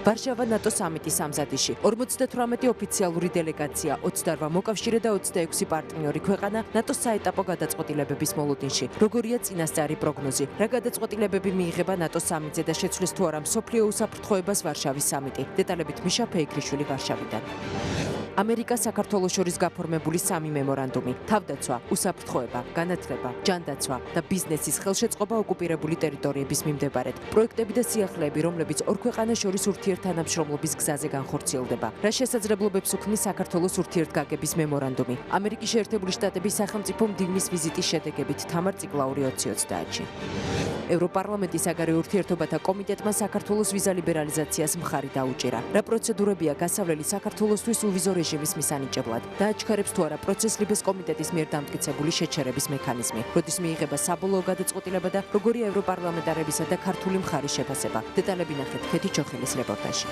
ვარშავა ნატო სამიტის ამზადიში 58 ოფიციალური დელეგაცია, 28 მოკავშირე და 26 პარტნიორი ქვეყანა ნატოს საეტაპო გადაწყვეტილებების მოლოდინში. როგორია წინასწარი პროგნოზი? რა გადაწყვეტილებები მიიღება ნატოს სამიტზე და შეცვლის თუ არა მსოფლიო უსაფრთხოებას ვარშავის სამიტი? დეტალებით მიშა ფეიქრიშვილი ვარშავიდან. ამერიკას საქართველოს შორის გაფორმებული 3 მემორანდუმი: თავდაცვა, უსაფრთხოება, განათლება, ჯანდაცვა და ბიზნესის ხელშეწყობა ოკუპირებული ტერიტორიების მიმდებარედ. პროექტები და სიახლეები, რომლებიც ორ ქვეყანას შორის ურთიერთთანამშრომლობის გზაზე განხორციელდება. რა შესაძლებლობებს უქმნის საქართველოს ურთიერთგაგების მემორანდუმი? ამერიკის შეერთებული შტატების სახელმწიფო მდივნის ვიზიტის შედეგებით თამარ ციკლაური 2030-ში. ევროპარლამენტის საგარეო ურთიერთობათა კომიტეტმა საქართველოს ვიზა ლიბერალიზაციას მხარი დაუჭირა. რა პროცედურებია გასავლელი საქართველოსთვის უვიზო რეჟიმის მისანიჭებლად? დააჩქარებს თუ არა პროცესლიბეს კომიტეტის მიერ დამტკიცებული შეჩერების მექანიზმი? როდის მიიღება საბოლოო გადაწყვეტილება და როგორია ევროპარლამენტარებისა და ქართული მხარის შეფასება? დეტალები ნახეთ ქეთი ჩოხელის რეპორტაჟში.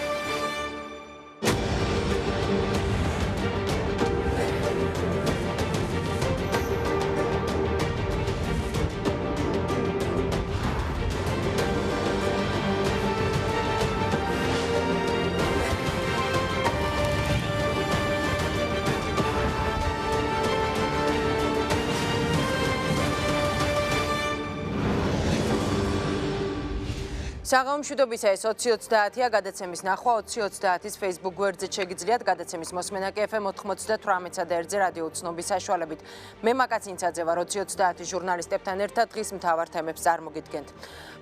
საღამო მშვიდობისა, ეს 2030-ია, გადაცემის ნახვა 2030-ის Facebook გვერდზე შეგიძლიათ, გადაცემის მოსმენა კი FM 98.1-ზე რადიო უცნობის საშუალებით. მე მაკაცინცაძე ვარ, 2030-ის ჟურნალისტებთან ერთად დღის მთავარ თემებს წარმოგიდგენთ.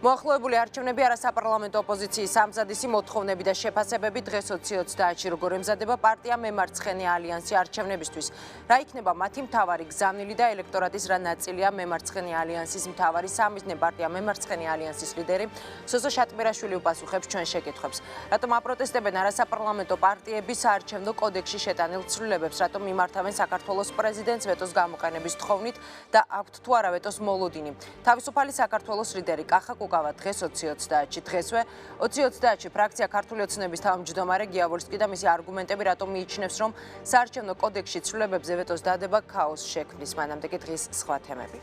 მოახლოებული არჩევნები, არასაპარლამენტო ოპოზიციის სამზადისი მოთხოვნები და შეფასებები დღეს 2030-ში როგორ ემზადება პარტია მემარცხენე ალიანსი არჩევნებისთვის. რა იქნება მათი მთავარი გზავნილი და ელექტორატის რა ნაწილია მემარცხენე ალიანსის მთავარი სამიზნე პარტია მემარცხენე ალიანსის ლიდერი სოზო შატმირაშვილი უპასუხებს ჩვენ შეკითხვებს. რატომ აპროტესტებენ არასაპარლამენტო პარტიები საარჩევნო კოდექსში შეტანილ ცვლილებებს, რატომ მიმართავენ საქართველოს პრეზიდენტს ვეტოს გამოყენების თხოვნით და აქვთ თუ არა ვეტოს მოლოდინი. თავისუფალი საქართველოს ლიდერი კახა კუკავა დღეს 2030-ში. დღესვე 2030-ში ფრაქცია ქართული ოცნების თავმჯდომარე გიავოლსკი და მისი არგუმენტები რატომ მიიჩნევს, რომ საარჩევნო კოდექსში ცვლილებებზე ვეტოს დადება ქაოსს შექმნის. მანამდე კი დღის სხვა თემები.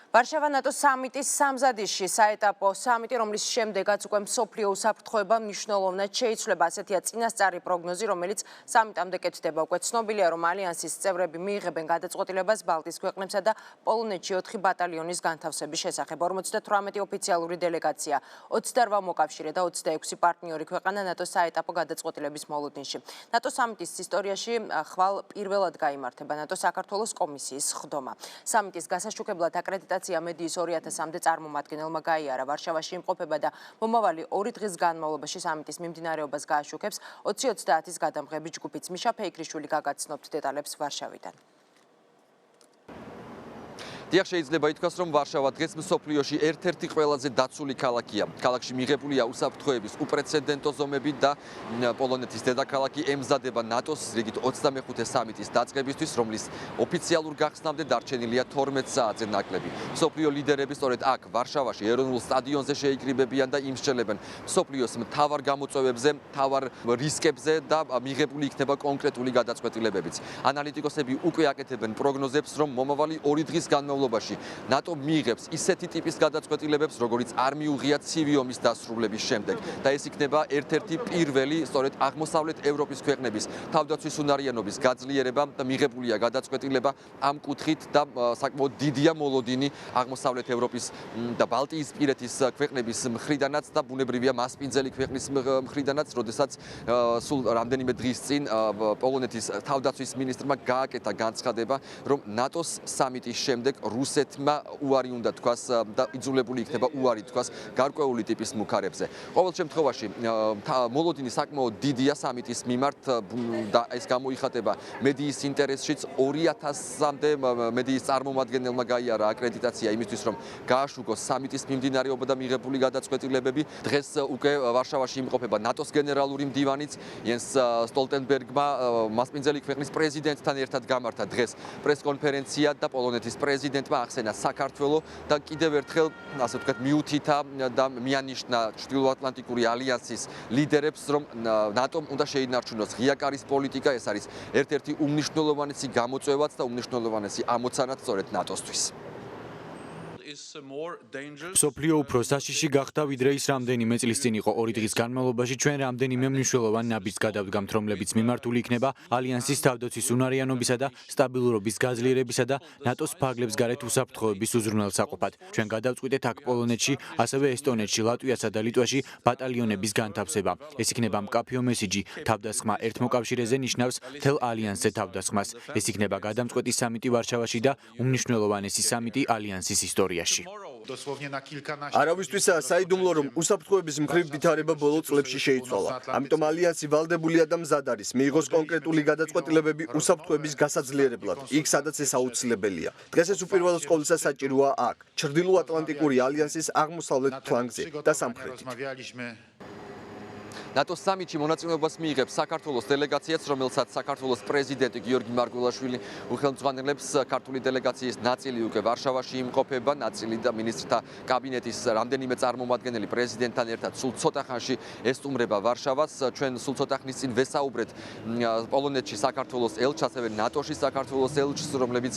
ვარშავა ნატოს სამიტის სამზადისში საეტაპო სამიტი, რომლის შემდეგაც უკვე მსოფლიო უსაფრთხოება მნიშვნელოვნად შეიცვლება. ასეთია წინასწარი პროგნოზი, რომელიც სამიტამდე კეთდება. უკვე ცნობილია, რომ ალიანსის წევრები მიიღებენ გადაწყვეტილებას ბალტიის ქვეყნებსა და პოლონეთში 4 ბატალიონის განთავსების შესახებ. 58 ოფიციალური დელეგაცია, 28 მოკავშირე და 26 პარტნიორი ქვეყანა ნატოს საეტაპო გადაწყვეტილების მოლოდინში. ნატოს სამიტის ისტორიაში ხვალ პირველად გაიმართება ნატო საქართველოს კომისიის ხდომა. სამიტის გასაშუქებლად აკრედიტაცია მედიის 2000-მდე წარმომადგენელმა გაიარა. ვარშავაში იმყოფება და მომავალი 2 დღის განმავლობაში სამიტის მიმდინარეობას გააშუქებს 2030-ის გადამღები ჯგუფიც. მიშა ფეიქრიშვილი გაგაცნობთ დეტალებს ვარშავიდან. დიახ, შეიძლება ითქვას, რომ ვარშავა დღეს მსოფლიოში ერთ-ერთი ყველაზე დაცული ქალაქია. ქალაქში მიღებულია უსაფრთხოების უპრეცედენტო ზომები და პოლონეთის დედაქალაქი ემზადება ნატოს რიგით 25 სამიტის დაწყებისთვის, რომლის ოფიციალურ გახსნამდე დარჩენილია 12 საათზე ნაკლები. მსოფლიო ლიდერები სწორედ აქ, ვარშავაში, ეროვნულ სტადიონზე შეიკრიბებიან და იმსჯელებენ მსოფლიოს მთავარ გამოწვევებზე, მთავარ რისკებზე და მიღებული იქნება კონკრეტული გადაწყვეტილებებიც. ანალიტიკოსები უკვე აკეთებენ პროგნოზებს, რომ მომავალი 2 დღის განმავლობაში ნატო მიიღებს ისეთი ტიპის გადაწყვეტილებებს, როგორიც არ მიუღია ცივი ომის დასრულების შემდეგ. და ეს იქნება ერთ-ერთი პირველი, სწორედ აღმოსავლეთ ევროპის ქვეყნების თავდაცვის უნარიანობის გაძლიერება და მიღებულია გადაწყვეტილება ამ კუთხით და საკმაოდ დიდია მოლოდინი აღმოსავლეთ ევროპის და ბალტიისპირეთის ქვეყნების მხრიდანაც და ბუნებრივია მასპინძელი ქვეყნის მხრიდანაც, როდესაც სულ რამდენიმე დღის წინ პოლონეთის თავდაცვის მინისტრმა გააკეთა განცხადება, რომ ნატოს სამიტის შემდეგ რუსეთმა უარი უნდა თქვას და იძულებული იქნება უარი თქვას გარკვეული ტიპის მუქარებზე. ყოველ შემთხვევაში მოლოდინი საკმაოდ დიდია სამიტის მიმართ და ეს გამოიხატება მედიის ინტერესშიც. 2000-მდე მედიის წარმომადგენელმა გაიარა აკრედიტაცია იმისთვის, რომ გააშუქოს სამიტის მიმდინარეობა და მიღებული გადაწყვეტილებები. დღეს უკვე ვარშავაში იმყოფება ნატოს გენერალური მდივანიც იენს სტოლტენბერგმა მასპინძელი ქვეყნის პრეზიდენტთან ერთად გამართა დღეს პრესკონფერენცია და პოლონეთის პრეზიდენტმა ახსენა საქართველო და კიდევ ერთხელ, ასე ვთქვათ, მიუთითა და მიანიშნა ჩრდილოატლანტიკური ალიანსის ლიდერებს, რომ ნატომ უნდა შეინარჩუნოს ღია კარის პოლიტიკა. ეს არის ერთ-ერთი უმნიშვნელოვანესი გამოწვევაც და უმნიშვნელოვანესი ამოცანაც სწორედ ნატოსთვის. მსოფლიო უფრო საშიში გახდა, ვიდრე ის რამდენიმე წლის წინ იყო. 2 დღის განმავლობაში ჩვენ რამდენიმე მნიშვნელოვან ნაბიჯს გადავდგამთ, რომლებიც მიმართული იქნება ალიანსის თავდაცვის უნარიანობისა და სტაბილურობის გაძლიერებისა და ნატოს ფარგლებს გარეთ უსაფრთხოების უზრუნველსაყოფად. ჩვენ გადავწყვიტეთ აქ პოლონეთში, ასევე ესტონეთში, ლატვიასა და ლიტვაში ბატალიონების განთავსება. ეს იქნება მკაფიო მესიჯი. თავდასხმა ერთ მოკავშირეზე ნიშნავს მთელ ალიანსზე თავდასხმას. ეს იქნება გადამწყვეტი სამიტი ვარშავაში და უმნიშვნელოვანესი სამიტი ალიანსის ისტორიაში. არავისთვისაა საიდუმლო, რომ უსაფრთხოების მხრივ ვითარება ბოლო წლებში შეიცვალა. ამიტომ ალიანსი ვალდებულია და მზად არის მიიღოს კონკრეტული გადაწყვეტილებები უსაფრთხოების გასაძლიერებლად, იქ სადაც ეს აუცილებელია. დღეს ეს უპირველეს ყოვლისა საჭიროა აქ, ჩრდილო-ატლანტიკური ალიანსის აღმოსავლეთ ფლანგზე და სამხრეთით. ნატოს სამიტში მონაწილეობას მიიღებს საქართველოს დელეგაციაც, რომელსაც საქართველოს პრეზიდენტი გიორგი მარგველაშვილი უხელმძღვანელებს. ქართული დელეგაციის ნაწილი უკვე ვარშავაში იმყოფება, ნაწილი და მინისტრთა კაბინეტის რამდენიმე წარმომადგენელი პრეზიდენტთან ერთად სულ ცოტა ხანში ესტუმრება ვარშავას. ჩვენ სულ ცოტა ხნის წინ ვესაუბრეთ პოლონეთში საქართველოს ელჩს, ასევე ნატოში საქართველოს ელჩს, რომლებიც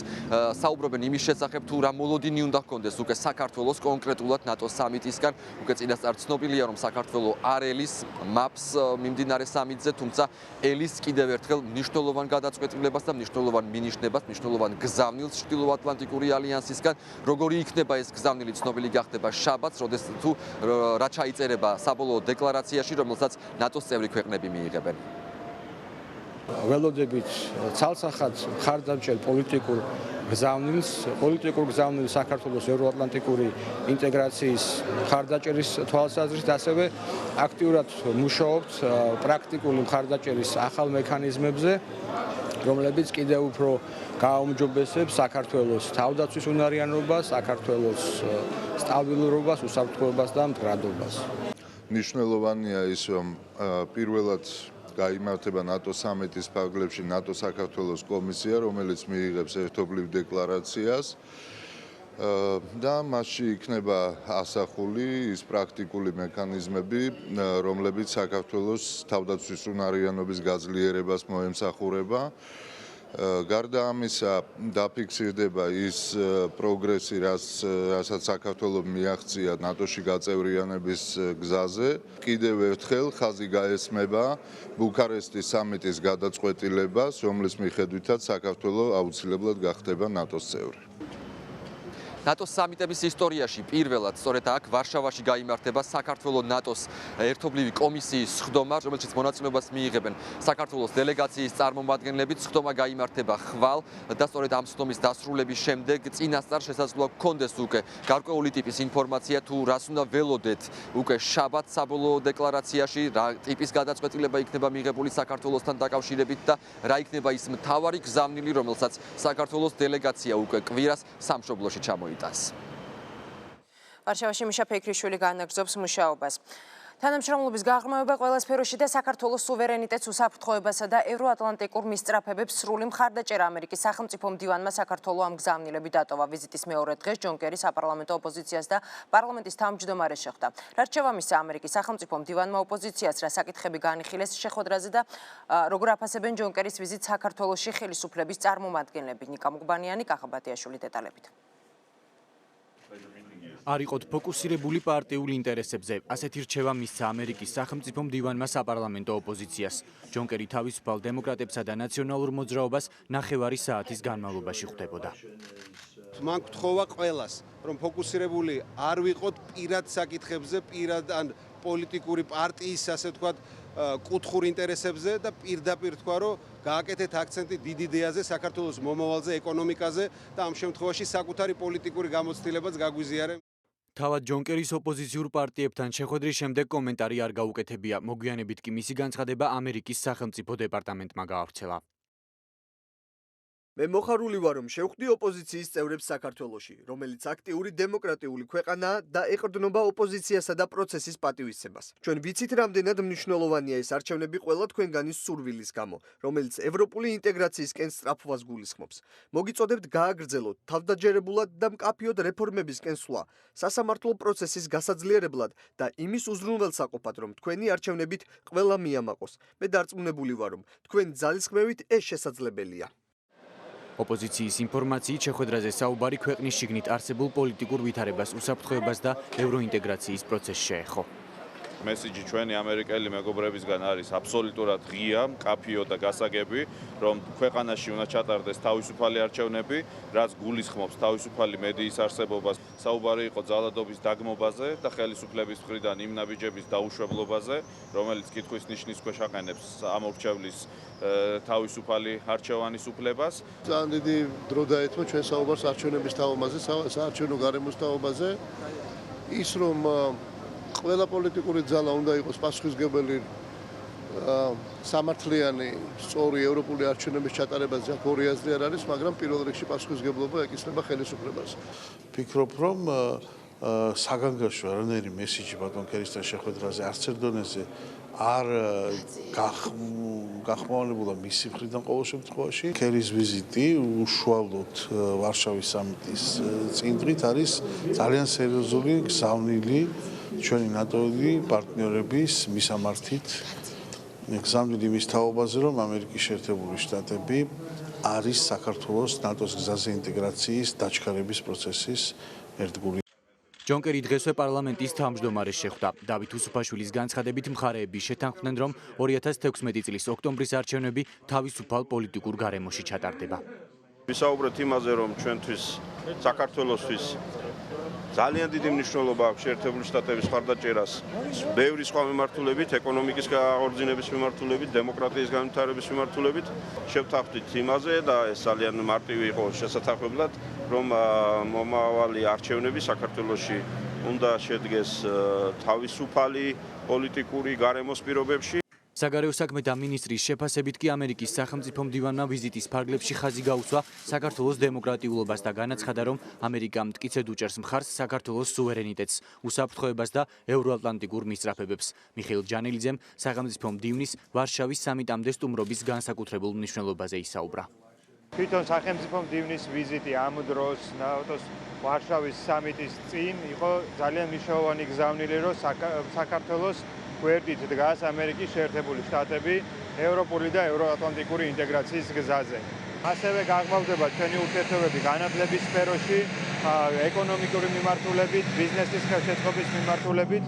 საუბრობენ იმის შესახებ, თუ რა მოლოდინი უნდა ჰქონდეს უკვე საქართველოს კონკრეტულად ნატოს სამიტისგან. უკვე წინასწარ ცნობილია, რომ საქართველო არ ელის მაპს მიმდინარე სამიტზე, თუმცა ელის კიდევ ერთხელ მნიშვნელოვან გადაწყვეტილებას და მნიშვნელოვან მინიშნებას, მნიშვნელოვან გზავნილს ჩრდილო-ატლანტიკური ალიანსისგან. როგორი იქნება ეს გზავნილი, ცნობილი გახდება შაბათს, როდესაც თუ რა ჩაიწერება საბოლოო деკლარაციაში, რომელსაც ნატოს წევრი ქვეყნები მიიღებენ. ველოდებით ცალსახად მხარდამჭერ პოლიტიკურ გზავნილს საქართველოს ევროატლანტიკური ინტეგრაციის მხარდაჭერის თვალსაზრისით, ასევე აქტიურად მუშაობთ პრაქტიკული მხარდაჭერის ახალ მექანიზმებზე, რომლებიც კიდევ უფრო გააუმჯობესებს საქართველოს თავდაცვის უნარიანობას, საქართველოს სტაბილურობას, უსაფრთხოებას და მდგრადობას. მნიშვნელოვანია ის, რომ პირველად გაიმართება ნატოს სამიტის ფარგლებში ნატო-საქართველოს კომისია, რომელიც მიიღებს ერთობლივ დეკლარაციას და მასში იქნება ასახული ის პრაქტიკული მექანიზმები, რომლებიც საქართველოს თავდაცვის უნარიანობის გაძლიერებას მოემსახურება. გარდა ამისა, დაფიქსირდება ის პროგრესი, რასაც საქართველოს მიაღწია ნატოში გაწევრიანების გზაზე. კიდევ ერთხელ ხაზი გაესმება ბუქარესტის სამიტის გადაწყვეტილებას, რომლის მიხედვითაც საქართველოს აუცილებლად გახდება ნატოს წევრი. ნატოს სამიტების ისტორიაში პირველად სწორედ აქ ვარშავაში გაიმართება საქართველოს ნატოს ერთობლივი კომისიის სხდომა, რომელშიც მონაწილეობას მიიღებენ საქართველოს დელეგაციის წარმომადგენლები. სხდომა გაიმართება ხვალ და სწორედ ამ სხდომის დასრულების შემდეგ წინასწარ შესაძლოა გქონდეს უკვე გარკვეული ტიპის ინფორმაცია, თუ რას უნდა ველოდეთ უკვე შაბათს საბოლოო დეკლარაციაში, რა ტიპის გადაწყვეტილება იქნება მიღებული საქართველოსთან დაკავშირებით და რა იქნება ის მთავარი გზავნილი, რომელსაც საქართველოს დელეგაცია უკვე კვირას სამშობლოში ჩამოიტანს. ვარშავაში მიშა ფეიქრიშვილი განაგრძობს მუშაობას. თანამშრომლობის გაღრმავება ყველა სფეროში და საქართველოს სუვერენიტეტს, უსაფრთხოებასა და ევროატლანტიკურ მისწრაფებებს სრული მხარდაჭერა ამერიკის სახელმწიფო მდივანმა საქართველოს ამ გზავნილები დატოვა. ვიზიტის მეორე დღეს ჯონ კერი საპარლამენტო ოპოზიციას და პარლამენტის თავმჯდომარეს შეხვდა. რა რჩევა მისცა ამერიკის სახელმწიფო მდივანმა ოპოზიციას, რა საკითხები განიხილეს შეხვედრაზე და როგორ აფასებენ ჯონ კერის ვიზიტს საქართველოში ხელისუფლების წარმომადგენლები. ნიკა მუგბანიანი, კახა ბატიაშვილი დეტალებით. არ იყოთ ფოკუსირებული პარტიულ ინტერესებზე. ასეთი რჩევა მისცა ამერიკის სახელმწიფო მდივანმა საპარლამენტო ოპოზიციას. ჯონ კერი თავისუფალ დემოკრატებსა და ნაციონალურ მოძრაობას 9 საათის განმავლობაში ხვდებოდა. მან გთხოვა ყველას, რომ ფოკუსირებული არ ვიყოთ პირად საკითხებზე, პირად ან პოლიტიკური პარტიის, ასე ვთქვათ, კუთხურ ინტერესებზე და პირდაპირ თქვა, რომ გააკეთეთ აქცენტი დიდ იდეაზე, საქართველოს მომავალზე, ეკონომიკაზე და ამ შემთხვევაში საკუთარი პოლიტიკური გამოცდილებაც გაგვიზიარებ. თავად ჯონ კერის ოპოზიციურ პარტიებთან შეხვედრის შემდეგ კომენტარი არ გაუკეთებია. მოგვიანებით კი მისი განცხადება ამერიკის სახელმწიფო დეპარტამენტმა გაავრცელა. მე მოხარული ვარ, რომ შევხვდი ოპოზიციის წევრებს საქართველოში, რომელიც აქტიური დემოკრატიული ქვეყანაა და ეყრდნობა ოპოზიციასა და პროცესის პატივისცემას. ჩვენ ვიცით, რამდენად მნიშვნელოვანია ეს არჩევნები ყველა თქვენგანის სურვილის გამო, რომელიც ევროპული ინტეგრაციისკენ სწრაფვას გულისხმობს. მოგიწოდებთ გააგრძელოთ თავდაჯერებულად და მკაფიოდ რეფორმებისკენ სვლა, სასამართლო პროცესის გასაძლიერებლად და იმის უზრუნველსაყოფად, რომ თქვენი არჩევნებით ყველა მიამაყოს. მე დარწმუნებული ვარ, რომ თქვენი ძალისხმევით ეს შესაძლებელია. ოპოზიციის ინფორმაციით შეხვედრაზე საუბარი ქვეყნის შიგნით არსებულ პოლიტიკურ ვითარებას, უსაფრთხოებას და ევროინტეგრაციის პროცესს შეეხო. მესიჯი ჩვენი ამერიკელი მეგობრებისგან არის აბსოლუტურად ღია, მკაფიო და გასაგები, რომ ქვეყანაში უნდა ჩატარდეს თავისუფალი არჩევნები, რაც გულისხმობს თავისუფალი მედიის არსებობას. საუბარი იყო ძალადობის დაგმობაზე და ხელისუფლების მხრიდან იმ ნაბიჯების დაუშვებლობაზე, რომელიც კითხვის ნიშნის ქვეშ აყენებს ამორჩევლის თავისუფალი არჩევანის უფლებას. ძალიან დიდი დრო დაეთმო ჩვენ საუბარს არჩევნების თაობაზე, საარჩევნო გარემოს თაობაზე. ის რომ ყველა პოლიტიკური ძალა უნდა იყოს პასუხისმგებელი სამართლიანი, სწორი ევროპული არჩევნების ჩატარებაზე აქ ორი აზრი არ არის, მაგრამ პირველ რიგში პასუხისმგებლობა ეკისრება ხელისუფლებას. ვფიქრობ, რომ საგანგაშო არანაირი მესიჯი ბატონ კერისთან შეხვედრაზე არც ერთ დონეზე არ გახმოვანებულა მისი მხრიდან ყოველ შემთხვევაში. კერის ვიზიტი უშუალოდ ვარშავის სამიტის წინდღით არის ძალიან სერიოზული გზავნილი ჩვენი ნატოელი პარტნიორების მისამართით. გზავნილი მის თაობაზე, რომ ამერიკის შეერთებული შტატები არის საქართველოს ნატოს გზაზე ინტეგრაციის დაჩქარების პროცესის ერთგული. ჯონ კერი დღესვე პარლამენტის თავმჯდომარეს შეხვდა. დავით უსუფაშვილის განცხადებით მხარეები შეთანხმდნენ, რომ 2016 წლის ოქტომბრის არჩევნები თავისუფალ პოლიტიკურ გარემოში ჩატარდება. ვისაუბრეთ იმაზე, რომ ჩვენთვის საქართველოსთვის ძალიან დიდი მნიშვნელობა აქვს შეერთებული შტატების მხარდაჭერას ბევრი სხვა მიმართულებით, ეკონომიკის აღორძინების მიმართულებით, დემოკრატიის განვითარების მიმართულებით. შევთანხმდით იმაზე და ეს ძალიან მარტივი იყო შესაძლებელად, რომ მომავალი არჩევნები საქართველოში უნდა შედგეს თავისუფალი პოლიტიკური გარემოს პირობებში. საგარეო საქმეთა მინისტრის შეფასებით კი ამერიკის სახელმწიფო მდივანმა ვიზიტის ფარგლებში ხაზი გაუსვა საქართველოს დემოკრატიულობას და განაცხადა, რომ ამერიკა მტკიცედ უჭერს მხარს საქართველოს სუვერენიტეტს, უსაფრთხოებას და ევროატლანტიკურ მისწრაფებებს. მიხეილ ჯანელიძემ სახელმწიფო მდივნის ვარშავის სამიტამდე სტუმრობის განსაკუთრებულ მნიშვნელობაზე ისაუბრა. თვითონ სახელმწიფო მდივნის ვიზიტი ამ დროს ნატოს ვარშავის სამიტის წინ იყო ძალიან მნიშვნელოვანი გზავნილი, რომ საქართველოს გვერდით დგას ამერიკის შეერთებული შტატები ევროპული და ევროატლანტიკური ინტეგრაციის გზაზე. ასევე გაღრმავდება ჩვენი ურთიერთობები განათლების სფეროში, ეკონომიკური მიმართულებით, ბიზნესის ხელშეწყობის მიმართულებით.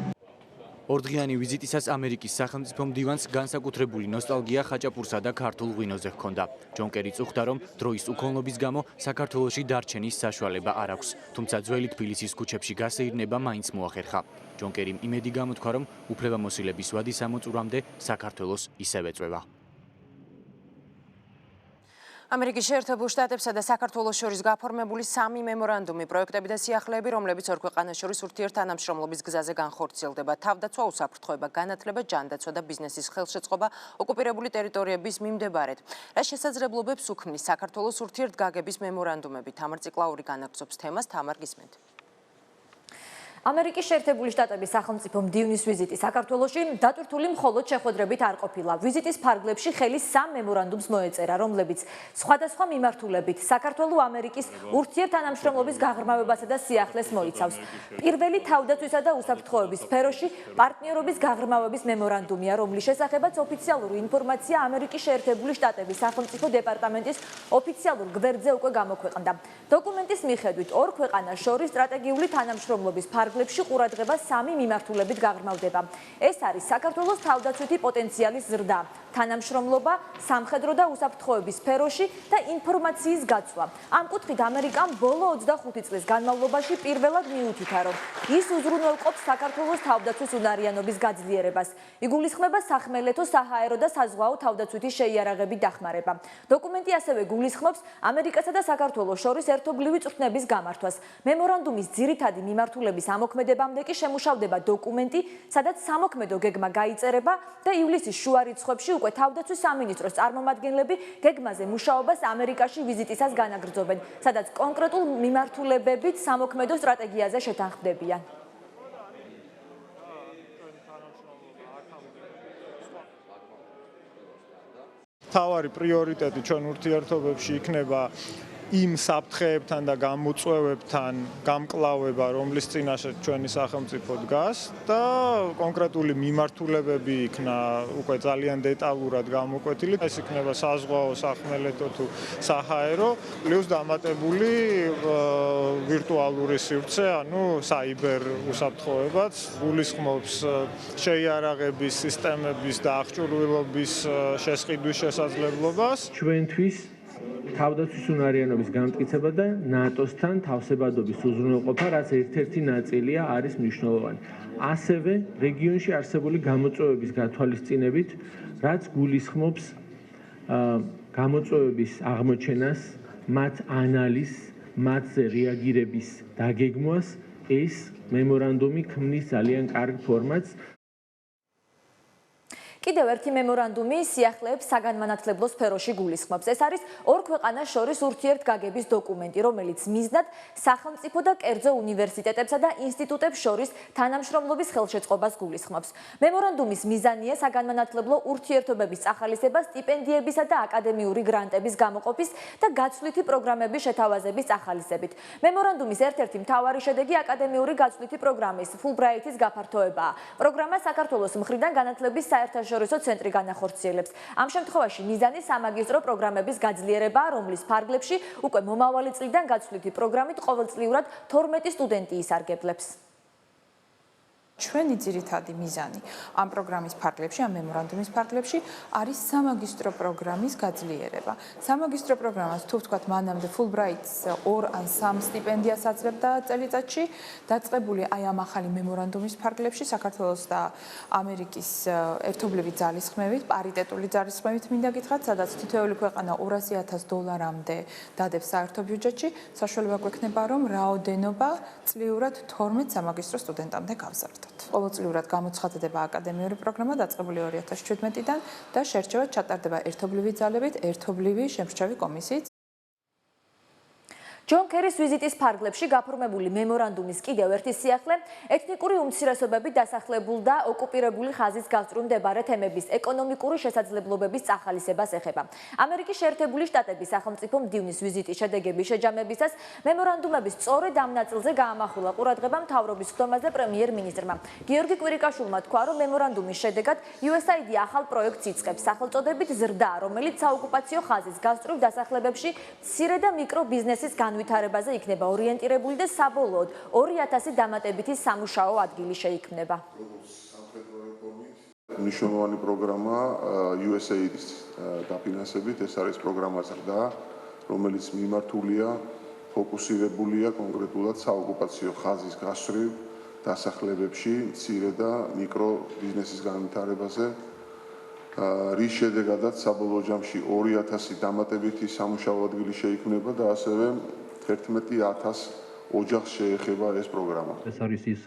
ორდღიანი ვიზიტისას ამერიკის სახელმწიფო მდივანს განსაკუთრებული ნოსტალგია ხაჭაპურსა და ქართულ ღვინოზე ჰქონდა. ჯონ კერი წუხდა, რომ დროის უქონლობის გამო საქართველოში დარჩენის საშუალება არ აქვს, თუმცა ძველი თბილისის ქუჩებში გასეირნება მაინც მოახერხა. ჯონ კერიმ იმედი გამოთქვა, რომ უფლებამოსილების ვადი სამოწურამდე საქართველოს ისევ ეწვევა. ამერიკის შეერთებულ შტატებსა და საქართველოს შორის გაფორმებული 3 მემორანდუმი, პროექტები და სიახლეები, რომლებიც ორ ქვეყანას შორის ურთიერთთანამშრომლობის გზაზე განხორციელდება. თავდაცვა, უსაფრთხოება, განათლება, ჯანდაცვა და ბიზნესის ხელშეწყობა ოკუპირებული ტერიტორიების მიმდებარედ. რა შესაძლებლობებს უქმნის საქართველოს ურთიერთგაგების მემორანდუმები? თამარ ციკლაური განაგრძობს თემას, თამარ გისმენთ. ამერიკის შეერთებული შტატების სახელმწიფო მდივნის ვიზიტი საქართველოში დატვირთული მხოლოდ შეხვედრებით არ ყოფილა. ვიზიტის ფარგლებში ხელი 3 მემორანდუმს მოეწერა, რომლებიც სხვადასხვა მიმართულებით საქართველო-ამერიკის ურთიერთთანამშრომლობის გაღრმავებასა და სიახლეს მოიცავს. პირველი თავდაცვისა და უსაფრთხოების სფეროში პარტნიორობის გაღრმავების მემორანდუმია, რომლის შესახებაც ოფიციალური ინფორმაცია ამერიკის შეერთებული შტატების სახელმწიფო დეპარტამენტის ოფიციალურ გვერდზე უკვე გამოქვეყნდა. დოკუმენტის მიხედვით ორ ქვეყანას შორის სტრატეგიული თანამშრომლობის ფარგლებში ყურადღება 3 მიმართულებით გაღრმავდება. ეს არის საქართველოს თავდაცვითი პოტენციალის ზრდა, თანამშრომლობა, სამხედრო და უსაფრთხოების სფეროში და ინფორმაციის გაცვლა. ამ კუთხით ამერიკამ ბოლო 25 წლის განმავლობაში პირველად მიუთითა, რომ ის უზრუნველყოფს საქართველოს თავდაცვის უნარიანობის გაძლიერებას. იგულისხმება სახმელეთო, საჰაერო და საზღვაო თავდაცვითი შეიარაღების დახმარება. დოკუმენტი ასევე გულისხმობს ამერიკასა და საქართველოს შორის ერთობლივი წვრთნების გამართვას. მემორანდუმის ძირითადი მიმართულების ამოქმედებამდე კი შემუშავდება დოკუმენტი, სადაც სამოქმედო გეგმა გაიწერება და ივლისის შუა რიცხვებში უკვე თავდაცვის სამინისტროს წარმომადგენლები გეგმაზე მუშაობას ამერიკაში ვიზიტისას განაგრძობენ, სადაც კონკრეტულ მიმართულებებით სამოქმედო სტრატეგიაზე შეთანხმდებიან. თავარი პრიორიტეტი ჩვენ ურთიერთობებში იქნება იმ საფრთხეებთან და გამოწვევებთან გამკლავება, რომლის წინაშე ჩვენი სახელმწიფო დგას და კონკრეტული მიმართულებები იქნა უკვე ძალიან დეტალურად გამოკვეთილი. ეს იქნება საზღვაო, სახმელეთო თუ საჰაერო, პლუს დამატებული ვირტუალური სივრცე, ანუ საიბერ უსაფრთხოებაც, გულისხმობს შეიარაღების სისტემების და აღჭურვილობის შესყიდვის შესაძლებლობას. ჩვენთვის თავდაცვის უნარიანობის გამტკიცება და ნატოსთან თავსებადობის უზრუნველყოფა, რაც ერთ-ერთი ნაწილია არის მნიშვნელოვანი. ასევე რეგიონში არსებული გამოწვევების გათვალისწინებით, რაც გულისხმობს გამოწვევების აღმოჩენას, მათ ანალიზს, მათზე რეაგირების დაგეგმვას, ეს მემორანდუმი ქმნის ძალიან კარგ ფორმატს. კიდევ ერთი მემორანდუმი სიახლეებს საგანმანათლებლო სფეროში გულისხმობს. ეს არის ორ ქვეყანას შორის ურთიერთგაგების დოკუმენტი, რომელიც მიზნად სახელმწიფო და კერძო უნივერსიტეტებსა და ინსტიტუტებს შორის თანამშრომლობის ხელშეწყობას გულისხმობს. მემორანდუმის მიზანია საგანმანათლებლო ურთიერთობების წახალისება სტიპენდიებისა და აკადემიური გრანტების გამოყოფის და გაცვლითი პროგრამების შეთავაზების წახალისებით. მემორანდუმის ერთ-ერთი მთავარი შედეგი აკადემიური გაცვლითი პროგრამის Fulbright-ის გაფართოებაა. პროგრამა საქართველოს მხრიდან განათლების საერთაშორისო ცენტრი განახორციელებს. ამ შემთხვევაში მიზანი სამაგისტრო პროგრამების გაძლიერებაა, რომლის ფარგლებში უკვე მომავალი წლიდან გაცვლითი პროგრამით ყოველწლიურად 12 სტუდენტი ისარგებლებს. ჩვენი ძირითადი მიზანი ამ პროგრამის ფარგლებში, ამ მემორანდუმის ფარგლებში არის სამაგისტრო პროგრამის გაძლიერება. სამაგისტრო პროგრამას თუ ვთქვათ, მანამდე Fulbright-ს 2 ან 3 სტიპენდიას აძლევდა წელიწადში, დაწყებული აი ამ ახალი მემორანდუმის ფარგლებში საქართველოს და ამერიკის ერთობლივი ძალისხმევით, პარიტეტული ძალისხმევით მინდა გითხრათ, სადაც თითოეული ქვეყანა $200,000-მდე დადებს საერთო ბიუჯეტში, საშუალება გვექნება, რომ რაოდენობა წლიურად 12 სამაგისტრო სტუდენტამდე გავზარდოთ. ყოველწლიურად გამოცხადდება აკადემიური პროგრამა დაწყებული 2017-დან და შერჩევა ჩატარდება ერთობლივი ძალებით, ერთობლივი შემრჩევი კომისიით. ჯონ კერის ვიზიტის ფარგლებში გაფორმებული მემორანდუმის კიდევ ერთი სიახლე ეთნიკური უმცირესობები დასახლებულ და ოკუპირებული ხაზის გასწვრივ მდებარე თემების ეკონომიკური შესაძლებლობების წახალისებას ეხება. ამერიკის შეერთებული შტატების სახელმწიფო მდივნის ვიზიტის შედეგების შეჯამებისას მემორანდუმების სწორედ ამ ნაწილზე გაამახვილა ყურადღება მთავრობის ხდომაზე პრემიერ-მინისტრმა. გიორგი კვირიკაშვილმა თქვა, რომ მემორანდუმის შედეგად USAID ახალ პროექტს იწყებს სახელწოდებით ზრდა, რომელიც საოკუპაციო ხაზის გასწვრივ დასახლებებში მცირე და მიკრო ბიზნესის განვითარებაზე იქნება ორიენტირებული და საბოლოოდ 2000 დამატებითი სამუშაო ადგილი შეიქმნება. მნიშვნელოვანი პროგრამა USAID-ის დაფინანსებით, ეს არის პროგრამა ზრდა, რომელიც მიმართულია, ფოკუსირებულია კონკრეტულად საოკუპაციო ხაზის გასწვრივ დასახლებებში მცირე და მიკრო ბიზნესის განვითარებაზე. რის შედეგადაც საბოლოო ჯამში 2000 დამატებითი სამუშაო ადგილი შეიქმნება და ასევე 11,000 ოჯახს შეეხება ეს პროგრამა. ეს არის ის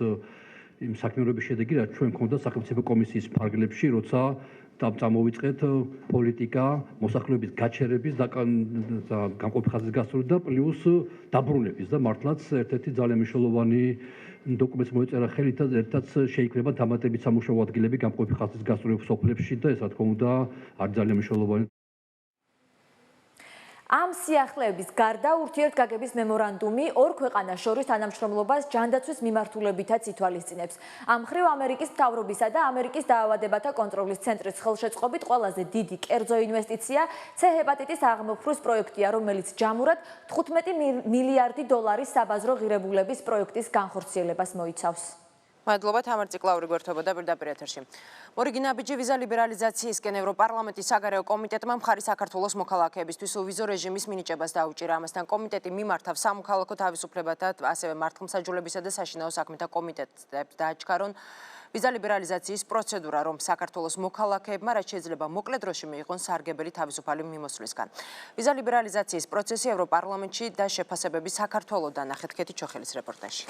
იმ საქმიანობის შედეგი, რაც ჩვენ გვქონდა სახელმწიფო კომისიის ფარგლებში, როცა წამოვიწყეთ პოლიტიკა მოსახლეობის გაჩერების და განყოფი ხაზის გასწვრივ და პლუს დაბრუნების და მართლაც ერთ-ერთი ძალიან მნიშვნელოვანი დოკუმენტს მოეწერა ხელი და ერთად შეიქმნება დამატებით სამუშაო ადგილები განყოფი ხაზის გასწვრივ სოფლებში და ეს რა თქმა უნდა არის ძალიან მნიშვნელოვანი. ამ სიახლეების გარდა ურთიერთგაგების მემორანდუმი ორ ქვეყანას შორის თანამშრომლობას ჯანდაცვის მიმართულებითაც ითვალისწინებს. ამ მხრივ ამერიკის მთავრობისა და ამერიკის დაავადებათა კონტროლის ცენტრის ხელშეწყობით ყველაზე დიდი კერძო ინვესტიცია C ჰეპატიტის აღმოფხვრვის პროექტია, რომელიც ჯამურად 15 მილიარდი დოლარის საბაზრო ღირებულების პროექტის განხორციელებას მოიცავს. მადლობა თამარ ციკლაური გვერდთვებოდა პირდაპირ ეთერში. მორიგი ნაბიჯი ვიზა ლიბერალიზაციისკენ ევროპარლამენტის საგარეო კომიტეტმა მხარი საქართველოს მოქალაქეებისთვის უვიზო რეჟიმის მინიჭებას დაუჭირა. ამასთან კომიტეტი მიმართავს სამოქალაქო თავისუფლებათა, ასევე მართლმსაჯულებისა და საშინაო საქმეთა კომიტეტს დააჩქა, რომ ვიზა ლიბერალიზაციის პროცედურა, რომ საქართველოს მოქალაქეებმა რაც შეიძლება მოკლე დროში მიიღონ სარგებელი თავისუფალი მიმოსვლისგან. ვიზა ლიბერალიზაციის პროცესი ევროპარლამენტში და შეფასებები საქართველოდან ნახეთ კეთი ჩოხელის რეპორტაჟი.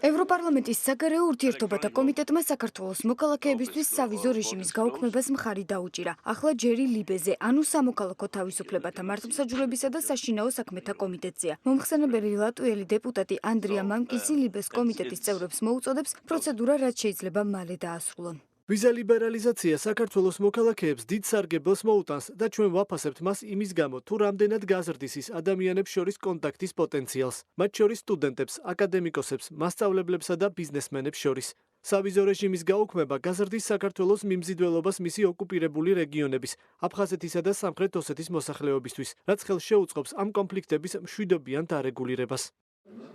ევროპარლამენტის საგარეო ურთიერთობათა კომიტეტმა საქართველოს მოქალაქეებისთვის სავიზო რეჟიმის გაუქმებას მხარი დაუჭირა. ახლა ჯერი ლიბეზე, ანუ სამოქალაქო თავისუფლებათა მართლმსაჯულებისა და საშინაო საქმეთა კომიტეტზეა. მომხსენებელი ლატვიელი დეპუტატი ანდრია მამკისი ლიბეს კომიტეტის წევრებს მოუწოდებს პროცედურა რაც შეიძლება მალე დაასრულონ. ვიზა ლიბერალიზაცია საქართველოს მოქალაქეებს დიდ სარგებელს მოუტანს და ჩვენ ვაფასებთ მას იმის გამო, თუ რამდენად გაზრდის ის ადამიანებს შორის კონტაქტის პოტენციალს, მათ შორის სტუდენტებს, აკადემიკოსებს, მასწავლებლებსა და ბიზნესმენებს შორის. სავიზო რეჟიმის გაუქმება გაზრდის საქართველოს მიმზიდველობას მისი ოკუპირებული რეგიონების, აფხაზეთისა და სამხრეთ ოსეთის მოსახლეობისთვის, რაც ხელს შეუწყობს ამ კონფლიქტების მშვიდობიან დარეგულირებას.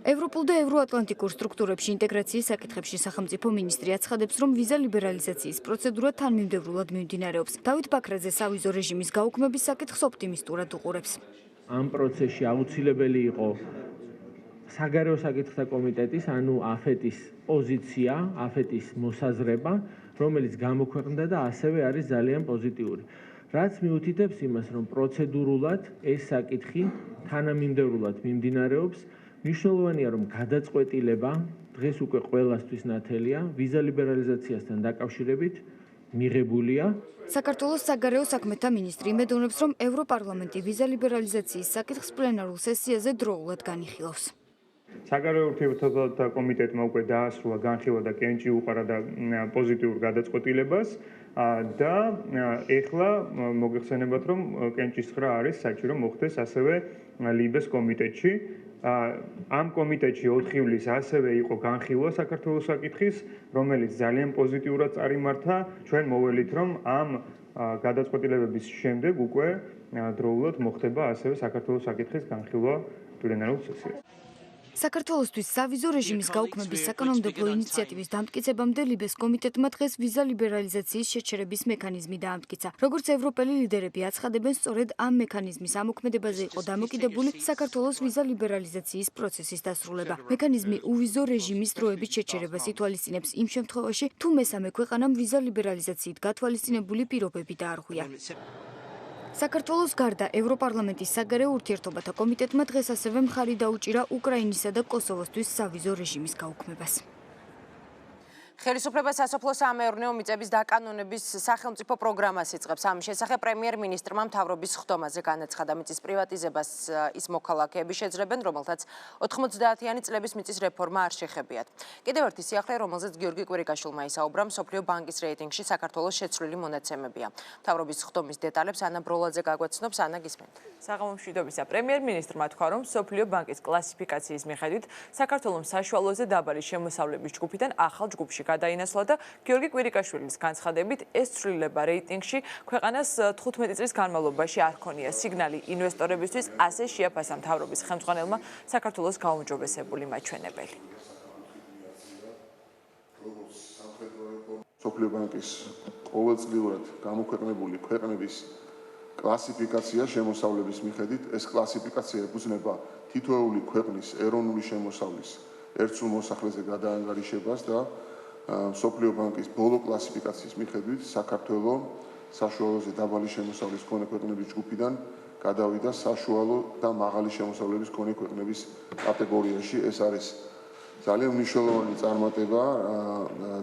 ევროპულ და ევროატლანტიკურ სტრუქტურებში ინტეგრაციის საკითხებში სახელმწიფო მინისტრი აცხადებს, რომ ვიზა ლიბერალიზაციის პროცედურა თანმიმდევრულად მიმდინარეობს. დავით ბაქრაძე სავიზო რეჟიმის გაუქმების საკითხს ოპტიმისტურად უყურებს. ამ პროცესში აუცილებელი იყო საგარეო საკითხთა კომიტეტის, ანუ აფეტის პოზიცია, აფეტის მოსაზრება, რომელიც გამოქვეყნდა და ასევე არის ძალიან პოზიტიური. რაც მიუთითებს იმას, რომ პროცედურულად ეს საკითხი თანამიმდევრულად მიმდინარეობს. მნიშვნელოვანია, რომ გადაწყვეტილება დღეს უკვე ყველასთვის ნათელია, ვიზა ლიბერალიზაციასთან დაკავშირებით მიღებულია. საქართველოს საგარეო საქმეთა მინისტრი იმედოვნებს, რომ ევროპარლამენტი ვიზა ლიბერალიზაციის საკითხს პლენარულ სესიაზე დროულად განიხილავს. საგარეო ურთიერთობათა კომიტეტმა უკვე დაასრულა განხილვა და კენჭი უყარა და პოზიტიურ გადაწყვეტილებას და ეხლა მოგეხსენებათ, რომ კენჭის ხრა არის საჭირო მოხდეს ასევე ლიბეს კომიტეტში. ამ კომიტეტში 4 ივლისს ასევე იყო განხილვა საქართველოს საკითხის, რომელიც ძალიან პოზიტიურად წარიმართა. ჩვენ მოველით, რომ ამ გადაწყვეტილებების შემდეგ უკვე დროულად მოხდება ასევე საქართველოს საკითხის განხილვა პლენარულ სესიაზე. საქართველოსთვის სავიზო რეჟიმის გაუქმების საკანონმდებლო ინიციატივის დამტკიცებამდე ლიბეს კომიტეტმა დღეს ვიზა ლიბერალიზაციის შეჩერების მექანიზმი დაამტკიცა. როგორც ევროპელი ლიდერები აცხადებენ, სწორედ ამ მექანიზმის ამოქმედებაზე იყო დამოკიდებული საქართველოს ვიზა ლიბერალიზაციის პროცესის დასრულება. მექანიზმი უვიზო რეჟიმის დროებით შეჩერებას ითვალისწინებს იმ შემთხვევაში, თუ მესამე ქვეყანამ ვიზა ლიბერალიზაციით გათვალისწინებული პირობები დაარღვია. საქართველოს გარდა ევროპარლამენტის საგარეო ურთიერთობათა კომიტეტმა დღეს ასევე მხარი დაუჭირა უკრაინისა და კოსოვოსთვის სავიზო რეჟიმის გაუქმებას. ხელისუფლება სასოფლო-სამეურნეო მიწების დაკანონების სახელმწიფო პროგრამას იწყებს. ამის შესახებ პრემიერ-მინისტრმა მთავრობის ხდომაზე განაცხადა, მიწის პრივატიზებას ის მოქალაქეები შეძლებენ, რომელთაც 90-იანი წლების მიწის რეფორმა არ შეხებიათ. კიდევ ერთი სიახლე, რომელზეც გიორგი კვირიკაშვილმა ისაუბრა, მსოფლიო ბანკის რეიტინგში საქართველოს შეცვლილი მონაცემებია. მთავრობის ხდომის დეტალებს ანა ბროლაძე გაგვაცნობს. ანა, გისმენთ. საღამო მშვიდობისა. პრემიერ-მინისტრმა თქვა, რომ მსოფლიო ბანკის კლასიფიკაციის მიხედვით საქართველოს საშუალოზე დაბალი შემოსავლების ჯგუფიდან ახალ ჯგუფში გადაინაცვლა და გიორგი კვირიკაშვილის განცხადებით ეს ცვლილება რეიტინგში ქვეყანას 15 წლის განმავლობაში არ ჰქონია სიგნალი ინვესტორებისთვის, ასე შეაფასა მთავრობის ხელმძღვანელმა საქართველოს გაუმჯობესებული მაჩვენებელი. მსოფლიო ბანკის ყოველწლიურად გამოქვეყნებული ქვეყნების კლასიფიკაცია შემოსავლების მიხედვით, ეს კლასიფიკაცია ეფუძნება თითოეული ქვეყნის ეროვნული შემოსავლის ერთსულ მოსახლეზე გადაანგარიშებას და მსოფლიო ბანკის ბოლო კლასიფიკაციის მიხედვით საქართველო საშუალოზე დაბალი შემოსავლის მქონე ქვეყნების ჯგუფიდან გადავიდა საშუალო და მაღალი შემოსავლების მქონე ქვეყნების კატეგორიაში. ეს არის ძალიან მნიშვნელოვანი წარმატება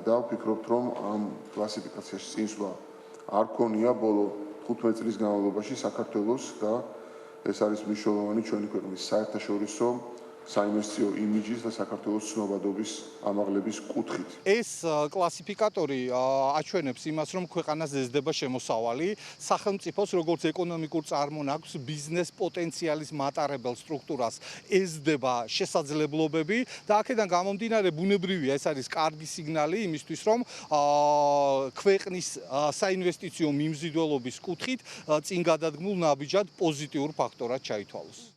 და ვფიქრობთ, რომ ამ კლასიფიკაციაში წინსვლა არ ქონია ბოლო 15 წლის განმავლობაში საქართველოს და ეს არის მნიშვნელოვანი ჩვენი ქვეყნის საერთაშორისო საინვესტიციო იმიჯის და საქართველოს ცნობადობის ამაღლების კუთხით. ეს კლასიფიკატორი აჩვენებს იმას, რომ ქვეყანას ზრდება შემოსავალი, სახელმწიფოს როგორც ეკონომიკურ წარმონაქმნს, ბიზნეს პოტენციალის მატარებელ სტრუქტურას ეზრდება შესაძლებლობები და აქედან გამომდინარე ბუნებრივია, ეს არის კარგი სიგნალი იმისთვის, რომ ქვეყნის საინვესტიციო მიმზიდველობის კუთხით წინ გადადგმულ ნაბიჯად პოზიტიურ ფაქტორად ჩაითვალოს.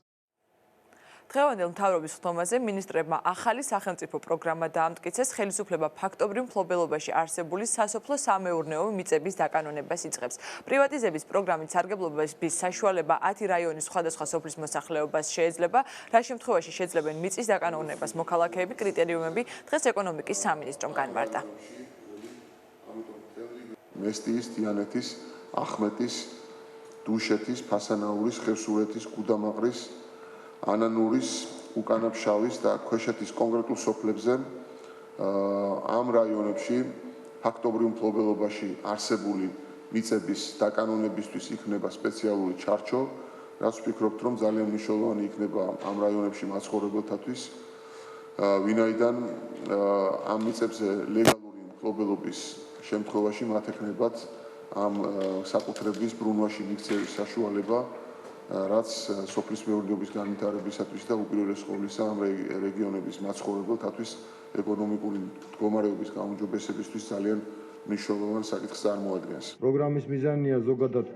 დღევანდელ მთავრობის ხდომაზე მინისტრებმა ახალი სახელმწიფო პროგრამა დაამტკიცეს, ხელისუფლება ფაქტობრივ მფლობელობაში არსებული სასოფლო-სამეურნეო მიწების დაკანონებას იწყებს. პრივატიზების პროგრამით სარგებლობის საშუალება 10 რაიონის სხვადასხვა სოფლის მოსახლეობას შეეძლება, რა შემთხვევაში შეძლებენ მიწის დაკანონებას მოქალაქეები, კრიტერიუმები დღეს ეკონომიკის სამინისტრომ განმარტა. მესტიის, თიანეთის, ახმეტის, დუშეთის, ფასანაურის, ხევსურეთის, გუდამაყრის, ანანურის, უკანაფშავის და ქვეშეთის კონკრეტულ სოფლებზე ამ რაიონებში ფაქტობრივ მფლობელობაში არსებული მიწების დაკანონებისთვის იქნება სპეციალური ჩარჩო, რაც ვფიქრობთ, რომ ძალიან მნიშვნელოვანი იქნება ამ რაიონებში მაცხოვრებელთათვის, ვინაიდან ამ მიწებზე ლეგალური მფლობელობის შემთხვევაში მათ ექნებათ ამ საკუთრების ბრუნვაში მიქცევის საშუალება, რაც სოფლის მეურნეობის განვითარებისათვის და უპირველეს ყოვლისა ამ რეგიონების მაცხოვრებელთათვის ეკონომიკური მდგომარეობის გაუმჯობესებისთვის ძალიან მნიშვნელოვან საკითხს წარმოადგენს. პროგრამის მიზანია ზოგადად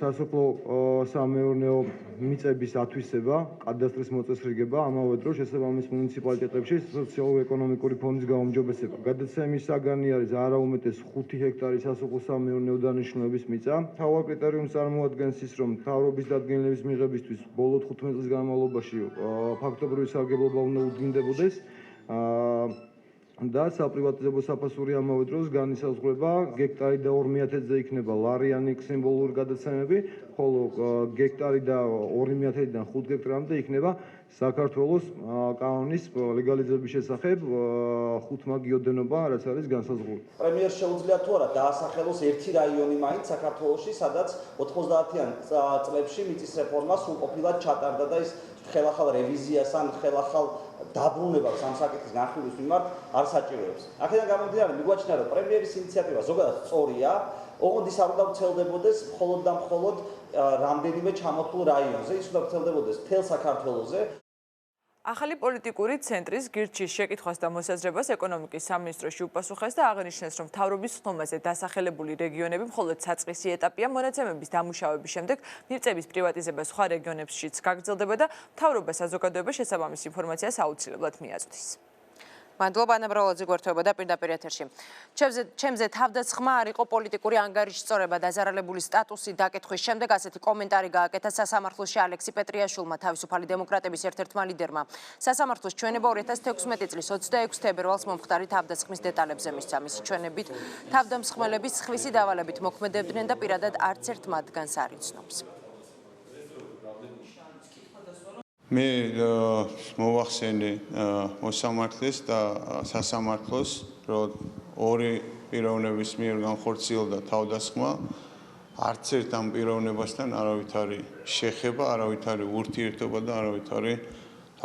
სასოფლო-სამეურნეო მიწების ათვისება, კადასტრის მოწესრიგება, ამავე დროს შესაბამის მუნიციპალიტეტებში სოციო-ეკონომიკური ფონის გაუმჯობესება. გადაცემის საგანი არის არაუმეტეს 5 ჰექტარი სასოფლო-სამეურნეო დანიშნულების მიწა. მთავარ კრიტერიუმს წარმოადგენს ის, რომ მთავრობის დადგენილების მიღებისთვის ბოლო 15 წლის განმავლობაში ფაქტობრივი სარგებლობა უნდა უდგინდებოდეს. და საპრივატიზებო საფასური ამავე დროს განისაზღვრება გექტარი და 2000-ზე იქნება ლარიანი სიმბოლური გადაცემები, ხოლო გექტარი და 2000-დან 5 გექტრამდე იქნება საქართველოს კანონის ლეგალიზების შესახებ ხუთმაგიოდენობა, რაც არის განსაზღვრული. პრემიერს შეუძლია თუ არა დაასახელოს ერთი რაიონი მაინც საქართველოში, სადაც 90-იან წლებში მიწის რეფორმა სრულყოფილად ჩატარდა და ის ხელახალ რევიზიას ან ხელახალ დაბრუნებას ამ საკითხის განხილვის მიმართ არ საჭიროებს. აქედან გამომდინარე, მიგვაჩნია, რომ პრემიერის ინიციატივა ზოგადად სწორია, ოღონდ ის არ უნდა ვრცელდებოდეს მხოლოდ და მხოლოდ რამდენიმე ჩამოთვლილ რაიონზე, ის უნდა ვრცელდებოდეს მთელ საქართველოზე. ახალი პოლიტიკური ცენტრის გირჩის შეკითხვას და მოსაზრებას ეკონომიკის სამინისტროში უპასუხეს და აღნიშნეს, რომ მთავრობის ხომაზე დასახელებული რეგიონები მხოლოდ საწყისი ეტაპია მონაცემების დამუშავების შემდეგ მიწების პრივატიზება სხვა რეგიონებშიც გაგრძელდება და მთავრობა საზოგადოებას შესაბამის ინფორმაციას აუცილებლად მიაწვდის. მადლობა ანა ბრალაძე გვერდებოდა პირდაპირ ეთერში. ჩემზე თავდასხმა არ იყო პოლიტიკური ანგარიშის სწორება დაზარალებული სტატუსი დაკითხვის შემდეგ ასეთი კომენტარი გააკეთა სასამართლოში ალექსი პეტრიაშვილმა, თავისუფალი დემოკრატების ერთ-ერთმა ლიდერმა. სასამართლოს ჩვენება 2016 წლის 26 თებერვალს მომხდარი თავდასხმის დეტალებზე მისცა. მისი ჩვენებით თავდამსხმელები სხვისი დავალებით მოქმედებდნენ და პირადად არც ერთ მათგანს არ იცნობს. მე მოვახსენე მოსამართლეს და სასამართლოს, რომ ორი პიროვნების მიერ განხორციელდა თავდასხმა, არც ერთ ამ პიროვნებასთან არავითარი შეხება, არავითარი ურთიერთობა და არავითარი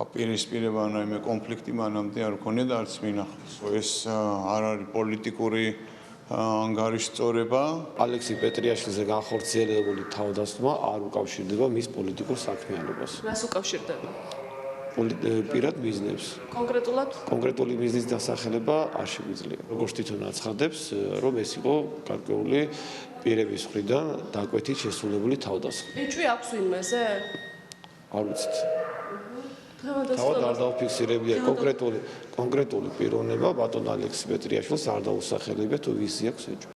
დაპირისპირება, რაიმე კონფლიქტი მანამდე არ ქონია და არც მინახავს. ეს არ არის პოლიტიკური ანგარიშის სწორება. ალექსი პეტრიაშვილზე განხორციელებული თავდასხმა არ უკავშირდება მის პოლიტიკურ საქმიანობას. რას უკავშირდება? პირად ბიზნესს. კონკრეტულად? კონკრეტული ბიზნესის დასახელება არ შეგვიძლია. როგორც თვითონ აცხადებს, რომ ეს იყო გარკვეული პირების მხრიდან დაკვეთით შესრულებული თავდასხმა. ეჭვი აქვს ვინმეზე? არ ვიცით. თავად არ დაუფიქსირებია კონკრეტული პიროვნება ბატონ ალექსი პეტრიაშვილს არ დაუსახელებია თუ ვისი აქვს ეჭვი.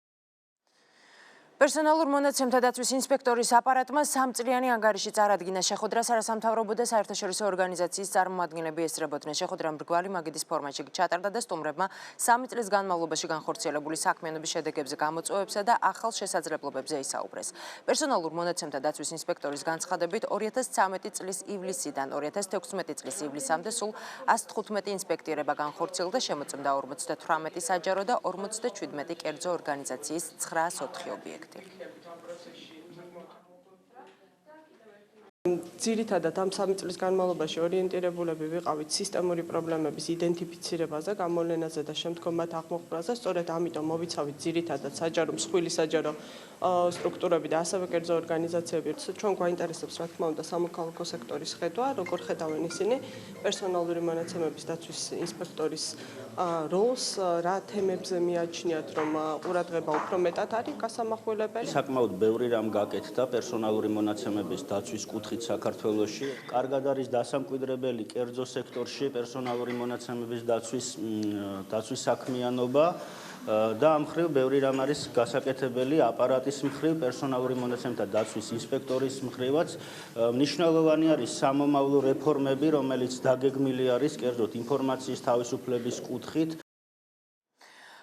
პერსონალურ მონაცემთა დაცვის ინსპექტორის აპარატმა 3 წლიანი ანგარიში წარადგინა შეხვედრას არასამთავრობო და საერთაშორისო ორგანიზაციის წარმომადგენლები ესწრებოდნენ. შეხვედრა მრგვალი მაგიდის ფორმატში ჩატარდა და სტუმრებმა 3 წლის განმავლობაში განხორციელებული საქმიანობის შედეგებზე, გამოწვევებსა და ახალ შესაძლებლობებზე ისაუბრეს. პერსონალურ მონაცემთა დაცვის ინსპექტორის განცხადებით 2013 წლის ივლისიდან 2016 წლის ივლისამდე სულ 115 ინსპექტირება განხორციელდა, შემოწმდა 58 საჯარო და 57 კერძო ორგანიზაციის 904 ობიექტი. ძირითადად ამ 3 წლის განმავლობაში ორიენტირებულები ვიყავით სისტემური პრობლემების იდენტიფიცირებაზე, გამოვლენაზე და შემდგომ მათ აღმოხვრაზე. სწორედ ამიტომ მოვიცავით ძირითადად საჯარო, მსხვილი საჯარო სტრუქტურები და ასევე კერძო ორგანიზაციები. ჩვენ გვაინტერესებს, რა თქმა უნდა, სამოქალაქო სექტორის ხედვა, როგორ ხედავენ ისინი პერსონალური მონაცემების დაცვის ინსპექტორის როლს, რა თემებზე მიაჩნიათ, რომ ყურადღება უფრო მეტად არის გასამახვილებელი? საკმაოდ ბევრი რამ გაკეთდა პერსონალური მონაცემების დაცვის კუთხით საქართველოში. კარგად არის დასამკვიდრებელი კერძო სექტორში პერსონალური მონაცემების დაცვის საქმიანობა და ამ მხრივ ბევრი რამ არის გასაკეთებელი აპარატის მხრივ, პერსონალური მონაცემთა დაცვის ინსპექტორის მხრივაც. მნიშვნელოვანი არის სამომავლო რეფორმები, რომელიც დაგეგმილი არის კერძოდ ინფორმაციის თავისუფლების კუთხით.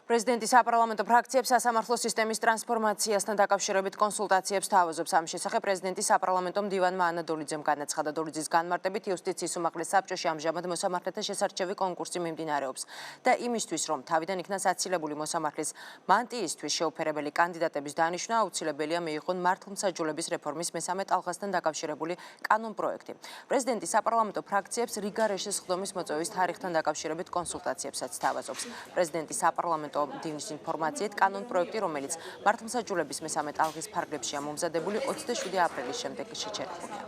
პრეზიდენტის საპარლამენტო ფრაქციებს სასამართლო სისტემის ტრანსფორმაციასთან დაკავშირებით კონსულტაციებს თავაზობს. ამ შესახებ პრეზიდენტის საპარლამენტო მდივანმა ანა დოლიძემ განაცხადა. დოლიძის განმარტებით იუსტიციის უმაღლეს საბჭოში ამჟამად მოსამართლეთა შესარჩევი კონკურსი მიმდინარეობს და იმისთვის, რომ თავიდან იქნა საცილებული მოსამართლის მანტიისთვის შეუფერებელი კანდიდატების დანიშვნა, აუცილებელია მიიღონ მართლმსაჯულების რეფორმის მესამე ტალღასთან დაკავშირებული კანონპროექტი. პრეზიდენტის საპარლამენტო ფრაქციებს რიგარეშის სხდომის მოწვევის თარიღთან დაკავშირებით კონსულტაციებსაც თავაზობს. პრეზიდენტის საპარლამენტო საპრეზიდენტო მდივნის ინფორმაციით, კანონ პროექტი, რომელიც მართლმსაჯულების მესამე ტალღის ფარგლებშია მომზადებული 27 აპრილის შემდეგ შეჩერებულია.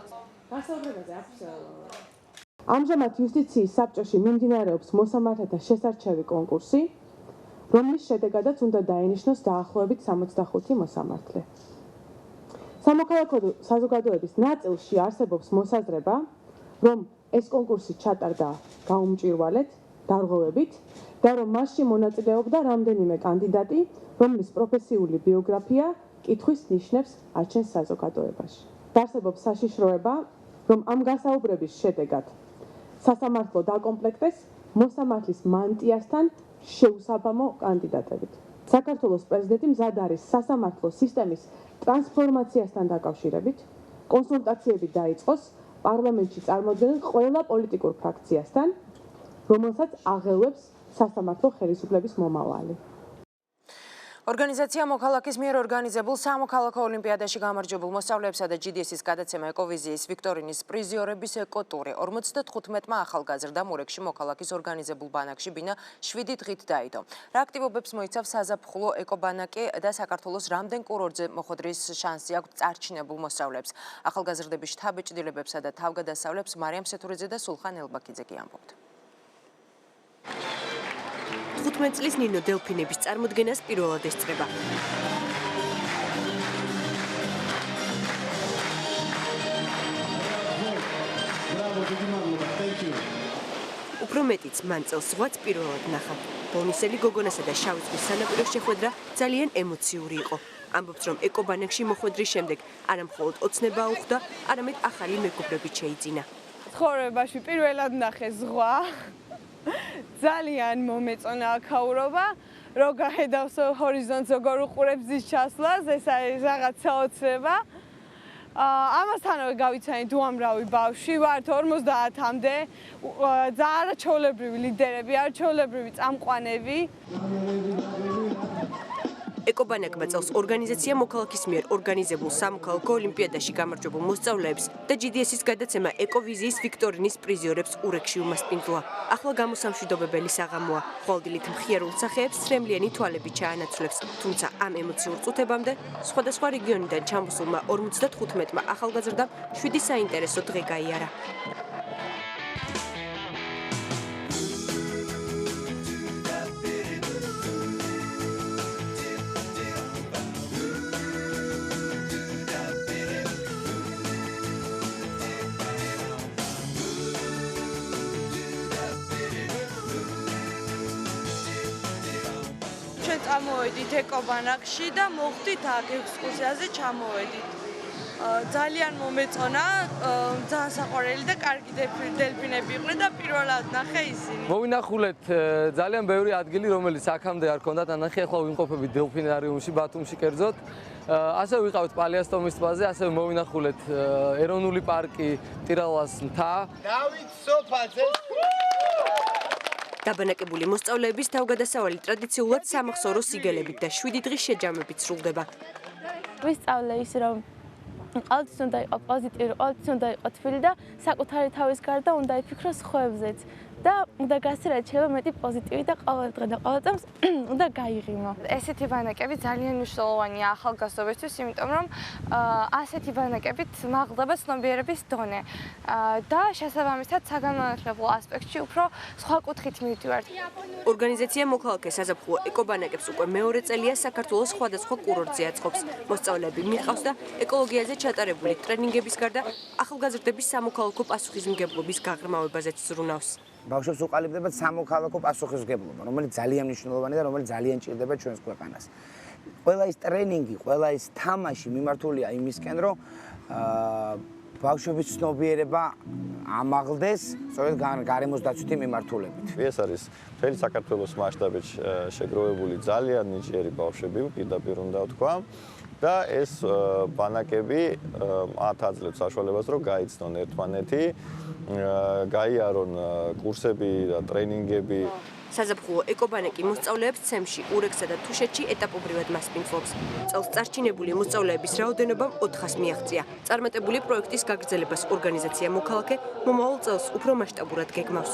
ამჟამად იუსტიციის საბჭოში მიმდინარეობს მოსამართლეთა შესარჩევი კონკურსი, რომლის შედეგადაც უნდა დაენიშნოს დაახლოებით 65 მოსამართლე. სამოქალაქო საზოგადოების ნაწილში არსებობს მოსაზრება, რომ ეს კონკურსი ჩატარდა გაუმჭირვალედ, დარღვევებით და რომ მასში მონაწილეობდა რამდენიმე კანდიდატი, რომლის პროფესიული ბიოგრაფია კითხვის ნიშნებს აჩენს საზოგადოებაში. არსებობს საშიშროება, რომ ამ გასაუბრების შედეგად სასამართლო დაკომპლექტეს მოსამართლის მანტიასთან შეუსაბამო კანდიდატებით. საქართველოს პრეზიდენტი მზად არის სასამართლო სისტემის ტრანსფორმაციასთან დაკავშირებით, კონსულტაციები დაიწყოს პარლამენტში წარმოდგენილ ყველა პოლიტიკურ ფრაქციასთან, რომელსაც აღელვებს სასამართლო ხელისუფლების მომავალი. ორგანიზაცია მოქალაქის მიერ ორგანიზებულ სამოქალაქო ოლიმპიადაში გამარჯვებულ მოსწავლეებსა და GDS-ის გადაცემა ეკოვიზიის ვიქტორინის პრიზიორების ეკოტური 55-მა ახალგაზრდა მურეკში მოქალაქის ორგანიზებულ ბანაკში ბინა 7 დღით დაიდო. რა აქტივობებს მოიცავს საზაფხულო ეკობანაკი და საქართველოს რამდენ კურორტზე მოხვედრის შანსი აქვს წარჩინებულ მოსწავლეებს. ახალგაზრდების შთაბეჭდილებებსა და თავგადასავლებს მარიამ სეთურიძე და სულხან ელბაქიძე კი ამბობთ. 15 წლის ნინო დელფინების წარმოდგენას პირველად ესწრება. უფრო მეტიც მან წელს ზღვაც პირველად ნახა. ბონისელი გოგონასა და შავი ზღვის სანაპიროს შეხვედრა ძალიან ემოციური იყო. ამბობს, რომ ეკობანაკში მოხვედრის შემდეგ არა მხოლოდ ოცნება აუხდა, არამედ ახალი მეგობრებით შეიძინა. ცხოვრებაში პირველად ნახე ზღვა. ძალიან მომეწონა აქაურობა, რო გახედავს ჰორიზონტს როგორ უყურებს ზის ჩასვლას, ეს არის რაღაც საოცრება. ამასთანავე გავიცანით უამრავი ბავშვი, ვართ 50-მდე, არაჩვეულებრივი ლიდერები, არაჩვეულებრივი წამყვანები. ეკობანაკმა წელს ორგანიზაცია მოქალაქის მიერ ორგანიზებულ სამოქალაქო ოლიმპიადაში გამარჯვებულ მოსწავლეებს და GDS-ის გადაცემა ეკოვიზიის ვიქტორინის პრიზიორებს ურეკში უმასპინძლა. ახლა გამოსამშვიდობებელი საღამოა. ხვალდილით მხიარულ სახეებს სრემლიანი თვალები ჩაანაცვლებს, თუმცა ამ ემოციურ წუთებამდე სხვადასხვა რეგიონიდან ჩამოსულმა 55-მა ახალგაზრდამ 7 საინტერესო დღე გაიარა. წამოვედით ეკობანაკში და მოხდით აქ ექსკურსიაზე ჩამოვედით. ძალიან მომეწონა, ძალიან საყვარელი და კარგი დელფინები იყვნენ და პირველად ნახე ისინი. მოვინახულეთ ძალიან ბევრი ადგილი, რომელიც აქამდე არ ჰქონდათ ანახი, ახლა ვიმყოფებით დელფინარიუმში, ბათუმში კერძოდ. ასევე ვიყავით პალიასტომის ტბაზე, ასევე მოვინახულეთ ეროვნული პარკი ტირალას მთა. დავით სოფაძე დაბანაკებული მოსწავლეების თავგადასავალი ტრადიციულად სამახსოვრო სიგელებით და 7 დღის შეჯამებით სრულდება. ვისწავლე ის, რომ ყოველთვის უნდა იყოს პოზიტიური, ყოველთვის უნდა იყოს თბილი და საკუთარი თავის გარდა უნდა იფიქროს სხვებზეც. და უნდა გასცერა შეიძლება მეტი პოზიტივი და ყოველ დღე და ყოველ წამს უნდა გაიღიმო. ესეთი ბანაკები ძალიან მნიშვნელოვანია ახალგაზრდობისთვის, იმიტომ რომ ასეთი ბანაკებით მაღლდება ცნობიერების დონე და შესაბამისად საგანმანათლებლო ასპექტში უფრო სხვა კუთხით მივდივართ. ორგანიზაცია მოქალაქე საზაფხულო ეკობანაკებს უკვე მეორე წელია საქართველოს სხვადასხვა კურორტზე აწყობს. მოსწავლეები მიჰყავს და ეკოლოგიაზე ჩატარებული ტრენინგების გარდა ახალგაზრდების სამოქალაქო პასუხისმგებლობის გაღრმავებაზეც ზრუნავს. ბავშვებს უყალიბდებათ სამოქალაქო პასუხისმგებლობა, რომელიც ძალიან მნიშვნელოვანია და რომელიც ძალიან ჭირდება ჩვენს ქვეყანას. ყველა ის ტრენინგი, ყველა ის თამაში მიმართულია იმისკენ, რომ ბავშვების ცნობიერება ამაღლდეს, სწორედ გარემოს დაცვითი მიმართულებით. ეს არის მთელი საქართველოს მასშტაბით შეგროვებული ძალიან ნიჭიერი ბავშვები, პირდაპირ უნდა ვთქვა. და ეს ბანაკები მათ აძლევს საშუალებას, რომ გაიცნონ ერთმანეთი, გაიარონ კურსები და ტრენინგები. საზაფხულო ეკობანაკი მოსწავლეებს ცემში, ურექსა და თუშეთში ეტაპობრივად მასპინძლობს. წელს წარჩინებული მოსწავლეების რაოდენობამ 400-ს მიაღწია. წარმატებული პროექტის გაგრძელებას ორგანიზაცია მოქალაქე მომავალ წელს უფრო მასშტაბურად გეგმავს.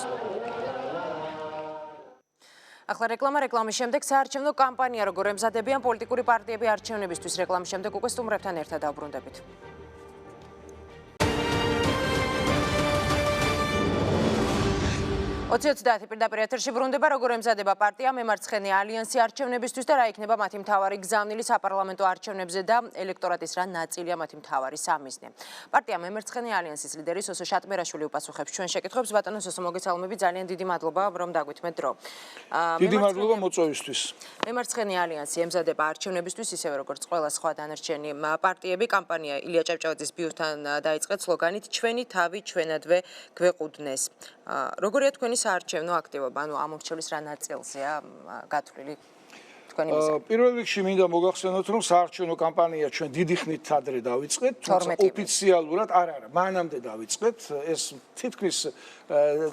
ახლა რეკლამის შემდეგ საარჩევნო კამპანია როგორ ემზადებიან პოლიტიკური პარტიები არჩევნებისთვის რეკლამის შემდეგ უკვე სტუმრებთან ერთად დავბრუნდებით. 20-30 პირდაპირ ეთერში ბრუნდება როგორ ემზადება პარტია მემარცხენე ალიანსი არჩევნებისთვის და რა იქნება მათი მთავარი გზავნილი საპარლამენტო არჩევნებზე და ელექტორატის რა ნაწილია მათი მთავარი სამიზნე. პარტია მემარცხენე ალიანსის ლიდერი სოსო შატმერაშვილი უპასუხებს ჩვენ შეკითხვებს. ბატონო სოსო, მოგესალმები, ძალიან დიდი მადლობა რომ დაგვითმეთ დრო. დიდი მადლობა მოწვევისთვის. მემარცხენე ალიანსი ემზადება არჩევნებისთვის ისევე როგორც ყველა სხვა დანარჩენი პარტიები. კამპანია ილია ჭავჭავაძის ბიუსთან დაიწყეთ სლოგანით ჩვენი თავი ჩვენადვე გვეყუდნეს. როგორია თქვენი საარჩევნო აქტივობა, ანუ ამორჩევლის რა ნაწილზეა გათვლილი თქვენი მიზანი? პირველ რიგში მინდა მოგახსენოთ, რომ საარჩევნო კამპანია ჩვენ დიდი ხნით ადრე დავიწყეთ, თუმცა ოფიციალურად არა, მანამდე დავიწყეთ. ეს თითქმის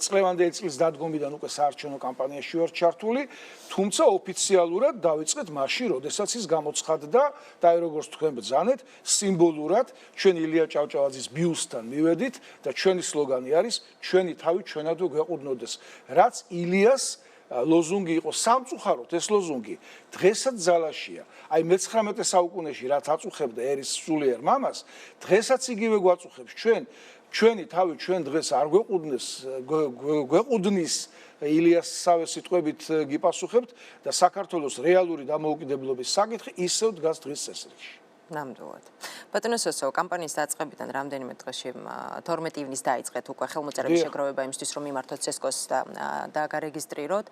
წლევანდელი წლის დადგომიდან უკვე საარჩევნო კამპანიაში ვარ ჩართული, თუმცა ოფიციალურად დავიწყეთ მაშინ, როდესაც ის გამოცხადდა და აი როგორც თქვენ ბრძანეთ, სიმბოლურად ჩვენ ილია ჭავჭავაძის ბიუსტთან მივედით და ჩვენი სლოგანი არის ჩვენი თავი ჩვენადვე გვეყუდნოდეს. რაც ილიას ლოზუნგი იყო სამწუხაროდ ეს ლოზუნგი დღესაც ძალაშია. აი მე-19 საუკუნეში რაც აწუხებდა ერის სულიერ მამას, დღესაც იგივე გვაწუხებს ჩვენი თავი ჩვენ დღეს არ გვეყუდნის ილიასსავე სიტყვებით გიპასუხებთ და საქართველოს რეალური დამოუკიდებლობის საკითხი ისევ დგას დღის წესრიგში. ნამდვილად. ბატონო სოსო, კამპანიის დაწყებიდან რამდენიმე დღეში 12 ივნის დაიწყეთ უკვე ხელმოწერების შეგროვება იმისთვის, რომ მიმართოთ ცესკოს და გარეგისტრიროთ.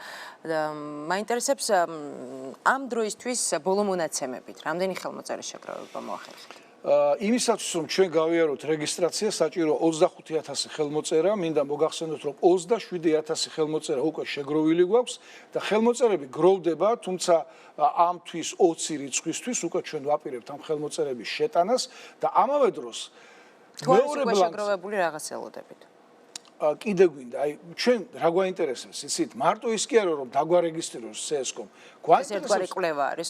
მაინტერესებს ამ დროისთვის ბოლო მონაცემებით, რამდენი ხელმოწერის შეგროვება მოახერხეთ? იმისათვის რომ ჩვენ გავიაროთ რეგისტრაცია საჭირო 25000 ხელმოწერა, მინდა მოგახსენოთ რომ 27000 ხელმოწერა უკვე შეგროვილი გვაქვს და ხელმოწერები გროვდება, თუმცა ამ თვის 20 რიცხვისთვის უკვე ჩვენ ვაპირებთ ამ ხელმოწერების შეტანას და ამავე დროს მეორე ბლანკი შეგროვებული რაღაც ელოდებით. კიდე გვინდა, აი ჩვენ რა გვაინტერესებს, იცით, მარტო ის კი არა რომ დაგვარეგისტრიროს CSCOM. ერთგვარი კვლევა არის.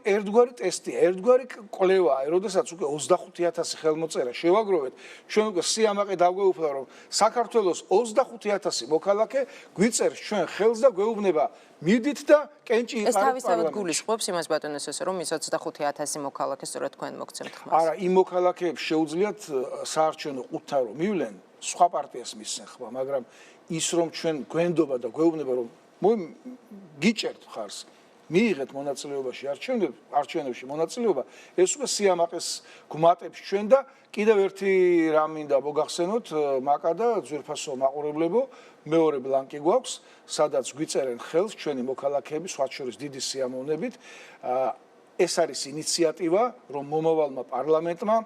ერთგვარი ტესტია, ერთგვარი კვლევაა, როდესაც უკვე 25000 ხელმოწერა შევაგროვეთ, ჩვენ უკვე სიამაყე დავგვეუფლა რომ საქართველოს 25000 მოქალაქე გვიწერს ჩვენ ხელს და გვეუბნება მიდით და კენჭი იყარეთ პარლამენტში. ეს თავისთავად გულისხმობს იმას ბატონო სოსო, რომ ის 25000 მოქალაქე სწორედ თქვენ მოგცემთ ხმას. არა, იმ მოქალაქეებს შეუძლიათ საარჩევნო ყუთთან რომ მივლენ სხვა პარტიას მისცენ ხმა, მაგრამ ის რომ ჩვენ გვენდობა და გვეუბნება რომ გიჭერთ ხარს, მიიღეთ მონაწილეობაში არჩევნებში მონაწილეობა, ეს უკვე სიამაყეს გვმატებს ჩვენ და კიდევ ერთი რამ მინდა მოგახსენოთ, მაკა და ძვირფასო მაყურებლებო, მეორე ბლანკი გვაქვს, სადაც გვიწერენ ხელს ჩვენი მოქალაქეები, სხვათა შორის დიდი სიამოვნებით. ეს არის ინიციატივა, რომ მომავალმა პარლამენტმა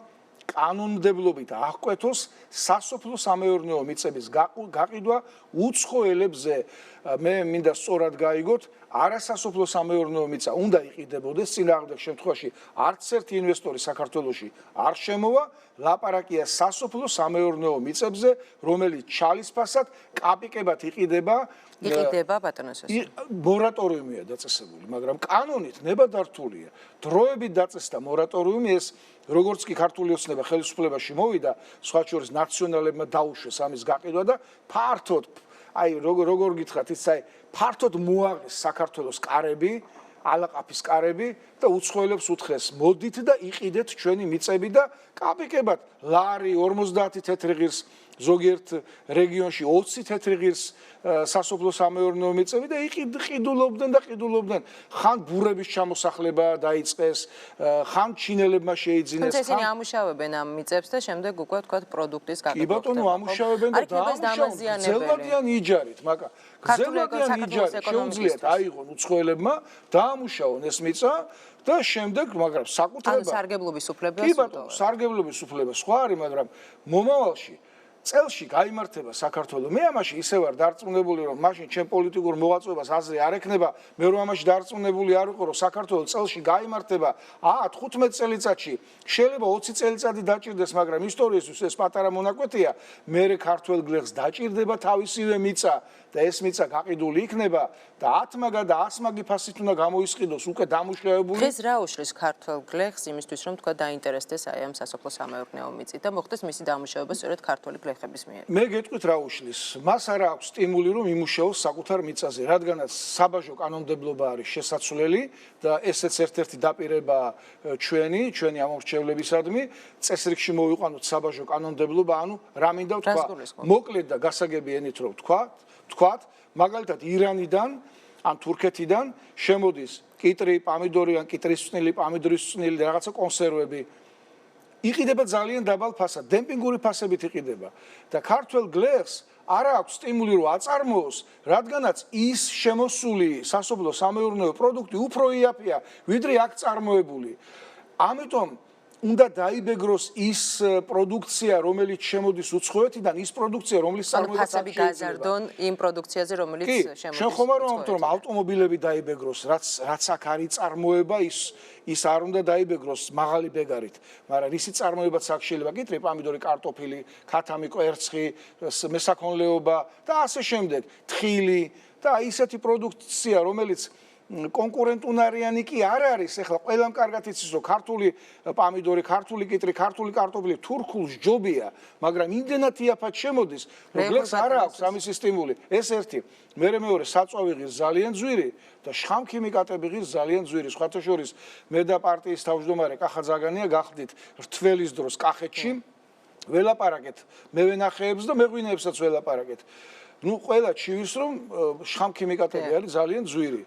კანონმდებლობით აღკვეთოს სასოფლო სამეურნეო მიწების გაყიდვა უცხო ელებზე. მე მინდა სწორად გაიგოთ, არასასოფლო სამეურნეო მიწა უნდა იყიდებოდეს, წინააღმდეგ შემთხვევაში არც ერთი ინვესტორი საქართველოში არ შემოვა, ლაპარაკია სასოფლო სამეურნეო მიწებზე, რომელიც ჩალისფასად კაპიკებად იყიდება. იყიდება ბატონო სოსო. მორატორიუმია დაწესებული, მაგრამ კანონით ნებადართულია. დროებით დაწესდა მორატორიუმი, ეს როგორც კი ქართული ოცნება ხელისუფლებაში მოვიდა, სხვა შორის ნაციონალებმა დაუშვეს ამის გაყიდვა და ფართოდ, აი როგორ გითხრათ, ის აი ფართოდ მოაღეს საქართველოს კარები, ალაყაფის კარები და უცხოელებს უთხრეს მოდით და იყიდეთ ჩვენი მიწები და კაპიკებად ლარი 50 თეთრი ღირს ზოგიერთ რეგიონში 20 თეთრი ღირს სასოფლო სამეურნეო მიწები და იყიდულობდნენ ხან ბურების ჩამოსახლება დაიწყეს, ხან ჩინელებმა შეიძინეს. თუმცა ისინი ამუშავებენ ამ მიწებს და შემდეგ უკვე თქვათ პროდუქტის გაყიდვა. კი ბატონო, ამუშავებენ და დაამუშავებენ გზელვადიან იჯარით, მაგრამ გზელვადიან იჯარით შეუძლიათ აიღონ უცხოელებმა, დაამუშავონ ეს მიწა და შემდეგ, მაგრამ საკუთრება სარგებლობის უფლება კი ბატონო, სარგებლობის უფლება სხვა არის, მაგრამ მომავალში წელში გაიმართება საქართველო. მე ამაში ისე ვარ დარწმუნებული, რომ მაშინ ჩემ პოლიტიკურ მოღვაწეობას აზრი არ ექნება, მე რომ ამაში დარწმუნებული არ ვიყო, რომ საქართველო წელში გაიმართება 15 წელიწადში, შეიძლება 20 წელიწადი დაჭირდეს, მაგრამ ისტორიისთვის ეს პატარა მონაკვეთია, მე ქართველ გლეხს დაჭირდება თავისივე მიწა და ეს მიწა გაყიდული იქნება და 10 მაგა და 100 მაგი ფასით უნდა გამოისყიდოს უკვე დამუშავებული. დღეს რა უშლის ქართველ გლეხს იმისთვის, რომ თქვა დაინტერესდეს აი ამ სასოფლო სამეურნეო მიწით და მოხდეს მისი დამუშავება სწორედ ქართველი გლეხების მიერ. მე გეტყვით რა უშლის. მას არ აქვს სტიმული რომ იმუშაოს საკუთარ მიწაზე, რადგანაც საბაჟო კანონმდებლობა არის შესაძლებელი და ესეც ერთ-ერთი დაპირება ჩვენი ამორჩევლებისადმი, წესრიგში მოვიყვანოთ საბაჟო კანონმდებლობა, ანუ რა მინდა ვთქვა. მოკლედ და გასაგები ენით რომ ვთქვათ, მაგალითად ირანიდან ან თურქეთიდან შემოდის კიტრი, პამიდორი ან კიტრის წვნილი, პამიდორის წვნილი, რაღაცა კონსერვები. იყიდება ძალიან დაბალ ფასად, დემპინგური ფასებით იყიდება და ქართველ გლეხს არ აქვს სტიმული რომ აწარმოოს, რადგანაც ის შემოსული სასოფლო-სამეურნეო პროდუქტი უფრო იაფია, ვიდრე აქ წარმოებული. ამიტომ უნდა დაიბეგროს ის პროდუქცია, რომელიც შემოდის უცხოეთიდან, ის პროდუქცია, რომლის წარმოება ფასები გაზარდონ იმ პროდუქციაზე, რომელიც შემოდის. შენ ხომ არ ვამბობ რომ ავტომობილები დაიბეგროს, რაც აქ არის წარმოება, ის არ უნდა დაიბეგროს მაღალი ბეგარით, მაგრამ რისი წარმოებაც აქ შეიძლება კიტრი, პამიდორი, კარტოფილი, ქათამი, კვერცხი, მესაქონლეობა და ასე შემდეგ, თხილი და ისეთი პროდუქცია, რომელიც კონკურენტუნარიანი კი არ არის, ეხლა ყველამ კარგად იცის რომ ქართული პამიდორი, ქართული კიტრი, ქართული კარტოფილი თურქულს ჯობია, მაგრამ იმდენად იაფად შემოდის, რომ გლეხს არ აქვს ამისი სტიმული. ეს ერთი. მეორე საწვავი ღირს ძალიან ძვირი და შხამქიმიკატები ღირს ძალიან ძვირი. სხვათა შორის მე და პარტიის თავმჯდომარე კახა ზაგანია გახდით რთველის დროს კახეთში, ველაპარაკეთ მევენახეებს და მეღვინეებსაც ველაპარაკეთ. ნუ ყველა ჩივირს რომ შხამქიმიკატები არის ძალიან ძვირი.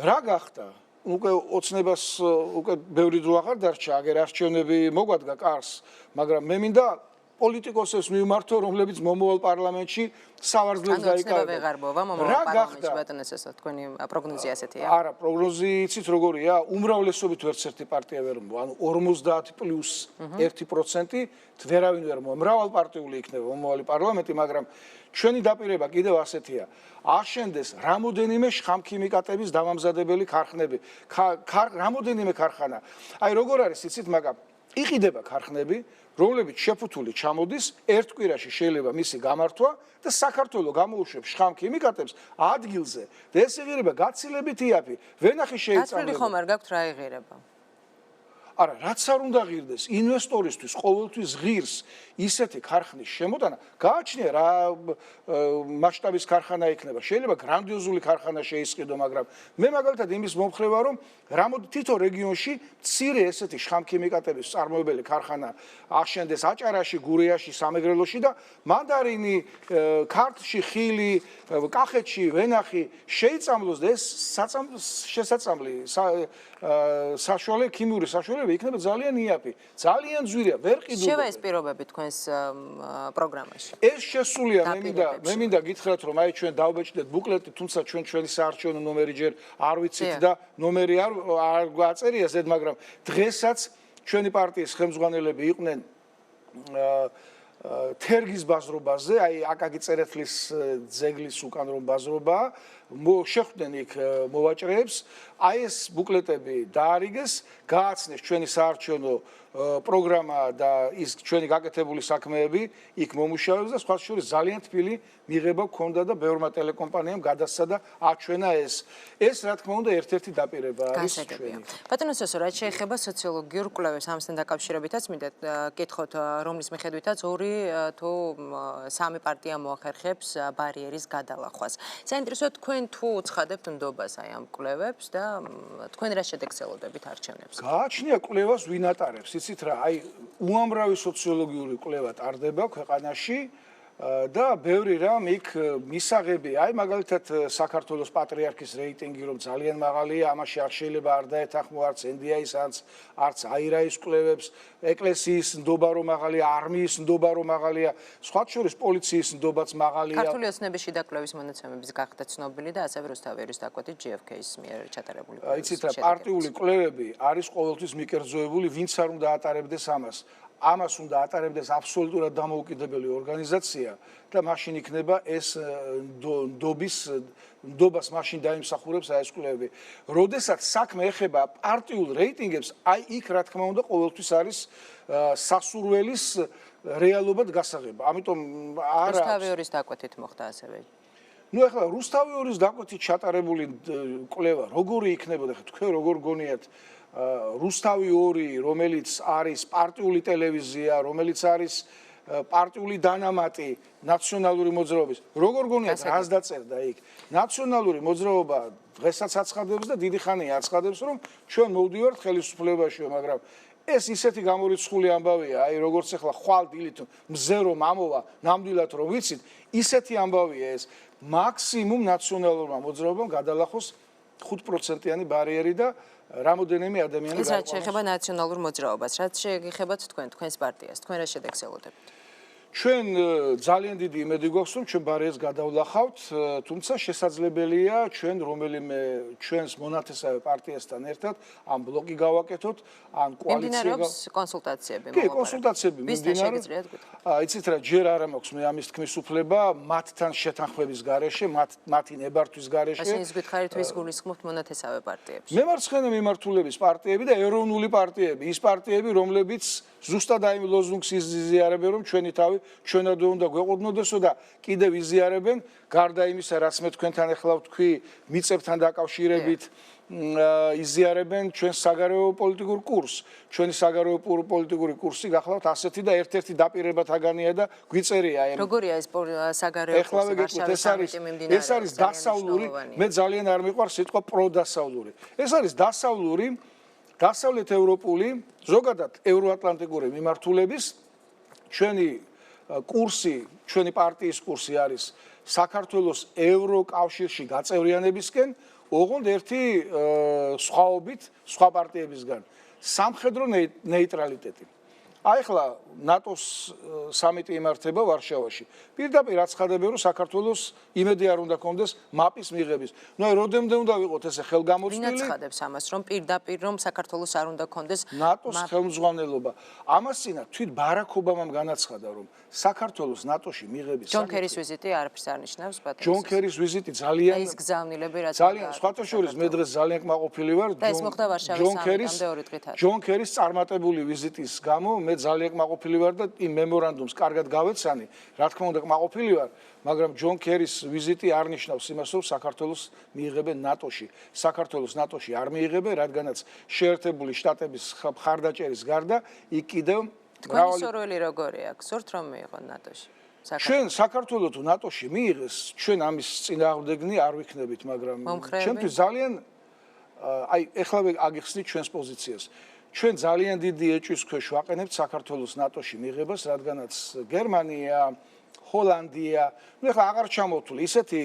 რა გახდა? უკვე ოცნებას უკვე ბევრი დრო აღარ დარჩა, აგერ არჩევნები მოგვადგა კარს, მაგრამ მე მინდა პოლიტიკოსებს მივმართო, რომლებიც მომავალ პარლამენტში სავარძლებს დაიკავებენ. ანუ ვეღარ მოვა მომავალ პარლამენტში ბატონესა, თქვენი პროგნოზი ასეთია? არა, პროგნოზი იცით როგორია? უმრავლესობით ვერც ერთი პარტია ვერ მოვა, ანუ 50 პლუს 1% ვერავინ ვერ მოვა. მრავალპარტიული იქნება მომავალი პარლამენტი, მაგრამ ჩვენი დაპირება კიდევ ასეთია. აშენდეს რამოდენიმე შხამქიმიკატების დამამზადებელი ქარხნები. რამოდენიმე ქარხანა. აი როგორ არის იცით, მაგრამ იყიდება ქარხნები, რომლებიც შეფუთული ჩამოდის, ერთ კვირაში შეიძლება მისი გამართვა და საქართველოს გამოუშვებს შხამქიმიკატებს ადგილზე. და ეს იღირება გაცილებით იაფი. ვენახი შეიწამება. გაცვლილი ხომ არ გაქვთ რა იღირება? არა, რაც არ უნდა ღირდეს, ინვესტორისთვის ყოველთვის ღირს ისეთი ქარხნის შემოტანა, გააჩნია რა მასშტაბის ქარხანა იქნება. შეიძლება გრანდიოზული ქარხანა შეისყიდო, მაგრამ მე მაგალითად იმის მომხრე ვარ, რომ თითო რეგიონში მცირე ესეთი შხამქიმიკატების წარმოებელი ქარხანა აშენდეს აჭარაში, გურიაში, სამეგრელოში და მანდარინი, ქართლში, ხილი, კახეთში, ვენახი შეიწამლოს და ეს შესაწამლი საშუალე ქიმიური საშუალებები იქნება ძალიან იაფი, ძალიან ძვირია, ვერ ყიდულობ. შევა ეს პირობები თქვენს პროგრამაში. ეს შესულია, მე მინდა გითხრათ, რომ აი ჩვენ დავბეჭდეთ ბუკლეტი, თუმცა ჩვენი საარჩევნო ნომერი ჯერ არ ვიცით და ნომერი არ გვაწერია ზედ, მაგრამ დღესაც ჩვენი პარტიის ხელმძღვანელები იყვნენ თერგის ბაზრობაზე, აი აკაკი წერეთლის ძეგლის უკან რომ ბაზრობაა, შეხვდნენ იქ მოვაჭრეებს, აი ეს ბუკლეტები დაარიგეს, გააცნეს ჩვენი საარჩევნო პროგრამა და ის ჩვენი გაკეთებული საქმეები იქ მომუშავებს და სხვა შორის ძალიან თბილი მიღება ჰქონდა და ბევრმა ტელეკომპანიამ გადასცა და აჩვენა ეს. ეს რა თქმა უნდა ერთ-ერთი დაპირება არის ჩვენი. ბატონო სოსო, რაც შეეხება სოციოლოგიურ კვლევებს ამასთან დაკავშირებითაც მინდა გითხოთ, რომლის მიხედვითაც 2 თუ 3 პარტია მოახერხებს ბარიერის გადალახვას. საინტერესოა თქვენ თუ უცხადებთ ნდობას აი ამ კვლევებს და თქვენ რა შედეგს ელოდებით არჩევნებს? გააჩნია კვლევას ვინ ატარებს, იცით რა, აი უამრავი სოციოლოგიური კვლევა ტარდება ქვეყანაში და ბევრი რამ იქ მისაღები, აი მაგალითად საქართველოს პატრიარქის რეიტინგი რომ ძალიან მაღალია, ამაში არ შეიძლება არ დაეთანხმო არც NDI-ს, არც AIRA-ის კვლევებს, ეკლესიის ნდობა რომ მაღალია, არმიის ნდობა რომ მაღალია, სხვა შორის პოლიციის ნდობაც მაღალია. ქართული ოცნების შიდა კვლევის მონაცემების გახდა ცნობილი და ასევე რუსთაველის დაკვეთით GFK-ის მიერ ჩატარებული. იცით რა, პარტიული კვლევები არის ყოველთვის მიკერძოებული, ვინც არ უნდა ატარებდეს ამას. ამას უნდა ატარებდეს აბსოლუტურად დამოუკიდებელი ორგანიზაცია და მაშინ იქნება ეს ნდობას მაშინ დაიმსახურებს აი ეს კვლევები. როდესაც საქმე ეხება პარტიულ რეიტინგებს, აი იქ რა თქმა უნდა ყოველთვის არის სასურველის რეალობად გასაღება. ამიტომ არა რუსთაველის დაკვეთით მოხდა ასევე. ნუ ეხლა რუსთაველის დაკვეთით ჩატარებული კვლევა როგორი იქნებოდა, თქვენ როგორ გონიათ რუსთავი 2, რომელიც არის პარტიული ტელევიზია, რომელიც არის პარტიული დანამატი ნაციონალური მოძრაობის. როგორ გონიათ რას დაწერდა იქ? ნაციონალური მოძრაობა დღესაც აცხადებს და დიდი ხანია აცხადებს, რომ ჩვენ მოვდივართ ხელისუფლებაშიო, მაგრამ ეს ისეთი გამორიცხული ამბავია, აი როგორც ახლა ხვალ დილით მზე რომ ამოვა, ნამდვილად რომ ვიცით, ისეთი ამბავია ეს. მაქსიმუმ ნაციონალურმა მოძრაობამ გადალახოს 5%-იანი ბარიერი და რამოდენიმე ადამიანი ეს რაც შეეხება ნაციონალურ მოძრაობას, რაც შეეხებათ თქვენს პარტიას, თქვენ რა შედეგს ელოდებთ? ჩვენ ძალიან დიდი იმედი გვაქვს, რომ ჩვენ ბარიერს გადავლახავთ, თუმცა შესაძლებელია ჩვენ რომელიმე ჩვენს მონათესავე პარტიასთან ერთად ამ ბლოკი გავაკეთოთ, ან კოალიცია. მიმდინარეობს კონსულტაციები. კი, კონსულტაციები მიმდინარეობს. იცით რა, ჯერ არ მაქვს მე ამის თქმის უფლება, მათთან შეთანხმების გარეშე, მათი ნებართვის გარეშე. ასე ის გითხარით, ვის გულისხმობთ მონათესავე პარტიებში? მემარცხენე მიმართულების პარტიები და ეროვნული პარტიები, ის პარტიები, რომლებიც ზუსტად აი ლოზუნგს იზიარებენ, რომ ჩვენი თავი ჩვენად უნდა გვეყოდნოდესო და კიდევ იზიარებენ, გარდა იმისა, რაც მე თქვენთან ახლა ვთქვი, მიწებთან დაკავშირებით იზიარებენ ჩვენს საგარეო პოლიტიკურ კურსს. ჩვენი საგარეო პოლიტიკური კურსი გახლავთ ასეთი და ერთ-ერთი დაპირებათაგანია და გვიწერია აი. როგორია ეს საგარეო კურსი ვარშავის სამიტი მიმდინარეობს? ეს არის დასავლური, მე ძალიან არ მიყვარს სიტყვა პროდასავლური. ეს არის დასავლური დასავლეთ ევროპული, ზოგადად ევროატლანტიკური მიმართულების ჩვენი კურსი, ჩვენი პარტიის კურსი არის საქართველოს ევროკავშირში გაწევრიანებისკენ, ოღონდ ერთი სხვაობით, სხვა პარტიებისგან, სამხედრო ნეიტრალიტეტი. აი ახლა ნატოს სამიტი იმართება ვარშავაში. პირდაპირ აცხადებენ, რომ საქართველოს იმედი არ უნდა კონდეს მაპის მიღების. ნუ აი როდემდე უნდა ვიყოთ ესე ხელგამოწვილი? ვინ აცხადებს ამას, რომ პირდაპირ რომ საქართველოს არ უნდა კონდეს ნატოს ხელმძღვანელობა. ამას წინა თვით ბარაკ ობამამ განაცხადა, რომ საქართველოს ნატოში მიღების ჯონ კერის ვიზიტი არაფერს არ ნიშნავს, ბატონო. ჯონ კერის ვიზიტი ძალიან ის გზავნილები რაც ძალიან სხვათა შორის მე დღეს ძალიან კმაყოფილი ვარ ჯონ კერის წარმატებული ვიზიტის გამო მე ძალიან კმაყოფილი ვარ და იმ მემორანდუმს კარგად გავეცანი, რა თქმა უნდა კმაყოფილი ვარ, მაგრამ ჯონ კერის ვიზიტი არ ნიშნავს იმას, რომ საქართველოს მიიღებენ ნატოში. საქართველოს ნატოში არ მიიღებენ, რადგანაც შეერთებული შტატების მხარდაჭერის გარდა იქ კიდევ თქვენი სურვილი როგორია? გსურთ რომ მიიღონ ნატოში? ჩვენ საქართველოს თუ ნატოში მიიღეს, ჩვენ ამის წინააღმდეგნი არ ვიქნებით, მაგრამ ჩვენთვის ძალიან აი ეხლა აგიხსნით ჩვენს პოზიციას. ჩვენ ძალიან დიდი ეჭვის ქვეშ ვაყენებთ საქართველოს ნატოში მიღებას, რადგანაც გერმანია, ჰოლანდია, ნუ ეხლა აღარ ჩამოვთვლი, ისეთი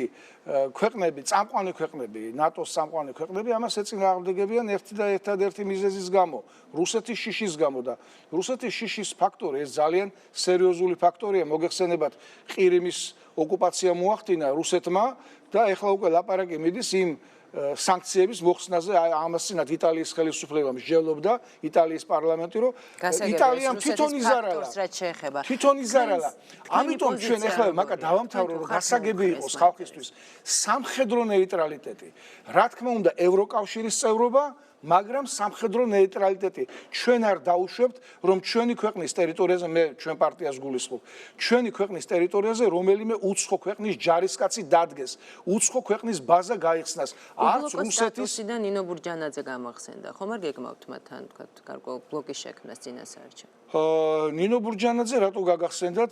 ქვეყნები, წამყვანი ქვეყნები, ნატოს წამყვანი ქვეყნები ამას ეწინააღმდეგებიან ერთი და ერთადერთი მიზეზის გამო, რუსეთის შიშის გამო და რუსეთის შიშის ფაქტორი ეს ძალიან სერიოზული ფაქტორია, მოგეხსენებათ ყირიმის ოკუპაცია მოახდინა რუსეთმა და ეხლა უკვე ლაპარაკი მიდის იმ სანქციების მოხსნაზე, ამას წინათ იტალიის ხელისუფლება მსჯელობდა, იტალიის პარლამენტი, რომ იტალიამ თვითონ იზარალა. თვითონ იზარალა. ამიტომ ჩვენ ეხლა მაგა დავამთავრო, რომ გასაგები იყოს ხალხისთვის სამხედრო ნეიტრალიტეტი. რა თქმა უნდა, ევროკავშირის წევრობა, მაგრამ სამხედრო ნეიტრალიტეტი. ჩვენ არ დაუშვებთ, რომ ჩვენი ქვეყნის ტერიტორიაზე, მე ჩვენ პარტიას გულისხმობ, ჩვენი ქვეყნის ტერიტორიაზე რომელიმე უცხო ქვეყნის ჯარისკაცი დადგეს, უცხო ქვეყნის ბაზა გაიხსნას. არც რუსეთის და ნინო ბურჯანაძე გამახსენდა. ხომ არ გეგმავთ მათთან თქვა გარკვეულ ბლოკის შექმნას წინასაარჩევნო? ნინო ბურჯანაძე რატო გაგახსენდათ?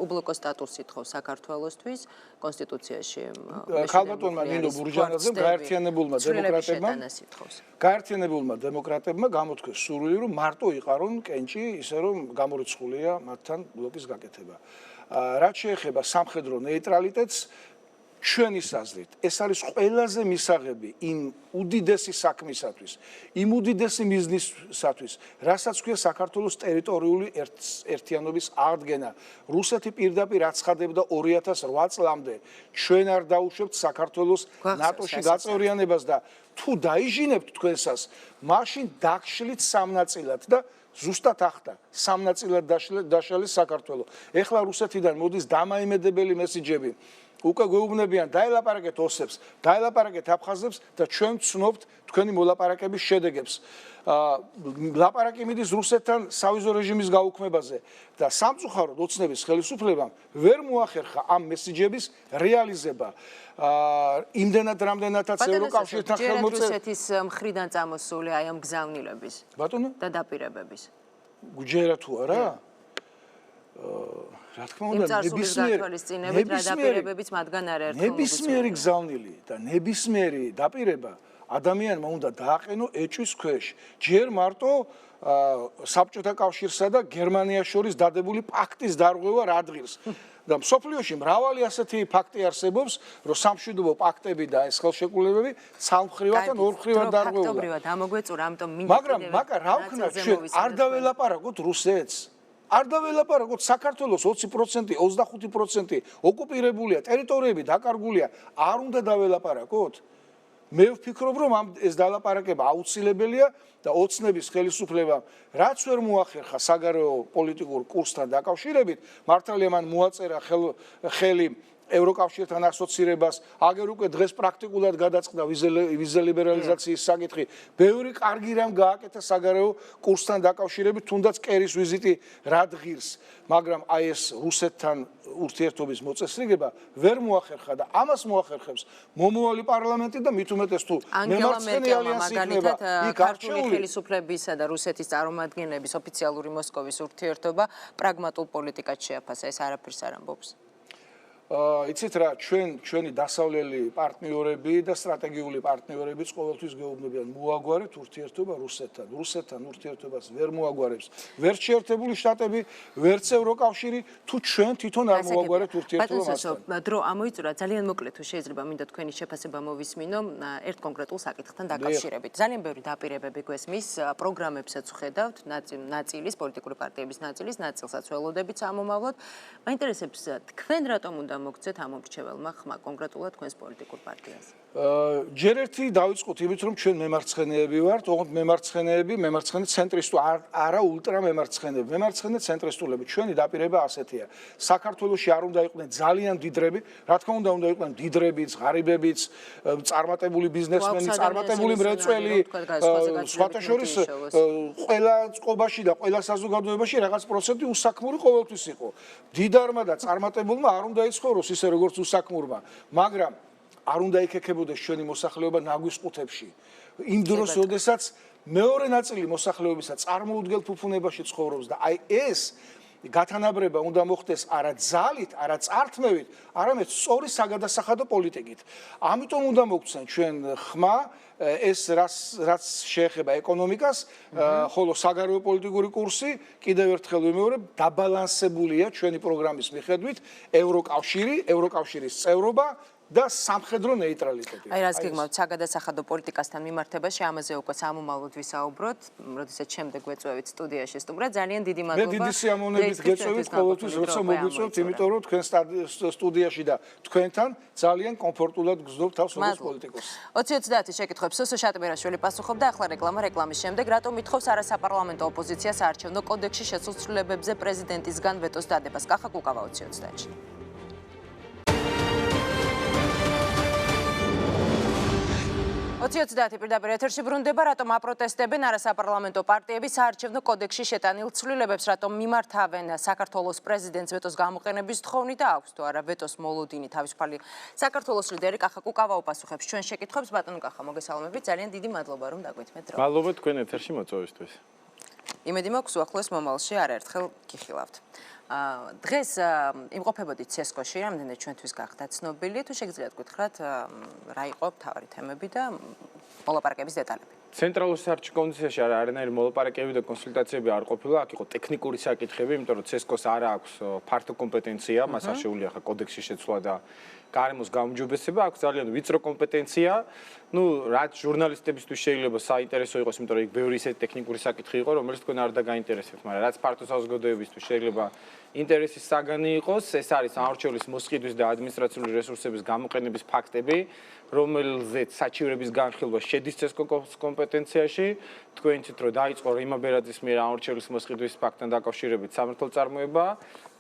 უბლოკო სტატუსით ხო საქართველოსთვის კონსტიტუციაში ქალბატონმა ნინო ბურჯანაძემ გაერთიანებულმა დემოკრატებმა გამოთქვეს სურვილი, რომ მარტო იყარონ კენჭი, ისე რომ გამორიცხულია მათთან ბლოკის გაკეთება. რაც შეეხება სამხედრო ნეიტრალიტეტს, ჩვენი საზრით ეს არის ყველაზე მისაღები იმ უდიდესი საქმისათვის, იმ უდიდესი მიზნისათვის, რასაც ქვია საქართველოს ტერიტორიული ერთიანობის აღდგენა. რუსეთი პირდაპირ აცხადებდა 2008 წლამდე, ჩვენ არ დაუშვებთ საქართველოს ნატოში გაწევრიანებას და თუ დაიჟინებთ თქვენსას, მაშინ დაგშლით სამნაწილად და ზუსტად ახდა სამნაწილად დაშალეს საქართველო. ეხლა რუსეთიდან მოდის დამაიმედებელი მესიჯები. უკვე გვეუბნებიან დაელაპარაკეთ ოსებს, დაელაპარაკეთ აფხაზებს და ჩვენ ვცნობთ თქვენი მოლაპარაკების შედეგებს. ლაპარაკი მიდის რუსეთთან სავიზო რეჟიმის გაუქმებაზე და სამწუხაროდ ოცნების ხელისუფლებამ ვერ მოახერხა ამ მესიჯების რეალიზება. იმდენად რამდენადაც ევროკავშირთან ხელმოწერა რუსეთის მხრიდან წამოსული აი ამ გზავნილების ბატონო და დაპირებების. გუჯერა თუ არა? რა თქმა უნდა, ნებისმიერი გზავნილი და ნებისმიერი დაპირება ადამიანმა უნდა დააყენო ეჭვის ქვეშ. ჯერ მარტო საბჭოთა კავშირსა და გერმანიას შორის დადებული პაქტის დარღვევა რა დღირს. და მსოფლიოში მრავალი ასეთი ფაქტი არსებობს, რომ სამშვიდობო პაქტები და ეს ხელშეკრულებები ცალმხრივად ან ორმხრივად დარღვეულა. ფაქტობრივად ამოგვეწურა, ამიტომ მაგრამ რა ვქნა ჩვენ არ დაველაპარაკოთ რუსეთს. არ დაველაპარაკოთ საქართველოს 20%, 25% ოკუპირებულია, ტერიტორიები დაკარგულია, არ უნდა დაველაპარაკოთ. მე ვფიქრობ, რომ ეს დალაპარაკება აუცილებელია და ოცნების ხელისუფლებამ რაც ვერ მოახერხა საგარეო პოლიტიკურ კურსთან დაკავშირებით, მართალია მან მოაწერა ხელი ევროკავშირთან ასოცირებას, აგერ უკვე დღეს პრაქტიკულად გადაწყდა ვიზა ლიბერალიზაციის საკითხი. ბევრი კარგი რამ გააკეთა საგარეო კურსთან დაკავშირებით, თუნდაც კერის ვიზიტი რა დღირს, მაგრამ აი ეს რუსეთთან ურთიერთობის მოწესრიგება ვერ მოახერხა და ამას მოახერხებს მომავალი პარლამენტი და მით უმეტეს თუ მემარცხენე ალიანსი იქნება იქ არჩეული ხელისუფლებისა და რუსეთის წარმომადგენლების ოფიციალური მოსკოვის ურთიერთობა პრაგმატულ პოლიტიკად შეაფასა, ეს არაფერს არ ამბობს. იცით რა, ჩვენი დასავლელი პარტნიორები და სტრატეგიული პარტნიორებიც ყოველთვის გეუბნებიან მოაგვარეთ ურთიერთობა რუსეთთან. რუსეთთან ურთიერთობას ვერ მოაგვარებს ვერც შეერთებული შტატები, ვერც ევროკავშირი, თუ ჩვენ თვითონ არ მოაგვარეთ ურთიერთობა მასთან. დრო ამოიწურა ძალიან მოკლედ თუ შეიძლება მინდა თქვენი შეფასება მოვისმინო ერთ კონკრეტულ საკითხთან დაკავშირებით. ძალიან ბევრი დაპირებები გვესმის, პროგრამებსაც ვხედავთ, ნაწილის პოლიტიკური პარტიების ნაწილსაც ველოდებით სამომავლოდ. მაინტერესებს თქვენ რატომ უნდა მოგცეთ ამ მრჩეველმა ხმა კონკრეტულად თქვენს პოლიტიკურ პარტიას? ჯერ ერთი დავიწყოთ იმით, რომ ჩვენ მემარცხენეები ვართ, ოღონდ მემარცხენე ცენტრისტული, არა ულტრა მემარცხენეები, მემარცხენე ცენტრისტულები. ჩვენი დაპირება ასეთია. საქართველოში არ უნდა იყვნენ ძალიან დიდრები, რა თქმა უნდა იყვნენ დიდრებიც, ღარიბებიც, წარმატებული ბიზნესმენი, წარმატებული მრეწველი, სხვათა შორის ყველა წყობაში და ყველა საზოგადოებაში რაღაც პროცენტი უსაქმური ყოველთვის იყო. დიდარმა და წარმატებულმა არ უნდა იცხოვროს ისე როგორც უსაქმურმა, მაგრამ არ უნდა იქეკებოდეს ჩვენი მოსახლეობა ნაგვის ყუთებში. იმ დროს, როდესაც მეორე ნაწილი მოსახლეობისა წარმოუდგენელ ფუფუნებაში ცხოვრობს და აი ეს გათანაბრება უნდა მოხდეს არა ძალით, არა წართმევით, არამედ სწორი საგადასახადო პოლიტიკით. ამიტომ უნდა მოგცენ ჩვენ ხმა ეს რაც შეეხება ეკონომიკას, ხოლო საგარეო პოლიტიკური კურსი კიდევ ერთხელ ვიმეორებ, დაბალანსებულია ჩვენი პროგრამის მიხედვით ევროკავშირის წევრობა და სამხედრო ნეიტრალიტეტი. აი რაც გეგმავთ საგადასახადო პოლიტიკასთან მიმართებაში, ამაზე უკვე სამომავლოდ ვისაუბროთ, როდესაც შემდეგ გვეწვევით სტუდიაში სტუმრად. ძალიან დიდი მადლობა. მე დიდი სიამოვნებით გეწვევით ყოველთვის, როცა მოგვიწევთ, იმიტომ რომ თქვენ სტუდიაში და თქვენთან ძალიან კომფორტულად გრძნობ თავს როგორც პოლიტიკოსი. 20-30 შეკითხვებს სოსო შატბერაშვილი პასუხობდა, ახლა რეკლამის შემდეგ, რატომ ითხოვს არასაპარლამენტო ოპოზიციას საარჩევნო კოდექსში შესულ ცვლილებებზე პრეზიდენტისგან ვეტოს დადებას? კახა კუკავა 20-30-ში. 20-30 პირდაპირ ეთერში ბრუნდება, რატომ აპროტესტებენ არასაპარლამენტო პარტიები საარჩევნო კოდექსში შეტანილ ცვლილებებს, რატომ მიმართავენ საქართველოს პრეზიდენტს ვეტოს გამოყენების თხოვნით და აქვს თუ არა ვეტოს მოლოდინი თავისუფალი საქართველოს ლიდერი კახა კუკავა უპასუხებს ჩვენ შეკითხვებს. ბატონო კახა, მოგესალმებით, ძალიან დიდი მადლობა რომ დაგვეთმეთ დრო. მადლობა თქვენ ეთერში მოწვევისთვის. იმედი მაქვს უახლოეს მომავალში არაერთხელ გიხილავთ. დღეს იმყოფებოდით ცესკოში, რამდენად ჩვენთვის გახდა ცნობილი, თუ შეგიძლიათ გითხრათ რა იყო მთავარი თემები და მოლაპარაკების დეტალები? ცენტრალურ საარჩევნო კომისიაში არანაირი მოლაპარაკებები და კონსულტაციები არ ყოფილა, აქ იყო ტექნიკური საკითხები, იმიტომ რომ ცესკოს არ აქვს ფართო კომპეტენცია, მას არ შეუძლია ხა კოდექსში შეცვლა და გარემოს გაუმჯობესება, აქვს ძალიან ვიწრო კომპეტენცია. რაც ჟურნალისტებისთვის შეიძლება საინტერესო იყოს, იმიტომ რომ იქ ბევრი ისეთი ტექნიკური საკითხი იყო, რომელიც თქვენ არ დაგაინტერესებთ, მაგრამ რაც ფართო საზოგადოებისთვის შეიძლება ინტერესის საგანი იყოს, ეს არის საარჩევნო მოსყიდვის და ადმინისტრაციული რესურსების გამოყენების ფაქტები, რომელზეც საჩივრების განხილვა შედის ცესკოს კომპეტენციაში. თქვენ იცით, რომ დაიწყო რიმა ბერაძის მიერ საარჩევნო მოსყიდვის ფაქტთან დაკავშირებით სამართალ წარმოება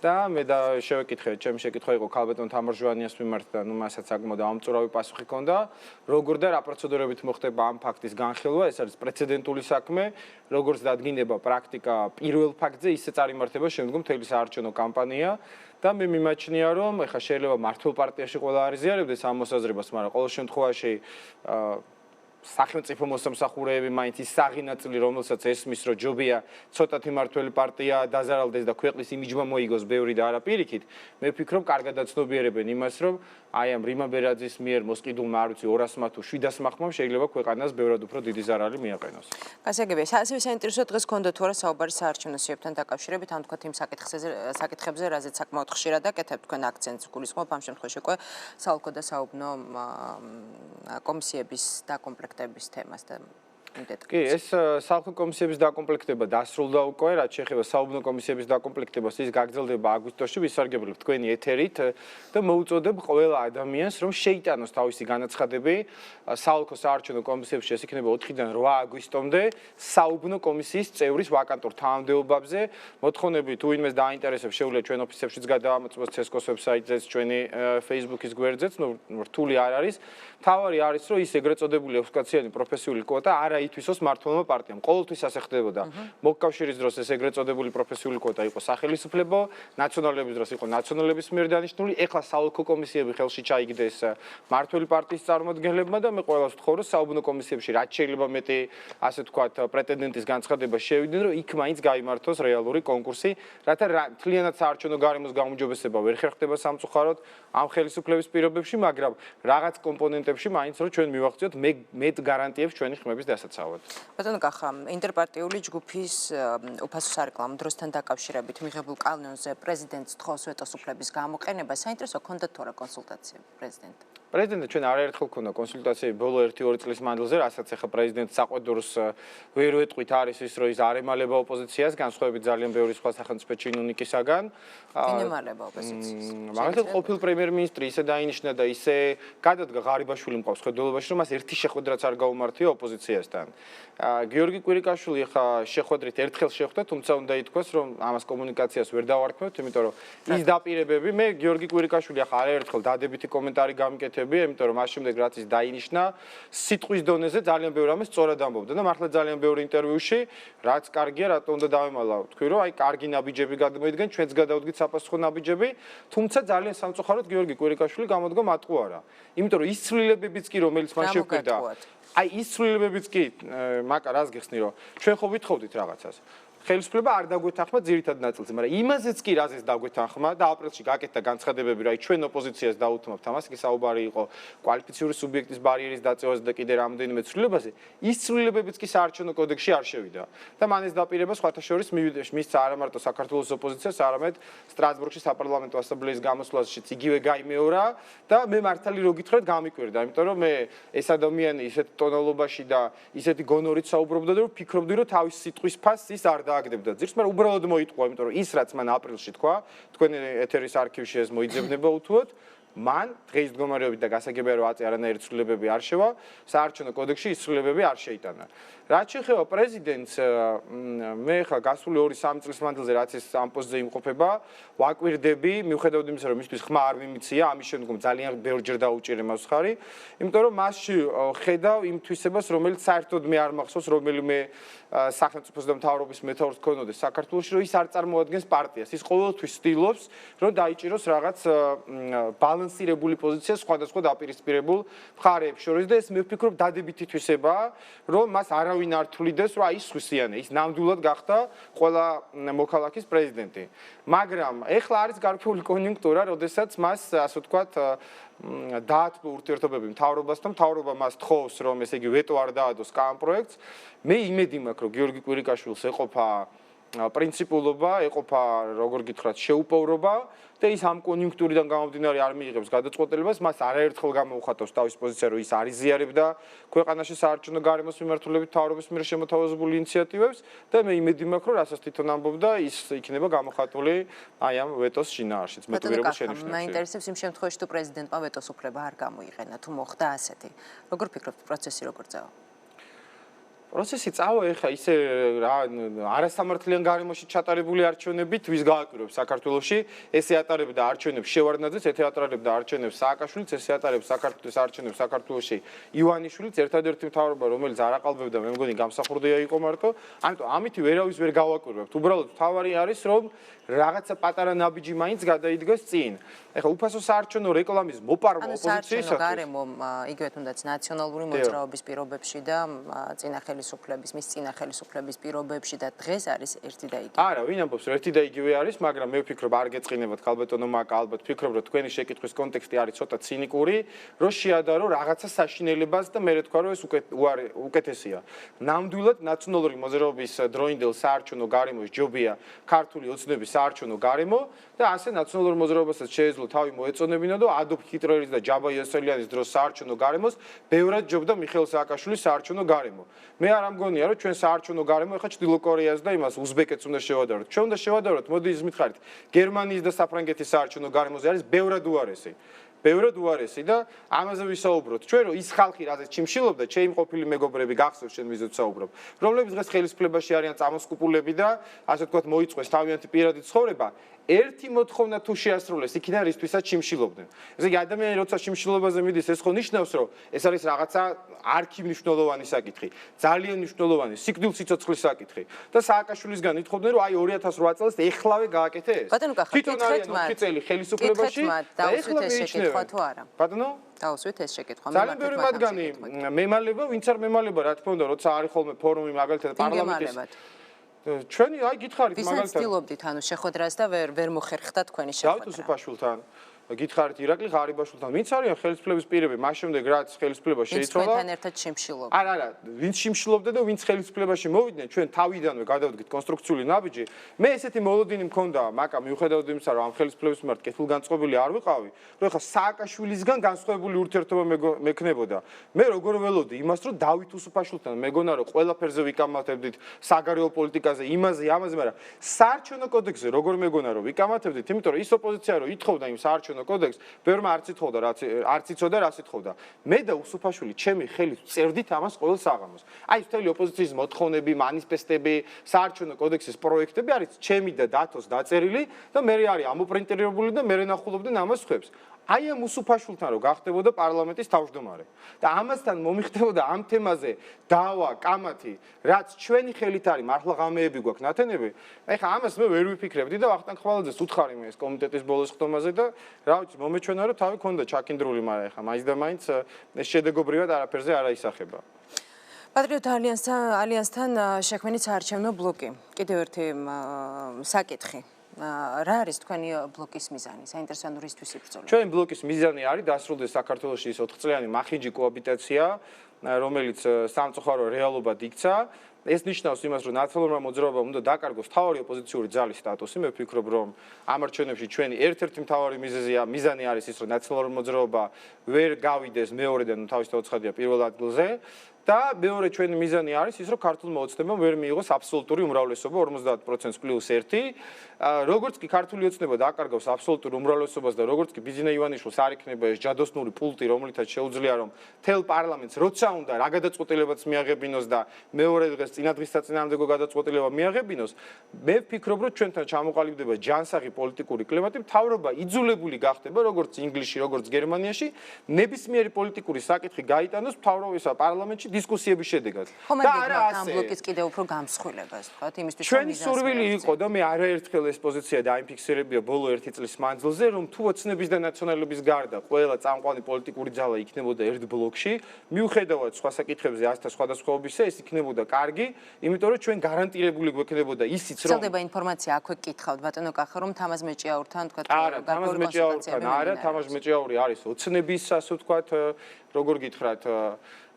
და მე შევეკითხე, ჩემი შეკითხვა იყო ქალბატონ თამარ ჟვანიას მიმართ და მასაც საკმაოდ ამწურავი პასუხი ჰქონდა, როგორ და რა პროცედურებით მოხდება ამ ფაქტის განხილვა, ეს არის პრეცედენტული საქმე, როგორც დადგინდება პრაქტიკა პირველ ფაქტზე, ისე წარიმართება შემდგომ მთელი საარჩევნო კამპანია და მე მიმაჩნია, რომ ეხლა შეიძლება მართლ პარტიაში ყველა არიზიარებდეს ამ მოსაზრებას, მაგრამ ყოველ შემთხვევაში სახელმწიფო მოსამსახურეები მაინც ის საღინაწილი რომელსაც ესმის რომ ჯობია ცოტათი მართველი პარტია დაზარალდეს და ქვეყნის იმიჯმა მოიგოს ბევრი და არა პირიქით მე ვფიქრობ კარგად აცნობიერებენ იმას რომ აი ამ რიმა ბერაძის მიერ მოსყიდულმა არ ვიცი 200-მა თუ 700-მა ხმამ შეიძლება ქვეყანას ბევრად უფრო დიდი ზარალი მიაყენოს. გასაგებია, ასევე საინტერესო დღეს გქონდა თუ არა საუბარი საარჩევნო სიებთან დაკავშირებით, ან თქვათ იმ საკითხებზე, რაზეც საკმაოდ ხშირად აკეთებთ თქვენ აქცენტს გულისხმობ ამ შემთხვევაში უკვე საოლქო და საუბნო კომისიების დაკომპლექტების თემას და კი, ეს საოლქო კომისიების დაკომპლექტება დასრულდა უკვე, რაც შეეხება საუბნო კომისიების დაკომპლექტებას, ის გაგრძელდება აგვისტოში, ვისარგებლებ თქვენი ეთერით და მოუწოდებ ყველა ადამიანს, რომ შეიტანოს თავისი განაცხადები საოლქო საარჩევნო კომისიებში, ეს იქნება 4-დან 8 აგვისტომდე საუბნო კომისიის წევრის ვაკანტურ თანამდებობებზე. მოთხოვნები თუ ვინმეს დაინტერესებს, შეუძლია ჩვენ ოფისებშიც გადაამოწმოს CSKOS ვებსაიტზეც, ჩვენი Facebook-ის გვერდზეც, რთული არ არის. მთავარი არის, რომ ის ეგრეთ წოდებული ოფისკაციანი პროფესიული კვოტა არა ითვისოს მმართველმა პარტიამ. ყოველთვის ასე ხდებოდა. მოკავშირის დროს ეს ეგრეთ წოდებული პროფესიული კვოტა იყო სახელმწიფო, ნაციონალების დროს იყო ნაციონალების მიერ დანიშნული, ეხლა საოლქო კომისიები ხელში ჩაიგდეს მმართველი პარტიის წარმომადგენლებმა და მე ყველას ვთხოვ, რომ საუბნო კომისიებში რაც შეიძლება მეტი, ასე ვთქვათ, პრეტენდენტის განცხადება შევიდნენ, რომ იქ მაინც გაიმართოს რეალური კონკურსი, რათა მთლიანად საარჩევნო გარემოს გაუმჯობესება ვერ ხერხდება სამწუხაროდ ამ ხელისუფლების პირობებში, მაგრამ რაღაც კომპონენტებში მაინც რომ ჩვენ მივახციოთ მეტ გარანტიებს ჩვენი ხმების დასაცავად. ბატონო კახა, ინტერპარტიული ჯგუფის უფასო სარეკლამო დროსთან დაკავშირებით მიღებულ კანონზე პრეზიდენტს თხოვს ვეტოს უფლების გამოყენება, საინტერესო ქონდათ თუ არა კონსულტაციები პრეზიდენტთან? პრეზიდენტთან ჩვენ არაერთხელ ქონდა კონსულტაციები ბოლო 1-2 წლის მანძილზე, რასაც ახლა პრეზიდენტს საყვედურს ვერ ვეტყვით არის ის, რომ ის არ ემალება ოპოზიციას, განსხვავებით ძალიან ბევრი სხვა სახელმწიფო ჩინოვნიკისაგან. ვინ ემალება ოპოზიციას? მაგალითად ყოფილ პრემიერ-მინისტრი ისე დაინიშნა და ისე გადადგა ღარიბაშვილი მყავს ხედველობაში, რომ მას ერთი შეხვედრაც არ გაუმართია ოპოზიციასთან. გიორგი კვირიკაშვილი ახლა შეხვედრით ერთხელ შეხვდა, თუმცა უნდა ითქვას, რომ ამას კომუნიკაციას ვერ დავარქმევთ, იმიტომ რომ ის დაპირებები მე გიორგი კვირიკაშვილი ახლა არაერთხელ დადებითი კომენტარი გამიკეთებია, იმიტომ რომ მას შემდეგ რაც ის დაინიშნა, სიტყვის დონეზე ძალიან ბევრი რამე სწორად ამბობდა და მართლა ძალიან ბევრი ინტერვიუში, რაც კარგია, რატო უნდა დავემალა, თქვი რომ აი კარგი ნაბიჯები გადმოიდგენ, ჩვენც გადავდგით საფასუხო ნაბიჯები, თუმცა ძალიან სამწუხაროდ გიორგი კვირიკაშვილი გამოდგა მატყუარა. იმიტომ რომ ის ცვლილებებიც კი რომელიც მან შეგვიდა აი ის ცვლილებებიც კი მაკა რას გიხსნი რომ ჩვენ ხო ვითხოვდით რაღაცას ხელისუფლება არ დაგვეთანხმა ძირითად ნაწილზე, მაგრამ იმაზეც კი რაზეც დაგვეთანხმა და აპრილში გაკეთდა განცხადებები, რომ აი ჩვენ ოპოზიციას დაუთმობთ ამას, კი საუბარი იყო კვალიფიციური სუბიექტის ბარიერის დაწევაზე და კიდე რამდენიმე ცვლილებაზე, ის ცვლილებებიც კი საარჩევნო კოდექსში არ შევიდა. და მან ეს დაპირება სხვათა შორის მისცა არა მარტო საქართველოს ოპოზიციას, არამედ სტრასბურგში საპარლამენტო ასამბლეის გამოსვლაშიც იგივე გაიმეორა და მე მართალი რო გითხრათ გამიკვირდა, იმიტომ რომ მე ეს ადამიანი ისეთ ტონალობაში და ისეთი გონორით საუბრობდა და ვფიქრობდი რომ თავის სიტყვის ფასს ის არ დააგდებდა ძირს, მაგრამ უბრალოდ მოიტყვა, იმიტომ რომ ის რაც მან აპრილში თქვა, თქვენი ეთერის არქივში ეს მოიძებნება უთუოდ, მან დღეის მდგომარეობით და გასაგებია რომ არანაირი ცვლილებები არ შევა, საარჩევნო კოდექსში ის ცვლილებები არ შეიტანა. რაც შეეხება პრეზიდენტს, მე ხა გასული 2-3 წლის მანძილზე რაც ის ამ პოსტზე იმყოფება, ვაკვირდები, მიუხედავად იმისა, რომ მისთვის ხმა არ მიმიცია, ამის შემდგომ ძალიან ბევრჯერ დაუჭირე მას ხარი, იმიტომ რომ მასში ხედავ იმ თვისებას, რომელიც საერთოდ მე არ მახსოვს, რომელიმე სახელმწიფოს და მთავრობის მეთაურს ქონოდეს საქართველოში, რომ ის არ წარმოადგენს პარტიას. ის ყოველთვის ცდილობს, რომ დაიჭიროს რაღაც ბალანსირებული პოზიცია სხვადასხვა დაპირისპირებულ მხარეებს შორის და ეს მე ვფიქრობ დადებითი თვისებაა, რომ მას არავინ არ თვლიდეს, რომ აი სხვისიანე, ის ნამდვილად გახდა ყველა მოქალაქის პრეზიდენტი. მაგრამ ეხლა არის გარკვეული კონიუნქტურა, როდესაც მას ასე ვთქვათ დაათმო ურთიერთობები მთავრობასთან, მთავრობა მას თხოვს, რომ ესე იგი ვეტო არ დაადოს კან პროექტს. მე იმედი მაქვს, რომ გიორგი კვირიკაშვილს ეყოფა პრინციპულობა, ეყოფა როგორ გითხრათ, შეუპოვრობა და ის ამ კონიუნქტურიდან გამომდინარე არ მიიღებს გადაწყვეტილებას, მას არაერთხელ გამოუხატავს თავის პოზიცია, რომ ის არ იზიარებდა ქვეყანაში საარჩევნო გარემოს მიმართულებით მთავრობის მიერ შემოთავაზებულ ინიციატივებს და მე იმედი მაქვს, რომ რასაც თვითონ ამბობდა, ის იქნება გამოხატული აი ამ ვეტოს შინაარშიც, მოტივირებულ შენიშვნებში. მაინტერესებს იმ შემთხვევაში, თუ პრეზიდენტმა ვეტოს უფლება არ გამოიყენა, თუ მოხდა ასეთი. როგორ ფიქრობთ, პროცესი როგორ წავა? პროცესი წავა ეხა ისე რა არასამართლიან გარემოში ჩატარებული არჩევნებით ვის გააკვირვებს საქართველოში ესე ატარებდა არჩევნებს შევარდნაძეს ესე ატარებდა არჩევნებს სააკაშვილიც ესე ატარებს საქართველოს არჩევნებს საქართველოში ივანიშვილიც ერთადერთი მთავრობა რომელიც არ აყალბებდა მე მგონი გამსახურდია იყო მარტო ამიტომ ამით ვერავის ვერ გავაკვირვებთ უბრალოდ თავარი არის რომ რაღაცა პატარა ნაბიჯი მაინც გადაიდგეს წინ ეხა უფასო საარჩევნო რეკლამის მოპარვა ოპოზიციისათვის გარემო იგივე თუნდაც ნაციონალური მოძრაობის პირობებში და წინა ხელისუფლების მის წინა ხელისუფლების პირობებში და დღეს არის ერთი და იგივე. არა, ვინ ამბობს, ერთი და იგივე არის, მაგრამ მე ვფიქრობ, არ გეწყინებათ ქალბატონო მაკა, ალბათ ვფიქრობ, რომ თქვენი შეკითხვის კონტექსტი არის ცოტა ცინიკური, რომ შეადარო რაღაცა საშინელებას და მე თქვა, რომ ეს უკეთესია. ნამდვილად ნაციონალური მოძრაობის დროინდელ საარჩევნო გარემოს ჯობია ქართული ოცნების საარჩევნო გარემო და ასე ნაციონალურ მოძრაობასაც შეეძლო თავი მოეწონებინა და ადოლფ ჰიტლერის და ჯაბა იოსელიანის დროს საარჩევნო გარემოს ბევრად ჯობდა მიხეილ სააკაშვილის საარჩევნო გარემო. მე არ ამგონია რომ ჩვენ საარჩევნო გარემო ეხა ჩრდილო კორეას და იმას უზბეკეთს უნდა შევადაროთ. ჩვენ უნდა შევადაროთ, მოდი ის მითხარით, გერმანიის და საფრანგეთის საარჩევნო გარემოზე არის ბევრად უარესი. ბევრად უარესი და ამაზე ვისაუბროთ. ჩვენ რომ ის ხალხი რაზეც ჩიმშილობდა, ჩემი ყოფილი მეგობრები გახსოვს ჩვენ ვიზეთ ვსაუბრობ. რომლებიც დღეს ხელისუფლებაში არიან წამოსკუპულები და ასე ვთქვათ მოიწყვეს თავიანთი პირადი ცხოვრება. ერთი მოთხოვნა თუ შეასრულეს, იქიდან რისთვისაც ჩიმშილობდნენ. ესე იგი ადამიანი როცა ჩიმშილობაზე მიდის, ეს ხო ნიშნავს, რომ ეს არის რაღაცა არქიმმნიშვნელოვანი საკითხი, ძალიან მნიშვნელოვანი, სიკვდილ სიცოცხლის საკითხი. და სააკაშვილისგან ითხოვდნენ, რომ აი 2008 წელს ეხლავე გააკეთე ეს. ბატონო კახა, თვითონ არიან 4 წელი ხელისუფლებაში და ეხლა შეეკითხვა თუ არა? ბატონო? დაუსვით ეს შეკითხვა. ძალიან ბევრი მათგანი მემალება, ვინც არ მემალება, რა თქმა უნდა, როცა არის ხოლმე ფორუმი მაგალითად პარლამენტის ჩვენი აი გითხარით მაგალითად ვისაც ცდილობდით ანუ შეხვედრას და ვერ მოხერხდა თქვენი შეხვედრა. დავით უსუფაშვილთან გითხარით ირაკლი ღარიბაშვილთან ვინც არიან ხელისუფლების პირები მას შემდეგ რაც ხელისუფლება შეიცვალა თქვენთან ერთად შიმშილობდა არა ვინც შიმშილობდა და ვინც ხელისუფლებაში მოვიდნენ ჩვენ თავიდანვე გადავდგით კონსტრუქციული ნაბიჯი მე ესეთი მოლოდინი მქონდა მაკა მიუხედავად იმისა რომ ამ ხელისუფლების მიმართ კეთილგანწყობილი არ ვიყავი რომ ეხა სააკაშვილისგან განსხვავებული ურთიერთობა მექნებოდა მე როგორ ველოდი იმას რომ დავით უსუფაშვილთან მეგონა რომ ყველაფერზე ვიკამათებდით საგარეო პოლიტიკაზე იმაზე ამაზე მაგრამ საარჩევნო კოდექსზე როგორ მეგონა რომ ვიკამათებდით იმიტომ რომ ის ოპოზიცია რომ ითხოვდა იმ საარჩევნო კოდექს ბევრმა არც ითხოვდა არც იცოდა რას ითხოვდა მე და უსუფაშვილი ჩემი ხელით წერდით ამას ყოველ საღამოს აი მთელი ოპოზიციის მოთხოვნები მანიფესტები საარჩევნო კოდექსის პროექტები არის ჩემი და დათოს დაწერილი და მე არის ამოპრინტერებული და მე ნახულობდნენ ამას ხებს აი ამ უსუფაშვილთან რომ გახდებოდა პარლამენტის თავმჯდომარე და ამასთან მომიხდებოდა ამ თემაზე დავა, კამათი, რაც ჩვენი ხელით არის, მართლა ღამეები გვაქვს ნათენები. ეხლა ამას მე ვერ ვიფიქრებდი და ვახტანგ ხვალაძეს უთხარი მე ეს კომიტეტის ბოლოს ხდომაზე და რა ვიცი, მომეჩვენა რომ თავი ქონდა ჩაკინდრული, მაგრამ ეხლა მაინც და მაინც ეს შედეგობრივად არაფერზე არ აისახება. პატრიოტ ალიანსთან შექმნით საარჩევნო ბლოკი. კიდევ ერთი საკითხი. რა არის თქვენი ბლოკის მიზანი? საინტერესო რისთვის იბრძოლეთ? ჩვენი ბლოკის მიზანი არის დასრულდეს საქართველოში ის 4 წლიანი მახინჯი კოაბიტაცია, რომელიც სამწუხარო რეალობად იქცა. ეს ნიშნავს იმას, რომ ნაციონალურმა მოძრაობამ უნდა დაკარგოს მთავარი ოპოზიციური ძალის სტატუსი. მე ვფიქრობ, რომ ამ არჩევნებში ჩვენი ერთ-ერთი მთავარი მიზანი არის ის, რომ ნაციონალური მოძრაობა ვერ გავიდეს მეორედან თავის თავცხადია პირველ ადგილზე. და მეორე ჩვენი მიზანი არის ის, რომ ქართულმა ოცნებამ ვერ მიიღოს აბსოლუტური უმრავლესობა 50% პლუს 1. როგორც კი ქართული ოცნება დაკარგავს აბსოლუტურ უმრავლესობას და როგორც კი ბიზინა ივანიშვილს არ იქნება ეს ჯადოსნური პულტი, რომელითაც შეუძლია რომ თელ პარლამენტს როცა უნდა რა გადაწყვეტილებაც მიაღებინოს და მეორე დღეს წინადღის საწინააღმდეგო გადაწყვეტილება მიაღებინოს, მე ვფიქრობ, რომ ჩვენთან ჩამოყალიბდება ჯანსაღი პოლიტიკური კლიმატი, მთავრობა იძულებული გახდება როგორც ინგლისში, როგორც გერმანიაში, ნებისმიერი პოლიტიკური საკითხი გაიტანოს მთავრობისა პარლამენტში დისკუსიების შედეგად. და არა ამ ბლოკის კიდევ უფრო გამსხვილებას, თქვათ, იმისთვის რომ ჩვენი სურვილი იყო და მე არაერთხელ ეს პოზიცია დაიფიქსირებია ბოლო 1 წლის მანძილზე, რომ თუ ოცნების და ნაციონალების გარდა ყველა წამყვანი პოლიტიკური ძალა იქნებოდა ერთ ბლოკში, მიუხედავად სხვა საკითხებზე ასთა სხვადასხვაობისა, ეს იქნებოდა კარგი, იმიტომ რომ ჩვენ გარანტირებული გვექნებოდა ისიც რომ ვრცელდება ინფორმაცია, აქვე გკითხავთ ბატონო კახა, რომ თამაზ მეჭიაურთან თქვათ, არა, თამაზ მეჭიაურთან არა, თამაზ მეჭიაური არის ოცნების, ასე ვთქვათ, როგორ გითხრათ,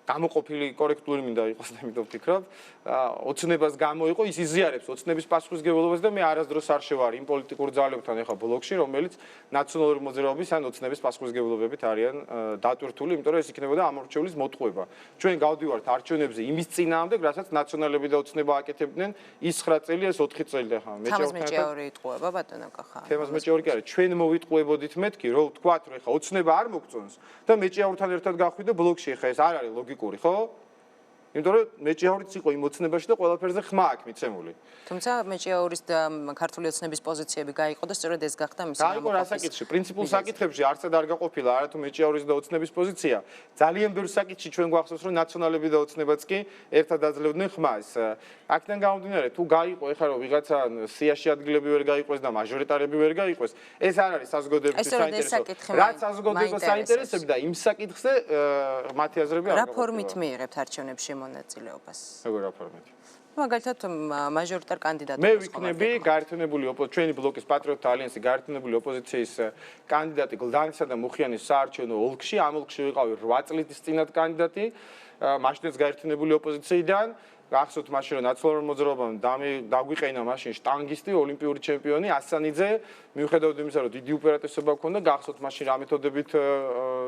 გამოყოფილი კორექტული მინდა იყოს და იმიტომ ვფიქრობ, ოცნებას გამოიყო, ის იზიარებს ოცნების პასუხისმგებლობას და მე არასდროს არ შევარ იმ პოლიტიკურ ძალებთან ეხა ბლოკში, რომელიც ნაციონალური მოძრაობის ან ოცნების პასუხისმგებლობებით არიან დატვირთული, იმიტომ რომ ეს იქნებოდა ამორჩევლის მოტყუება. ჩვენ გავდივართ არჩევნებზე იმის წინააღმდეგ, რასაც ნაციონალები და ოცნება აკეთებდნენ ის 9 წელი, ეს 4 წელი და ხა მეჭიაური იტყუება ბატონო კახა. თემას მეჭიაური კი არა, ჩვენ მოვიტყუებოდით მეთქი, რომ ვთქვათ, რომ ეხა ოცნება არ მოგწონს და მეჭიაურთან ერთად გახვიდე ბლოკში, ეხა ეს არ არის ლოგიკური, ხო? იმიტომ რომ მეჭიაურიც იყო იმ ოცნებაში და ყველაფერზე ხმა აქვს მიცემული. თუმცა მეჭიაურის და ქართული ოცნების პოზიციები გაიყო და სწორედ ეს გახდა მისი გაიყო რა საკითხში? პრინციპულ საკითხებში არცად არ გაყოფილა არათუ მეჭიაურის და ოცნების პოზიცია. ძალიან ბევრ საკითხში ჩვენ გვახსოვს რომ ნაციონალები და ოცნებაც კი ერთად აძლევდნენ ხმას. აქედან გამომდინარე თუ გაიყო ეხლა რომ ვიღაცა სიაში ადგილები ვერ გაიყვეს და მაჟორიტარები ვერ გაიყვეს, ეს არ არის საზოგადოებისთვის საინტერესო. რაც საზოგადოებას საინტერესებს და იმ საკითხზე მათი აზრები არ რა ფორმით მიიღებთ არჩევნებში მონაწილეობას? როგორ რა ფორმით? მაგალითად მაჟორიტარ კანდიდატებს მე ვიქნები გაერთიანებული ჩვენი ბლოკის პატრიოტთა ალიანსი გაერთიანებული ოპოზიციის კანდიდატი გლდანისა და მუხიანის საარჩევნო ოლქში. ამ ოლქში ვიყავი 8 წლის წინათ კანდიდატი, მაშინაც გაერთიანებული ოპოზიციიდან. გახსოვთ მაშინ რომ ნაციონალურ მოძრაობამ დაგვიყენა მაშინ შტანგისტი, ოლიმპიური ჩემპიონი ასანიძე, მიუხედავად იმისა რომ დიდი უპირატესობა ჰქონდა, გახსოვთ მაშინ რა მეთოდებით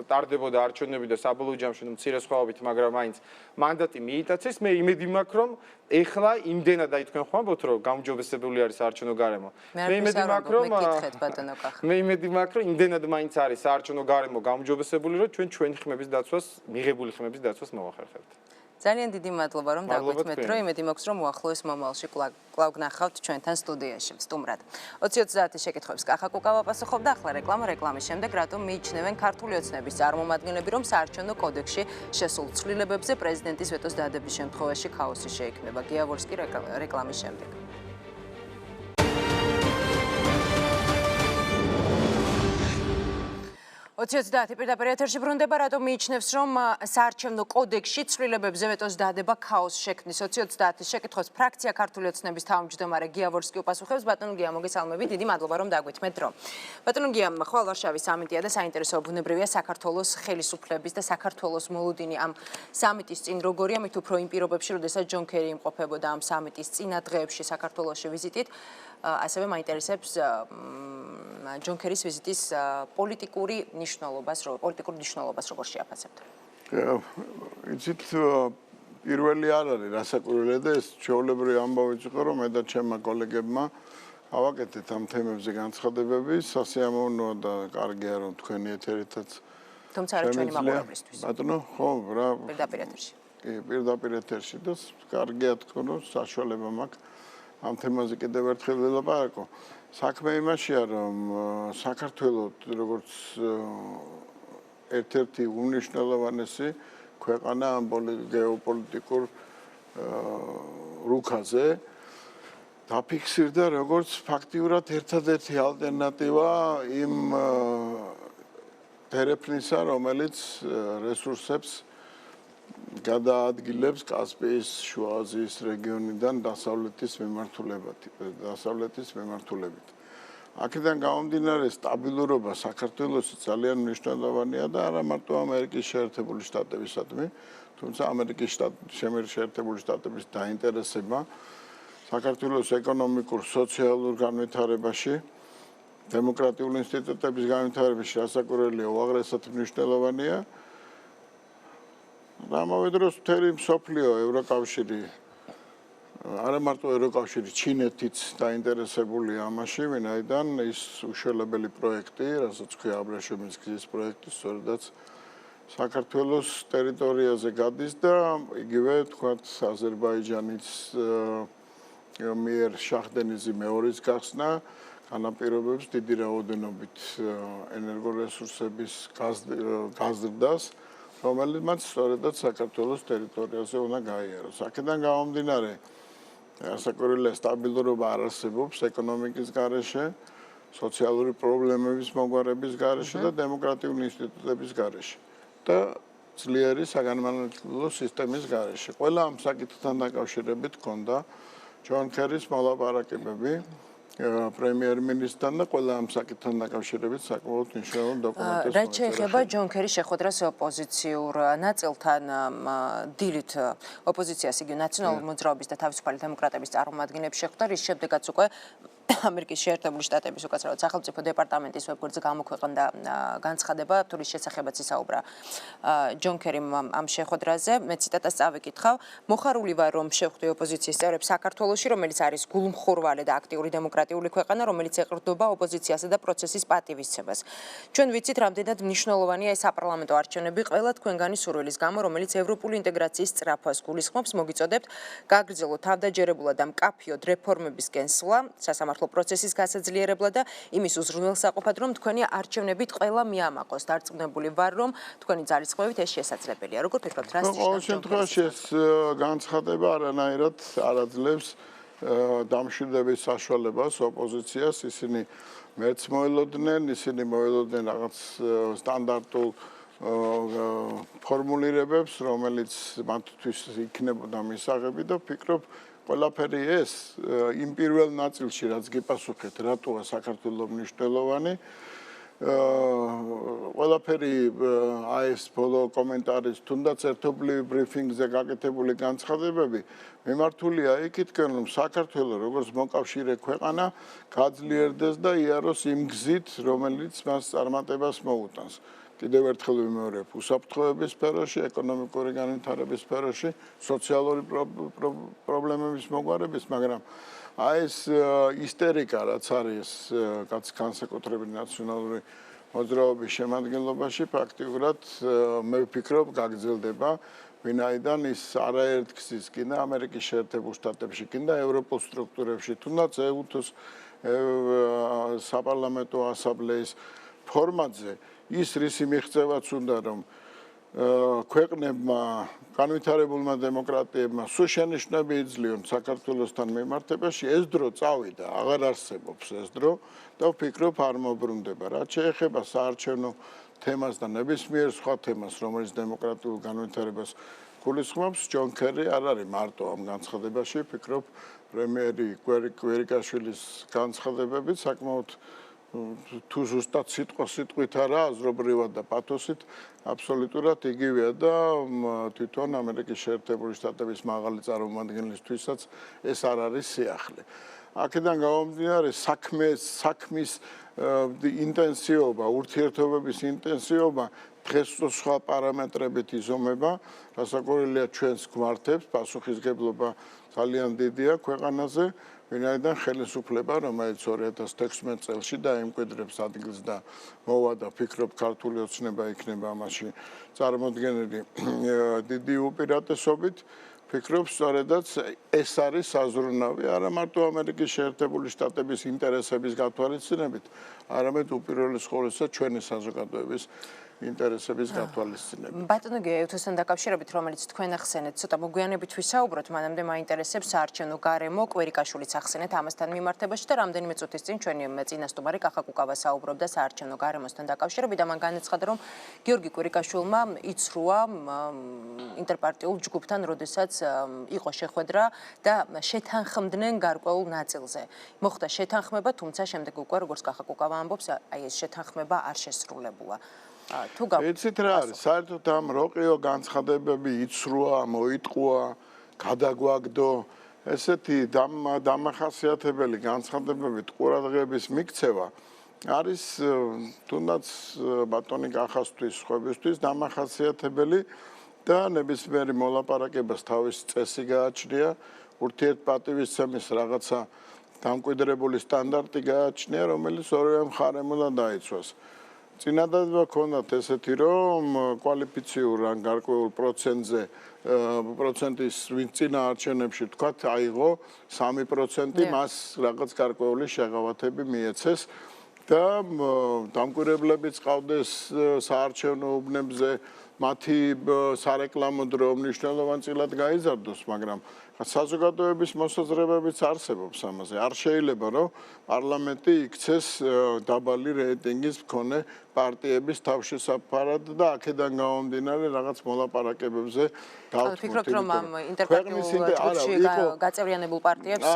ტარდებოდა არჩევნები და საბოლოო ჯამში მცირე სხვაობით, მაგრამ მაინც მანდატი მიიტაცეს. მე იმედი მაქვს რომ ეხლა იმდენად აი თქვენ ხმობთ რომ გაუმჯობესებული არის საარჩევნო გარემო. მე იმედი მაქვს რომ მე იმედი მაქვს რომ იმდენად მაინც არის საარჩევნო გარემო გაუმჯობესებული რომ ჩვენ ჩვენი ხმების დაცვას, მიღებული ხმების დაცვას მოვახერხებთ. ძალიან დიდი მადლობა რომ დაგვეთმეთ დრო. იმედი მაქვს რომ უახლოეს მომავალში კვლავ გნახავთ ჩვენთან სტუდიაში სტუმრად. 20-30 შეკითხვებს კახა კუკავა პასუხობდა. ახლა რეკლამის შემდეგ რატომ მიიჩნევენ ქართული ოცნების წარმომადგენლები რომ საარჩევნო კოდექსში შესულ ცვლილებებზე პრეზიდენტის ვეტოს დადების შემთხვევაში ქაოსი შეიქმნება. გიავორსკი რეკლამის შემდეგ. 20-30 პირდაპირ ეთერში ბრუნდება, რატომ მიიჩნევს რომ საარჩევნო კოდექსში ცვლილებებზე ვეტოს დადება ქაოსს შექმნის. 20-30 შეკითხვას ფრაქცია ქართული ოცნების თავმჯდომარე გიავორსკი უპასუხებს. ბატონო გია, მოგესალმებით, დიდი მადლობა რომ დაგვეთმეთ დრო. ბატონო გია, ხვალ ვარშავის სამიტია და საინტერესო ბუნებრივია საქართველოს ხელისუფლების და საქართველოს მოლოდინი ამ სამიტის წინ როგორია, მით უფრო იმ პირობებში, როდესაც ჯონ კერი იმყოფებოდა ამ სამიტის წინა დღეებში საქართველოში ვიზიტით. ასევე მაინტერესებს ჯონ კერის ვიზიტის პოლიტიკური ნიშნულობას როგორ შეაფასებთ? იცით, პირველი არ არის რასაკვირველია და ეს ჩვეულებრივი ამბავიც იყო, რომ მე და ჩემმა კოლეგებმა ავაკეთეთ ამ თემებზე განცხადებები, სასიამოვნოა და კარგია რომ თქვენი ეთერითაც. თუმცა არა ჩვენი მაყურებლისთვის. ბატონო, ხო, რა პირდაპირ ეთერში. კი, პირდაპირ ეთერში და კარგია თქო, რომ საშუალება მაქვს ამ თემაზე კიდევ ერთხელ ველაპარაკო. საქმე იმაშია, რომ საქართველოს როგორც ერთ-ერთი უმნიშვნელოვანესი ქვეყანა ამ გეოპოლიტიკურ რუკაზე დაფიქსირდა როგორც ფაქტიურად ერთადერთი ალტერნატივა იმ თერეფნისა, რომელიც რესურსებს გადაადგილებს კასპიის შუა აზიის რეგიონიდან დასავლეთის მიმართულებით. აქედან გამომდინარე სტაბილურობა საქართველოს ძალიან მნიშვნელოვანია და არა მარტო ამერიკის შეერთებული შტატებისადმი, თუმცა ამერიკის შეერთებული შტატების დაინტერესება საქართველოს ეკონომიკურ, სოციალურ განვითარებაში, დემოკრატიული ინსტიტუტების განვითარებაში რასაკვირველია უაღრესად მნიშვნელოვანია. და ამავე დროს მთელი მსოფლიო ევროკავშირი არა მარტო ევროკავშირი, ჩინეთიც დაინტერესებულია ამაში, ვინაიდან ის უშველებელი პროექტი, რასაც ქვია აბრეშუმის გზის პროექტი, სწორედაც საქართველოს ტერიტორიაზე გადის და იგივე თქვათ აზერბაიჯანის მიერ შაჰდენიზი მეორის გახსნა განაპირობებს დიდი რაოდენობით ენერგორესურსების გაზრდას, რომელიც სწორედაც საქართველოს ტერიტორიაზე უნდა გაიაროს. აქედან გამომდინარე, რასაკვირველია სტაბილურობა არ არსებობს ეკონომიკის გარეშე, სოციალური პრობლემების მოგვარების გარეშე და დემოკრატიული ინსტიტუტების გარეშე და ძლიერი საგანმანათლებლო სისტემის გარეშე. ყველა ამ საკითხთან დაკავშირებით ჰქონდა ჯონ კერის მოლაპარაკებები პრემიერ-მინისტრთან და ყველა ამ საკითხთან დაკავშირებით საკმაოდ მნიშვნელოვანი დოკუმენტებს. რაც შეეხება ჯონ კერის შეხვედრას ოპოზიციურ ნაწილთან, დილით ოპოზიციას იგი ნაციონალური მოძრაობის და თავისუფალი დემოკრატების წარმომადგენლებს შეხვდა, რის შემდეგაც უკვე ამერიკის შეერთებული შტატების უკაცრავად სახელმწიფო დეპარტამენტის ვებგვერდზე გამოქვეყნდა განცხადება, თუ რის შესახებაც ისაუბრა ჯონ კერიმ ამ შეხვედრაზე. მე ციტატას წავიკითხავ. მოხარული ვარ, რომ შევხვდი ოპოზიციის წევრებს საქართველოში, რომელიც არის გულმხურვალე და აქტიური დემოკრატიული ქვეყანა, რომელიც ეყრდნობა ოპოზიციასა და პროცესის პატივისცემას. ჩვენ ვიცით, რამდენად მნიშვნელოვანია ეს საპარლამენტო არჩევნები ყველა თქვენგანი სურვილის გამო, რომელიც ევროპული ინტეგრაციის სწრაფას გულისხმობს. მოგიწოდებთ გაგრძელოთ თავდაჯერებულად და მკაფიოდ რეფორმებისკენ სვლა, სასამართლო პროცესის გასაძლიერებლად და იმის უზრუნველსაყოფად, რომ თქვენი არჩევნებით ყველა მიამაყოს. დარწმუნებული ვარ, რომ თქვენი ძალისხმევით ეს შესაძლებელია. როგორ ფიქრობთ, რა ყოველ შემთხვევაში ეს განცხადება არანაირად არ აძლევს დამშვიდების საშუალებას ოპოზიციას. ისინი მეც მოელოდნენ, ისინი მოელოდნენ რაღაც სტანდარტულ ფორმულირებებს, რომელიც მათთვის იქნებოდა მისაღები და ვფიქრობ, ყველაფერი ეს იმ პირველ ნაწილში, რაც გიპასუხეთ, რატოა საქართველოს მნიშვნელოვანი, ყველაფერი აი ეს ბოლო კომენტარის თუნდაც ერთობლივი ბრიფინგზე გაკეთებული განცხადებები მიმართულია იქითკენ, რომ საქართველოს როგორც მოკავშირე ქვეყანა გაძლიერდეს და იაროს იმ გზით, რომელიც მას წარმატებას მოუტანს. კიდევ ერთხელ ვიმეორებ, უსაფრთხოების სფეროში, ეკონომიკური განვითარების სფეროში, სოციალური პრობლემების მოგვარების, მაგრამ აი ეს ისტერიკა, რაც არის განსაკუთრებით ნაციონალური მოძრაობის შემადგენლობაში, ფაქტიურად მე ვფიქრობ, გაგრძელდება, ვინაიდან ის არაერთ გზის კიდე ამერიკის შეერთებულ შტატებში, კიდე ევროპულ სტრუქტურებში, თუნდაც ეუთოს საპარლამენტო ასამბლეის ფორმატზე ის რისი მიღწევაც უნდა რომ ქვეყნებმა განვითარებულმა დემოკრატიებმა სულ შენიშვნები იძლიონ საქართველოსთან მიმართებაში ეს დრო წავიდა აღარ არსებობს ეს დრო და ვფიქრობ არ მოbrunდება რაც შეეხება საარჩევნო თემას და ნებისმიერ სხვა თემას რომელიც დემოკრატიულ განვითარებას გულისხმობს ჯონ კერი არ არის მარტო ამ განცხადებაში ვფიქრობ პრემიერი კვერიკაშვილის განცხადებებით საკმაოდ თუ ზუსტად სიტყვით არა აზრობრივად და პათოსით აბსოლუტურად იგივეა და თვითონ ამერიკის შეერთებული შტატების მაღალი წარმომადგენლისთვისაც ეს არ არის სიახლე. აქედან გამომდინარე საქმის ინტენსივობა, ურთიერთობების ინტენსივობა დღეს სხვა პარამეტრებით იზომება, რასაკვირველია ჩვენს გვართებს, პასუხისგებლობა ძალიან დიდია ქვეყანაზე. ვინაიდან ხელისუფლება, რომელიც 2016 წელს დაემკვიდრებს ადგილს და მოვა და ფიქრობ ქართული ოცნება იქნება ამაში წარმოდგენილი დიდი უპირატესობით, ფიქრობ სწორედაც ეს არის საზრუნავი არა მარტო ამერიკის შეერთებული შტატების ინტერესების გათვალისწინებით, არამედ უპირველეს ყოვლისა ჩვენი საზოგადოების ინტერესების გათვალისწინებით. ბატონო გეუთესთან დაკავშირებით, რომელიც თქვენ ახსენეთ, ცოტა მოგვიანებით ვისაუბროთ, მანამდე მაინტერესებს საარჩევნო გარემო, კვერიკაშვილიც ახსენეთ ამასთან მიმართებაში და რამდენიმე წუთის წინ ჩვენი წინასწომარი კახა კუკავა საუბრობდა საარჩევნო გარემოსთან დაკავშირებით და მან განაცხადა, რომ გიორგი კვერიკაშვილმა იცრუა ინტერპარტიულ ჯგუფთან, როდესაც იყო შეხვედრა და შეთანხმდნენ გარკვეულ ნაწილზე. მოხდა შეთანხმება, თუმცა შემდეგ უკვე როგორც კახა კუკავა ამბობს, აი ეს შეთანხმება არ შესრულებულა. იცით რა არის, საერთოდ ამ როყიო განცხადებები იცრუა, მოიტყუა, გადაგვაგდო, ესეთი დამახასიათებელი განცხადებებით ყურადღების მიქცევა არის თუნდაც ბატონი კახასთვის, სხვებისთვის დამახასიათებელი და ნებისმიერი მოლაპარაკებას თავისი წესი გააჩნია, ურთიერთპატივისცემის რაღაცა დამკვიდრებული სტანდარტი გააჩნია, რომელიც ორივე მხარემ უნდა დაიცვას. წინადადება ქონდათ ესეთი რომ კვალიფიციურ ან გარკვეულ პროცენტის ვინც წინა არჩევნებში თქვათ აიღო 3% მას რაღაც გარკვეული შეღავათები მიეცეს და დამკვირვებლებიც ყავდეს საარჩევნო უბნებზე მათი სარეკლამო დრო მნიშვნელოვანწილად გაიზარდოს მაგრამ საზოგადოების მოსაზრებებიც არსებობს ამაზე. არ შეიძლება რომ პარლამენტი იქცეს დაბალი რეიტინგის მქონე პარტიების თავშესაფარად და აქედან გამომდინარე რაღაც მოლაპარაკებებზე დავთმოთ. ფიქრობთ რომ ამ ინტერპარტიულ ჯგუფში გაწევრიანებულ პარტიებს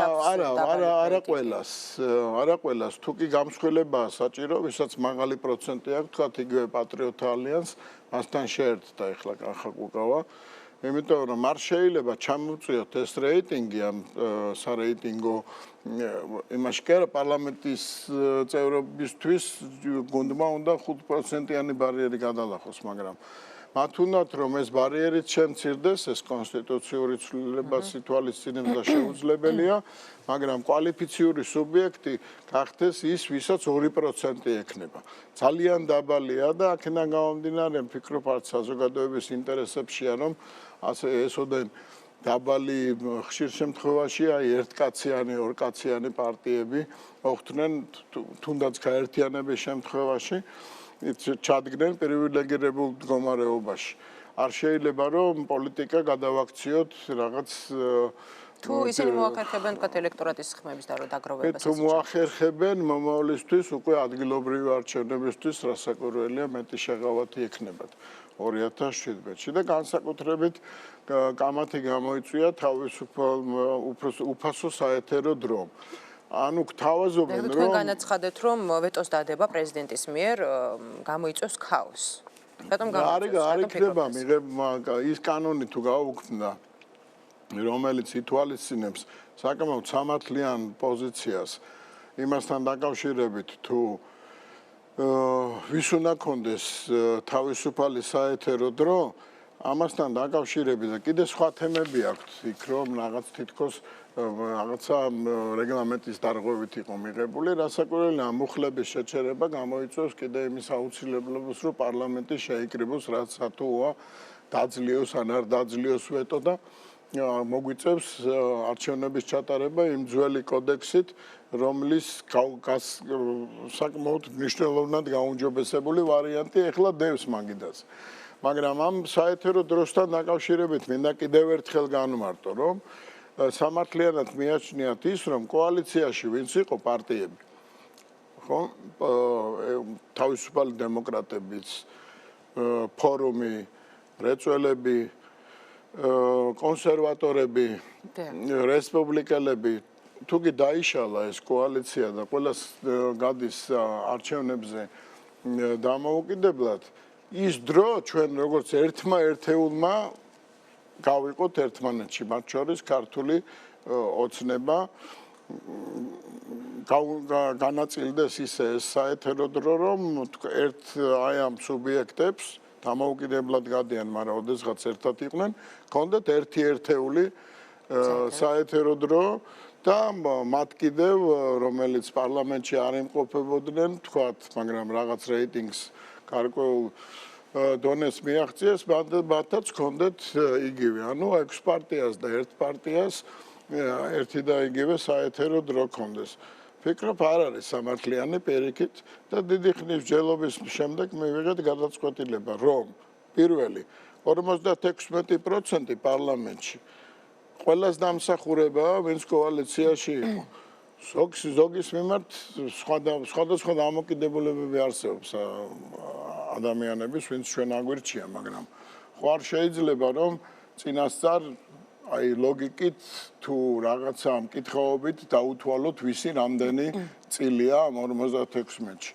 არა ყველას თუ კი გამსხვილებაა საჭირო, ვისაც მაღალი პროცენტი აქვს, თქვათ იგივე პატრიოტთა ალიანს, მასთან შეერთდა ეხლა კახა კუკავა. იმიტომ რომ არ შეიძლება ჩამოვწიოთ ეს რეიტინგი ამ სარეიტინგო იმაში კი არა პარლამენტის წევრებისთვის გუნდმა უნდა 5%-იანი ბარიერი გადალახოს, მაგრამ მათ უნდათ რომ ეს ბარიერიც შემცირდეს, ეს კონსტიტუციური ცვლილებას ითვალისწინებს და შეუძლებელია, მაგრამ კვალიფიციური სუბიექტი გახდეს ის, ვისაც 2% ექნება. ძალიან დაბალია და აქედან გამომდინარე, ვფიქრობ, არც საზოგადოების ინტერესებშია, რომ ასე ესოდენ დაბალი ხშირ შემთხვევაში აი ერთკაციანი, ორკაციანი პარტიები მოხვდნენ თუნდაც გაერთიანების შემთხვევაში ჩადგნენ პრივილეგირებულ მდგომარეობაში. არ შეიძლება რომ პოლიტიკა გადავაქციოთ რაღაც თუ ისინი მოახერხებენ თქვათ ელექტორატის ხმების და დაგროვებას. თუ მოახერხებენ მომავლისთვის უკვე ადგილობრივი არჩევნებისთვის რასაკვირველია მეტი შეღავათი ექნებათ 2017-ში და განსაკუთრებით კამათი გამოიწვია უფასო საეთერო დრომ. ანუ გთავაზობენ რომ თქვენ განაცხადეთ რომ ვეტოს დადება პრეზიდენტის მიერ გამოიწვევს ქაოსს. რატომ გამოიწვევს? არ იქნება მიღება ის კანონი თუ გაუქმდა რომელიც ითვალისწინებს საკმაოდ სამართლიან პოზიციას იმასთან დაკავშირებით თუ ვის უნდა კონდეს თავისუფალი საეთერო დრო ამასთან დაკავშირებით და კიდე სხვა თემები აქვთ იქ რომ რაღაც თითქოს რაღაცა რეგლამენტის დარღვევით იყო მიღებული, რასაკვირველია მუხლების შეჩერება გამოიწვევს კიდე იმის აუცილებლობას, რომ პარლამენტი შეიკრიბოს, რაც სათუოა დაძლიოს ან არ დაძლიოს ვეტო და მოგვიწევს არჩევნების ჩატარება იმ ძველი კოდექსით, რომლის საკმაოდ მნიშვნელოვნად გაუმჯობესებული ვარიანტი ეხლა დევს მაგიდას. მაგრამ ამ საეთერო დროსთან დაკავშირებით მინდა კიდევ ერთხელ განვმარტო, რომ სამართლიანად მიაჩნიათ ის, რომ კოალიციაში ვინც იყო პარტიები, ხო, თავისუფალი დემოკრატების ფორუმი, რეწველები, კონსერვატორები, რესპუბლიკელები, თუ კი დაიშალა ეს კოალიცია და ყველას გადის არჩევნებზე დამოუკიდებლად, ის დრო ჩვენ როგორც ერთმა ერთეულმა გავიყოთ ერთმანეთში, მათ შორის ქართული ოცნება განაწილდეს ისე ეს საეთერო დრო, რომ ერთ აი ამ სუბიექტებს დამოუკიდებლად გადიან, მაგრამ ოდესღაც ერთად იყვნენ, ჰქონდათ ერთი ერთეული საეთერო დრო და მათ კიდევ რომელიც პარლამენტში არ იმყოფებოდნენ, თქვათ, მაგრამ რაღაც რეიტინგს გარკვეულ დონეს მიაღწიეს, მათაც ჰქონდათ იგივე, ანუ 6 პარტიას და ერთ პარტიას ერთი და იგივე საეთერო დრო ჰქონდეს. ვფიქრობ, არ არის სამართლიანი პირიქით და დიდი ხნის მსჯელობის შემდეგ მივიღეთ გადაწყვეტილება, რომ პირველი 56% პარლამენტში ყველას დამსახურებაა, ვინც კოალიციაში იყო. ზოგის მიმართ სხვადასხვა დამოკიდებულებები არსებობს ადამიანების, ვინც ჩვენ აგვირჩია, მაგრამ ხო არ შეიძლება რომ წინასწარ აი ლოგიკით თუ რაღაცა მკითხაობით დაუთვალოთ ვისი რამდენი წილია 56-ში.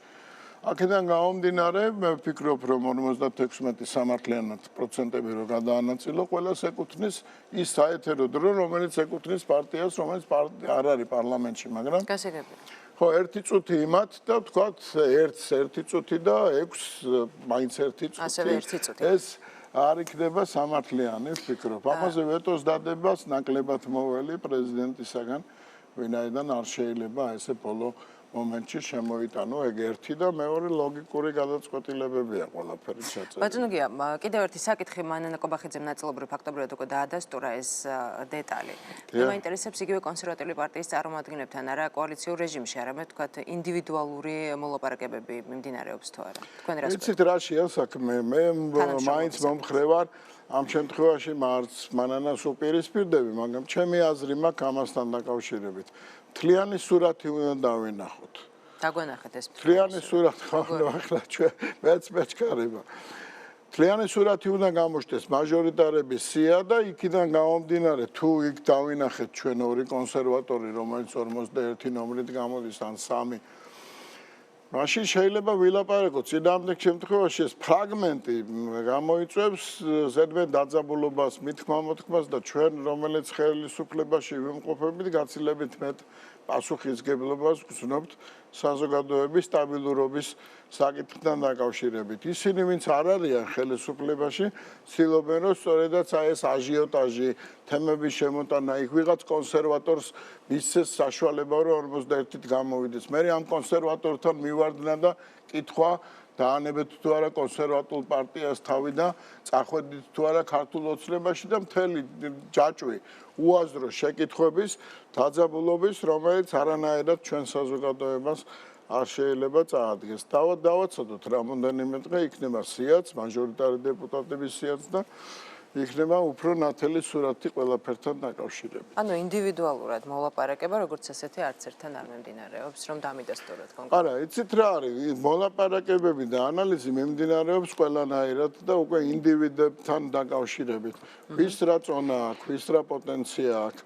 აქედან გამომდინარე, მე ვფიქრობ, რომ 56 სამართლიანად პროცენტები რო გადაანაწილო, ყველას ეკუთვნის ის საეთერო დრო, რომელიც ეკუთვნის პარტიას, რომელიც არ არის პარლამენტში, მაგრამ ხო, ერთი წუთი იმათ და ვთქვათ, ერთი წუთი და 6 მაინც ერთი წუთი. ასევე ერთი წუთი. ეს არ იქნება სამართლიანი, ვფიქრობ. ამაზე ვეტოს დადებას ნაკლებად მოველი პრეზიდენტისაგან, ვინაიდან არ შეიძლება ესე ბოლო მომენტში შემოიტანო ეგ ერთი და მეორე ლოგიკური გადაწყვეტილებებია ყველაფერი ჩაწერილი. ბატონო გია, კიდევ ერთი საკითხი მანანა კობახიძემ ნაწილობრივ ფაქტობრივად უკვე დაადასტურა ეს დეტალი. მე მაინტერესებს იგივე კონსერვატიული პარტიის წარმომადგენლებთან არა კოალიციურ რეჟიმში, არამედ თქვათ ინდივიდუალური მოლაპარაკებები მიმდინარეობს თუ არა. თქვენ რას ვთქვით? იცით რაშია საქმე? მე მაინც მომხრევარ ამ შემთხვევაში მანანას უპირისპირდები, მაგრამ ჩემი აზრი მაქვს ამასთან დაკავშირებით. მთლიანი სურათი უნდა დავინახოთ. დაგვენახეთ ეს. მთლიანი სურათი ხო ახლა ჩვენ მეც მეჩქარება. მთლიანი სურათი უნდა გამოჩნდეს მაჟორიტარების სია და იქიდან გამომდინარე თუ იქ დავინახეთ ჩვენ ორი კონსერვატორი, რომელიც 41 ნომრით გამოდის ან 3 მაშინ შეიძლება ვილაპარაკოთ წინააღმდეგ შემთხვევაში ეს ფრაგმენტი გამოიწვევს ზედმეტ დაძაბულობას, მithმა-მოთქმას და ჩვენ რომელიც ხელისუფლებაში ვიმყოფებით გაცილებით მეტ პასუხისგებლობას გრძნობთ საზოგადოების სტაბილურობის საკითხთან დაკავშირებით. ისინი ვინც არ არიან ხელისუფლებაში, ცდილობენ რომ სწორედაც ეს აჟიოტაჟი თემების შემოტანა იქ ვიღაც კონსერვატორს მისცეს საშუალება რომ 51-ით გამოვიდეს. მე ამ კონსერვატორთან მივარდნა და კითხვა დაანებეთ თუ არა კონსერვატულ პარტიას თავი და წახვედით თუ არა ქართულ ოცნებაში და მთელი ჯაჭვი უაზრო შეკითხვების დაძაბულობის, რომელიც არანაირად ჩვენ საზოგადოებას არ შეიძლება წაადგენს. დავაცადოთ რამოდენიმე დღე იქნება სიაც, მაჟორიტარი დეპუტატების სიაც და იქნება უფრო ნათელი სურათი ყველაფერთან დაკავშირებით. ანუ ინდივიდუალურად მოლაპარაკება, როგორც ესეთი არც ერთთან არ მიმდინარეობს, რომ დამიდასტუროთ კონკრეტულად. არა, იცით რა არის, მოლაპარაკებები და ანალიზი მიმდინარეობს ყველანაირად და უკვე ინდივიდებთან დაკავშირებით. ვის რა წონა აქვს, ვის რა პოტენცია აქვს,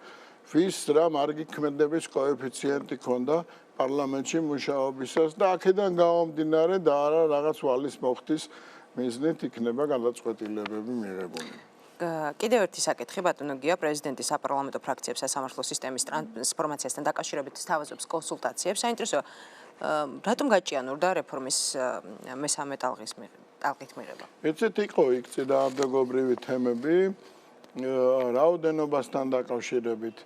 ვის რა მარგი ქმედების კოეფიციენტი ქონდა პარლამენტში მუშაობისას და აქედან გამომდინარე და არა რაღაც ვალის მოხდის მიზნით იქნება გადაწყვეტილებები მიღებული. კიდევ ერთი საკითხი ბატონო გია პრეზიდენტის საპარლამენტო ფრაქციებს სასამართლო სისტემის ტრანსფორმაციასთან დაკავშირებით სთავაზობს კონსულტაციებს. საინტერესოა რატომ გაჭიანურდა რეფორმის მესამე ტალღით მიღება? ეცეთ იყო იქ წინააღმდეგობრივი თემები რაოდენობასთან დაკავშირებით,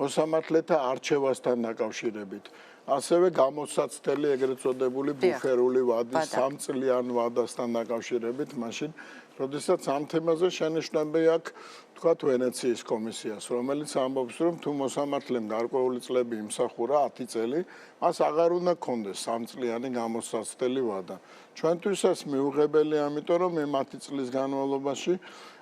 მოსამართლეთა არჩევასთან დაკავშირებით. ასევე გამოსაცდელი ეგრეთ წოდებული ბუფერული ვადის 3 წლიან ვადასთან დაკავშირებით, მაშინ როდესაც ამ თემაზე შენიშვნები აქვს თქვათ ვენეციის კომისიას, რომელიც ამბობს, რომ თუ მოსამართლემ გარკვეული წლები იმსახურა 10 წელი, მას აღარ უნდა კონდეს 3 წლიანი გამოსაცდელი ვადა. ჩვენთვისაც მიუღებელია, ამიტომ რომ მე 10 წლის განმავლობაში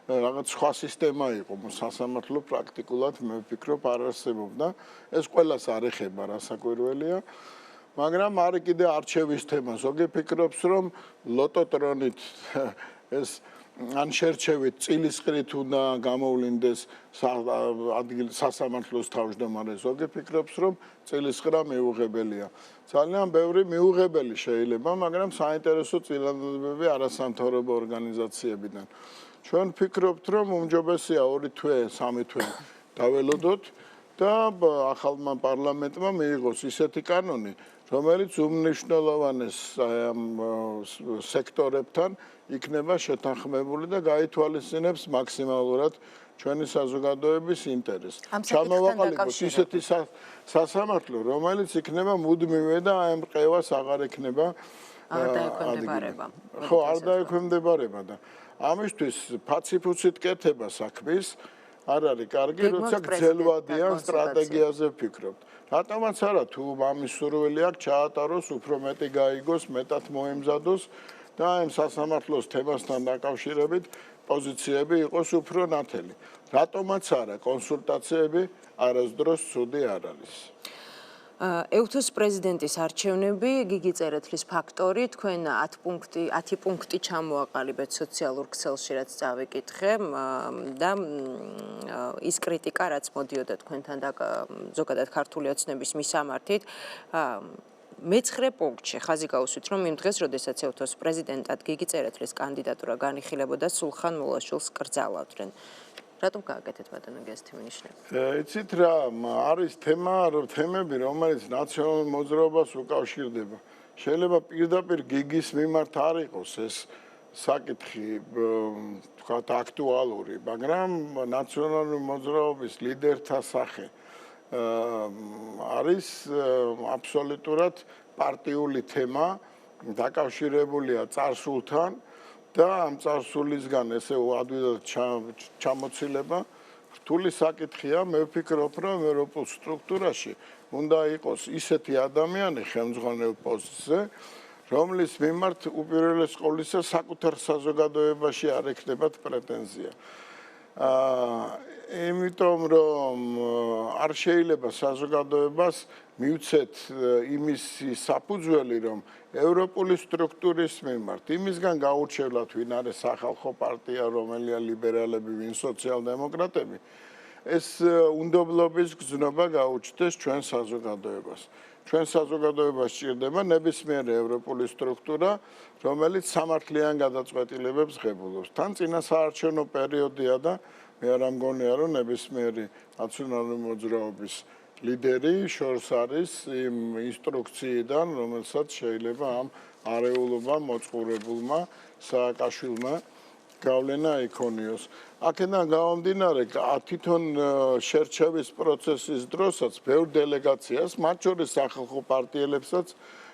რაღაც სხვა სისტემა იყო სასამართლო პრაქტიკულად მე ვფიქრობ არ არსებობდა. ეს ყველას არ ეხება, რასაკვირველია. მაგრამ არის კიდე არჩევის თემა. ზოგი ფიქრობს, რომ ლოტოტრონით ეს ან შერჩევით წილისყრით უნდა გამოვლინდეს სასამართლოს თავმჯდომარე. ზოგი ფიქრობს, რომ წილისყრა მიუღებელია. ძალიან ბევრი მიუღებელი შეიძლება, მაგრამ საინტერესო წინადადებები არასამთავრობო ორგანიზაციებიდან. ჩვენ ფიქრობთ, რომ უმჯობესია 2 თვე, 3 თვე დაველოდოთ და ახალმა პარლამენტმა მიიღოს ისეთი კანონი, რომელიც უმნიშვნელოვანეს სექტორებთან იქნება შეთანხმებული და გაითვალისწინებს მაქსიმალურად ჩვენი საზოგადოების ინტერესს. ჩამოვაყალიბოთ ისეთი სასამართლო, რომელიც იქნება მუდმივი და ამ ყევას აღარ ექნება დაექვემდებარება. ხო, არ დაექვემდებარება და ამისთვის ფაციფუცით კეთება საქმის არ არის კარგი, როცა გრძელვადიან სტრატეგიაზე ვფიქრობთ. რატომაც არა, თუ ამის სურვილი აქვს, ჩაატაროს, უფრო მეტი გაიგოს, მეტად მოემზადოს და ამ სასამართლოს თემასთან დაკავშირებით პოზიციები იყოს უფრო ნათელი. რატომაც არა, კონსულტაციები არასდროს ცუდი არ არის. ეუთოს პრეზიდენტის არჩევნები, გიგი წერეთლის ფაქტორი, თქვენ 10 პუნქტი ჩამოაყალიბეთ სოციალურ ქსელში, რაც წავიკითხე და ის კრიტიკა, რაც მოდიოდა თქვენთან და ზოგადად ქართული ოცნების მისამართით, მე-9 პუნქტში ხაზი გაუსვით, რომ იმ დღეს, როდესაც ეუთოს პრეზიდენტად გიგი წერეთლის კანდიდატურა განიხილებოდა, სულხან მულაშვილს კრძალავდნენ. რატომ გააკეთეთ ბატონო გესტი მინიშნები? იცით რა, არის თემები, რომელიც ნაციონალურ მოძრაობას უკავშირდება. შეიძლება პირდაპირ გიგის მიმართ არ იყოს ეს საკითხი, თქვათ აქტუალური, მაგრამ ნაციონალური მოძრაობის ლიდერთა სახე არის აბსოლუტურად პარტიული თემა, დაკავშირებულია წარსულთან და ამ წარსულისგან ესე ადვილად ჩამოცილება რთული საკითხია. მე ვფიქრობ, რომ ევროპულ სტრუქტურაში უნდა იყოს ისეთი ადამიანი ხელმძღვანელ პოსტზე, რომლის მიმართ უპირველეს ყოვლისა საკუთარ საზოგადოებაში არ ექნებათ პრეტენზია. იმიტომ რომ არ შეიძლება საზოგადოებას მივცეთ იმის საფუძველი, რომ ევროპული სტრუქტურის მიმართ იმისგან გაურჩევლად ვინ არის სახალხო პარტია, რომელია ლიბერალები, ვინ სოციალ-დემოკრატები, ეს უნდობლობის გზნობა გაუჩნდეს ჩვენ საზოგადოებას. ჩვენ საზოგადოებას სჭირდება ნებისმიერი ევროპული სტრუქტურა, რომელიც სამართლიან გადაწყვეტილებებს ღებულობს. თან წინასაარჩევნო პერიოდია და მე არ მგონია, რომ ნებისმიერი ნაციონალური მოძრაობის ლიდერი შორს არის იმ ინსტრუქციიდან, რომელსაც შეიძლება ამ არეულობამ მოწყურებულმა სააკაშვილმა გავლენა იქონიოს. აქედან გამომდინარე, თვითონ შერჩევის პროცესის დროსაც ბევრ დელეგაციას, მათ შორის სახალხო პარტიელებსაც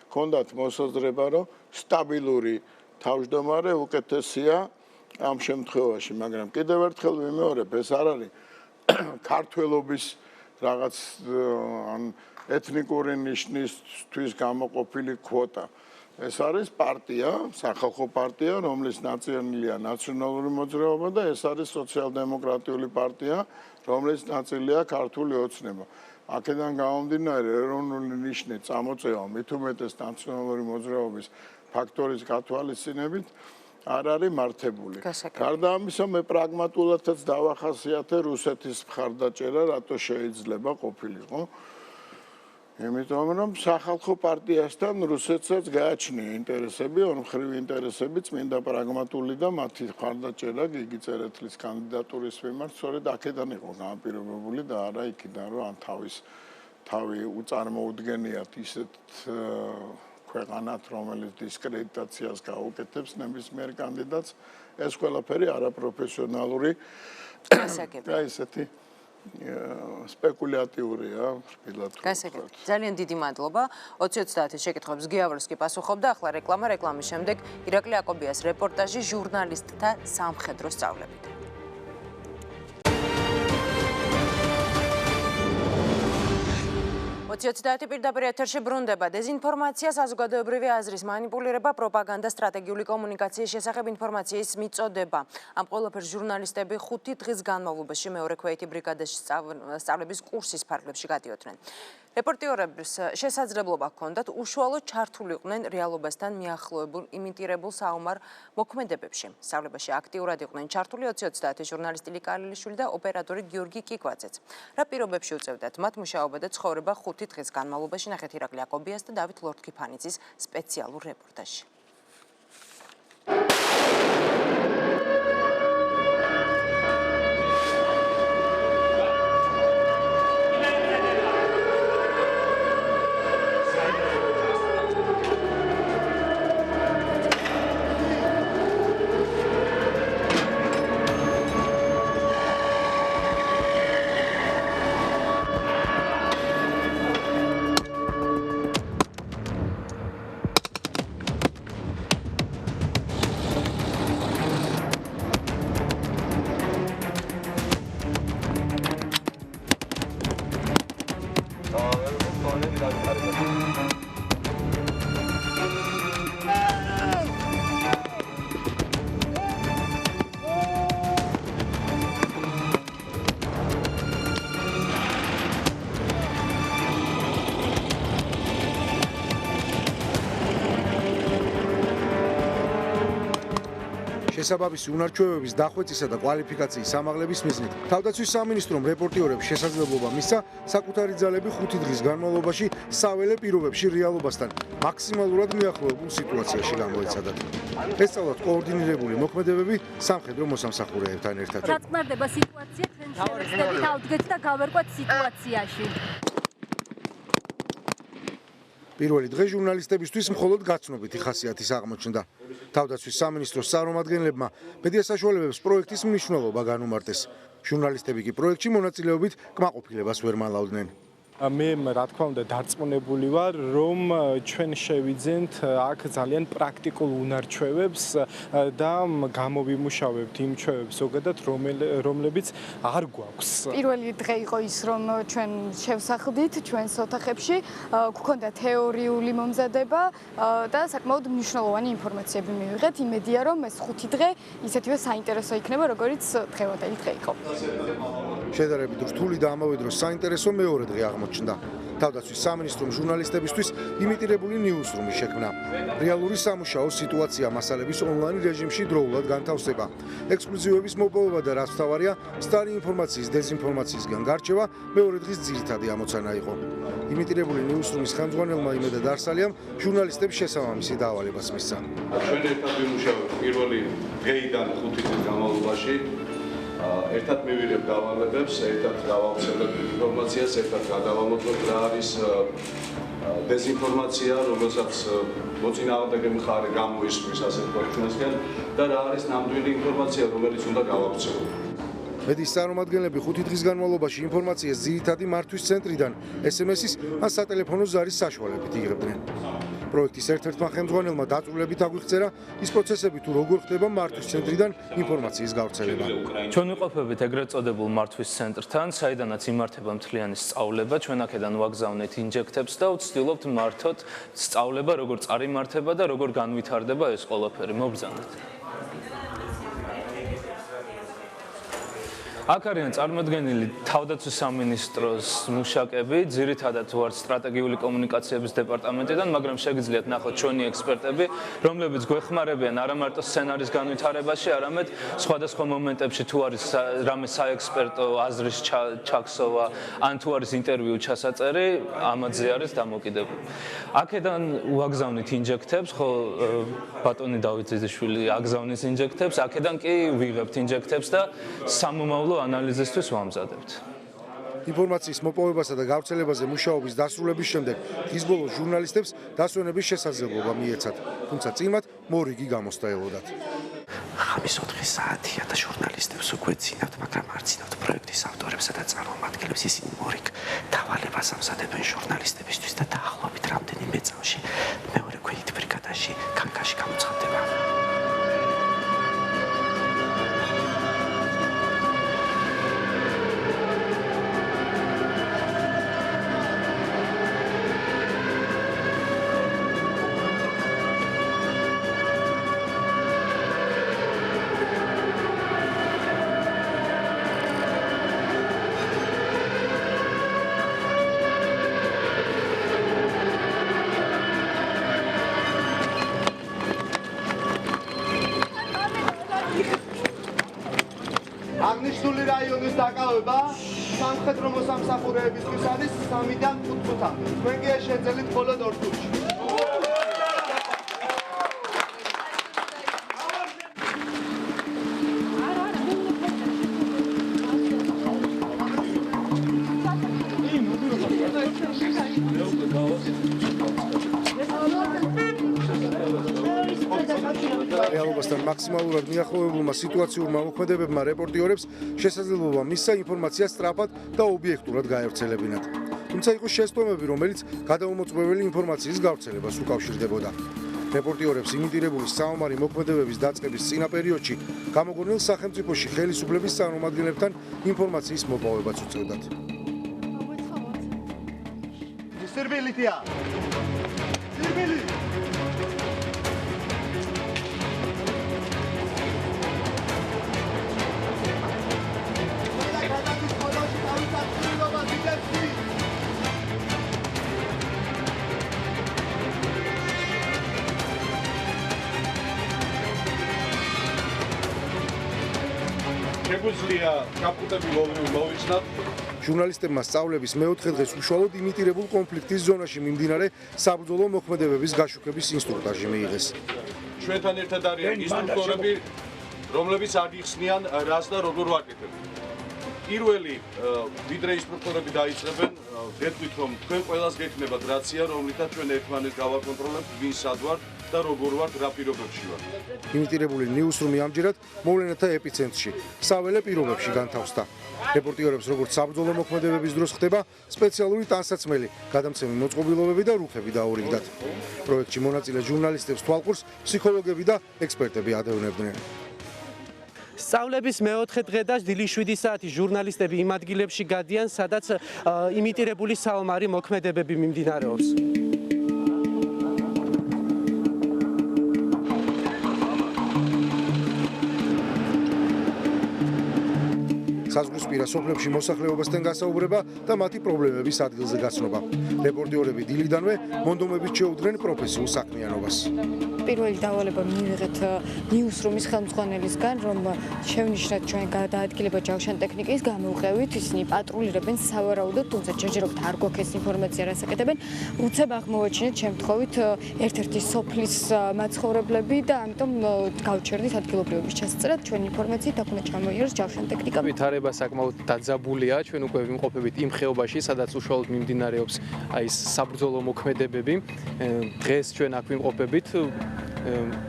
ჰქონდათ მოსაზრება, რომ სტაბილური თავმჯდომარე უკეთესია ამ შემთხვევაში, მაგრამ კიდევ ერთხელ ვიმეორებ, ეს არ არის ქართველობის რაღაც ან ეთნიკური ნიშნისთვის გამოყოფილი კვოტა. ეს არის პარტია, სახალხო პარტია, რომლის ნაწილია ნაციონალური მოძრაობა და ეს არის სოციალ-დემოკრატიული პარტია, რომლის ნაწილია ქართული ოცნება. აქედან გამომდინარე, ეროვნული ნიშნი წამოწევა მით უმეტეს ნაციონალური მოძრაობის ფაქტორის გათვალისწინებით არ არის მართებული. გარდა ამისა, მე პრაგმატულადაც დავახასიათე რუსეთის მხარდაჭერა, რატო შეიძლება ყოფილიყო. იმიტომ რომ სახალხო პარტიასთან რუსეთსაც გააჩნია ინტერესები, ორმხრივი ინტერესები, წმინდა პრაგმატული და მათი მხარდაჭერა გიგი წერეთლის კანდიდატურის მიმართ სწორედ აქედან იყო განპირობებული და არა იქიდან, რომ ამ თავი უწარმოუდგენიათ ისეთ ქვეყანად, რომელიც დისკრედიტაციას გაუკეთებს ნებისმიერ კანდიდატს, ეს ყველაფერი არაპროფესიონალური და ისეთი სპეკულატიურია, რბილად ვთქვათ. ძალიან დიდი მადლობა. 2030-ის შეკითხვებს გიავრსკი პასუხობდა, ახლა რეკლამა, რეკლამის შემდეგ ირაკლი აკობიას რეპორტაჟი ჟურნალისტთა სამხედრო სწავლებით. 2030 პირდაპირ ეთერში ბრუნდება დეზინფორმაცია, საზოგადოებრივი აზრის მანიპულირება, პროპაგანდა, სტრატეგიული კომუნიკაციის შესახებ ინფორმაციის მიწოდება. ამ ყველაფერს ჟურნალისტები 5 დღის განმავლობაში მეორე ქვეითი ბრიგადაში სწავლების კურსის ფარგლებში გადიოდნენ. რეპორტიორებს შესაძლებლობა ჰქონდათ უშუალოდ ჩართულიყვნენ რეალობასთან მიახლოებულ იმიტირებულ საომარ მოქმედებებში. სწავლებაში აქტიურად იყვნენ ჩართული 2030 ჟურნალისტი ლიკა ალილიშვილი და ოპერატორი გიორგი კიკვაძეც. რა პირობებში უწევდათ მათ მუშაობა და ცხოვრება 5 დღის განმავლობაში, ნახეთ ირაკლი აკობიას და დავით ლორთქიფანიძის სპეციალურ რეპორტაჟში. შესაბამისი უნარჩვევების დახვეწისა და კვალიფიკაციის ამაღლების მიზნით თავდაცვის სამინისტრომ რეპორტიორებს შესაძლებლობა მისცა საკუთარი ძალები 5 დღის განმავლობაში საველე პირობებში რეალობასთან მაქსიმალურად მიახლოებულ სიტუაციაში გამოეცადათ. ეს სწავლათ კოორდინირებული მოქმედებები სამხედრო მოსამსახურეებთან ერთად. ჩაწმარდება სიტუაცია, ჩვენ შევეცდებით ავდგეთ და გავერკვათ სიტუაციაში. პირველი დღე ჟურნალისტებისთვის მხოლოდ გაცნობითი ხასიათის აღმოჩნდა. თავდაცვის სამინისტროს წარმომადგენლებმა მედია საშუალებებს პროექტის მნიშვნელობა განუმარტეს. ჟურნალისტები კი პროექტში მონაწილეობით კმაყოფილებას ვერ მალავდნენ. მე რა თქმა უნდა დარწმუნებული ვარ, რომ ჩვენ შევიძენთ აქ ძალიან პრაქტიკულ უნარჩვევებს და გამოვიმუშავებთ იმ ჩვევებს ზოგადად, რომლებიც არ გვაქვს. პირველი დღე იყო ის, რომ ჩვენ შევსახლდით ჩვენს ოთახებში, გვქონდა თეორიული მომზადება და საკმაოდ მნიშვნელოვანი ინფორმაციები მივიღეთ. იმედია, რომ ეს 5 დღე ისეთივე საინტერესო იქნება, როგორც დღევანდელი დღე იყო. შედარებით რთული და ამავე დროს საინტერესო მეორე დღე აღმოჩნდა. თავდაცვის სამინისტრომ ჟურნალისტებისთვის იმიტირებული ნიუსრუმი შექმნა. რეალური სამუშაო სიტუაცია მასალების ონლაინ რეჟიმში დროულად განთავსება. ექსკლუზივების მოპოვება და რაც მთავარია, სტარი ინფორმაციის დეზინფორმაციისგან გარჩევა მეორე დღის ძირითადი ამოცანა იყო. იმიტირებული ნიუსრუმის ხელმძღვანელმა იმედა დარსალიამ ჟურნალისტების შესაბამისი დავალებას მისცა. ჩვენ ერთად ვიმუშავებთ პირველი დღეიდან 5 წლის განმავლობაში. ერთად მივიღებთ დავალებებს, ერთად გავავრცელებთ ინფორმაციას, ერთად გადავამოწმოთ რა არის დეზინფორმაცია, რომელსაც მოწინააღმდეგე მხარე გამოისმის ასეთ ქვეყნებისგან და რა არის ნამდვილი ინფორმაცია, რომელიც უნდა გავავრცელოთ. მედიის წარმომადგენლები 5 დღის განმავლობაში ინფორმაციას ძირითადი მართვის ცენტრიდან, SMS-ის ან სატელეფონო ზარის საშუალებით იღებდნენ. პროექტის ერთ-ერთმა ხელმძღვანელმა დაწვრილებით აგვიხსნა ის პროცესები თუ როგორ ხდება მართვის ცენტრიდან ინფორმაციის გავრცელება. ჩვენ ვიყოფებით ეგრეთ წოდებულ მართვის ცენტრთან, საიდანაც იმართება მთლიანი სწავლება, ჩვენ აქედან ვაგზავნეთ ინჯექტებს და ვცდილობთ მართოთ სწავლება, როგორ წარიმართება და როგორ განვითარდება ეს ყველაფერი. მობრძანეთ. აქ არიან წარმოდგენილი თავდაცვის სამინისტროს მუშაკები, ძირითადად ვართ სტრატეგიული კომუნიკაციების დეპარტამენტიდან, მაგრამ შეგიძლიათ ნახოთ ჩვენი ექსპერტები, რომლებიც გვეხმარებიან არა მარტო სცენარის განვითარებაში, არამედ სხვადასხვა მომენტებში თუ არის რამე საექსპერტო აზრის ჩაქსოვა, ან თუ არის ინტერვიუ ჩასაწერი, ამაზე არის დამოკიდებული. აქედან ვაგზავნით ინჯექტებს, ხო ბატონი დავით ზიზიშვილი აგზავნის ინჯექტებს, აქედან კი ვიღებთ ინჯექტებს და სამომავლო ანალიზისთვის ვამზადებთ. ინფორმაციის მოპოვებასა და გავრცელებაზე მუშაობის დასრულების შემდეგ დღის ბოლოს ჟურნალისტებს დასვენების შესაძლებლობა მიეცათ, თუმცა წინათ მორიგი გამოსდა ელოდათ. ხამის 4 საათია და ჟურნალისტებს უკვე წინავთ, მაგრამ არ წინავთ პროექტის ავტორებსა და წარმომადგენლებს, ისინი მორიგ დავალებას ამზადებენ ჟურნალისტებისთვის და დაახლოებით რამდენიმე წამში მეორე ქვენით ბრიგადაში კანკაში გამოცხადდება. აღნიშნული რაიონის დაკავება სამხედრო მოსამსახურეებისთვის არის 3-დან 5 წუთამდე. თქვენ კი შეძლებთ მხოლოდ 2 წუთში. რეალობასთან მაქსიმალურად მიახლოვებულმა სიტუაციურმა მოქმედებებმა რეპორტიორებს შესაძლებლობა მისცა ინფორმაცია სწრაფად და ობიექტურად გაევრცელებინათ. თუმცა იყო შესტომები, რომელიც გადაუმოწმებელი ინფორმაციის გავრცელებას უკავშირდებოდა. რეპორტიორებს იმიტირებული საომარი მოქმედებების დაწყების წინა პერიოდში გამოგონილ სახელმწიფოში ხელისუფლების წარმომადგენლებთან ინფორმაციის მოპოვებაც უწევდათ. სირბილითია. სირბილი. შეგვიძლია კაპუტები მოვიცნათ. ჟურნალისტებმა სწავლების მეოთხე დღეს უშუალოდ იმიტირებულ კონფლიქტის ზონაში მიმდინარე საბრძოლო მოქმედებების გაშუქების ინსტრუქტაჟი მიიღეს. ჩვენთან ერთად არიან ინსტრუქტორები, რომლებიც აღიხსნიან რას და როგორ ვაკეთებთ. პირველი ვიდრე ინსტრუქტორები დაიწყებენ, გეტყვით რომ თქვენ ყველას გექნებათ რაცია, რომლითაც ჩვენ ერთმანეთს გავაკონტროლებთ, ვინ სად ვართ და როგორ ვართ, რა პირობებში ვართ. იმიტირებული ნიუსრუმი ამჯერად მოვლენათა ეპიცენტრში, საველე პირობებში განთავსდა. რეპორტიორებს როგორც საბრძოლო მოქმედებების დროს ხდება სპეციალური ტანსაცმელი, გადამცემი მოწყობილობები და რუხები დაურიგდათ. პროექტში მონაწილე ჟურნალისტებს თვალყურს ფსიქოლოგები და ექსპერტები ადევნებდნენ. სწავლების მეოთხე დღე და დილის 7 საათი ჟურნალისტები იმ ადგილებში გადიან, სადაც იმიტირებული საომარი მოქმედებები მიმდინარეობს. საზღვრისპირა სოფლებში მოსახლეობასთან გასაუბრება და მათი პრობლემების ადგილზე გაცნობა. რეპორტიორები დილიდანვე მონდომებით შეუდგნენ პროფესიულ საქმიანობას. პირველი დავალება მივიღეთ ნიუსრუმის ხელმძღვანელისგან, რომ შევნიშნათ ჩვენ გადაადგილება ჯავშან ტექნიკის გამოვყევით, ისინი პატრულირებენ სავარაუდოდ, თუმცა ჯერჯერობით არ გვაქვს ეს ინფორმაცია, რას აკეთებენ. უცებ აღმოვაჩინეთ შემთხვევით ერთ-ერთი სოფლის მაცხოვრებლები და ამიტომ გავჩერდით ადგილობრივების ჩასწერად, ჩვენ ინფორმაციით აქ უნდა ჩამოიაროს ჯავშან ტექნიკა. ვითარება საკმაოდ დაძაბულია, ჩვენ უკვე ვიმყოფებით იმ ხეობაში, სადაც უშუალოდ მიმდინარეობს აი ეს საბრძოლო მოქმედებები. დღეს ჩვენ აქ ვიმყოფებით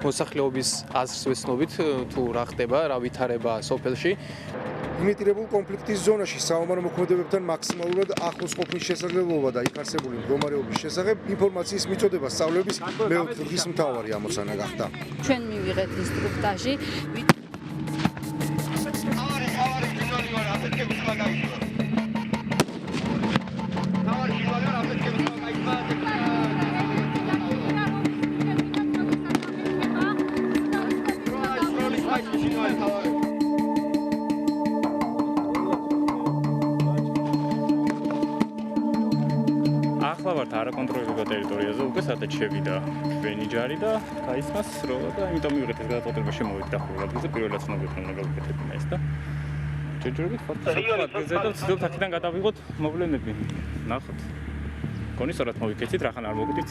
მოსახლეობის აზრს ვეცნობით თუ რა ხდება, რა ვითარება სოფელში. იმიტირებულ კონფლიქტის ზონაში საომარ მოქმედებებთან მაქსიმალურად ახლოს ყოფნის შესაძლებლობა და იქ არსებული მდგომარეობის შესახებ ინფორმაციის მიწოდება სწავლების მეოთხე დღის მთავარი ამოცანა გახდა. ჩვენ მივიღეთ ინსტრუქტაჟი. ახლა ვართ არაკონტროლირებულ ტერიტორიაზე, უკვე სადაც შევიდა ჩვენი ჯარი და გაისმას სროლა და იმიტომ მივიღეთ ეს გადაწყვეტილება შემოვიდა დახურულ ადგილზე, პირველად ცნობეთ რომ გავუკეთებინა ეს და ჯერჯერობით ვართ ადგილზე და ვცდილობთ აქედან გადავიღოთ მოვლენები. ნახოთ. გონი სწორად მოვიქეცით, რახან არ მოვიდით.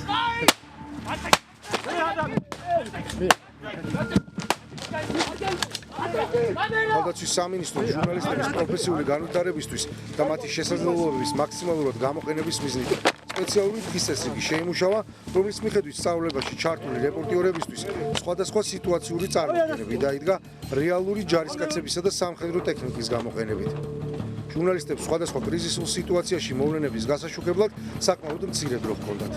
თავდაცვის სამინისტრო ჟურნალისტების პროფესიული განვითარებისთვის და მათი შესაძლებლობების მაქსიმალურად გამოყენების მიზნით სპეციალური დღესასწაული შეიმუშავა, რომლის მიხედვით სწავლებაში ჩართული რეპორტიორებისთვის სხვადასხვა სიტუაციური წარმოდგენები დაიდგა რეალური ჯარისკაცებისა და სამხედრო ტექნიკის გამოყენებით. ჟურნალისტებს სხვადასხვა კრიზისულ სიტუაციაში მოვლენების გასაშუქებლად საკმაოდ მცირე დრო ჰქონდათ.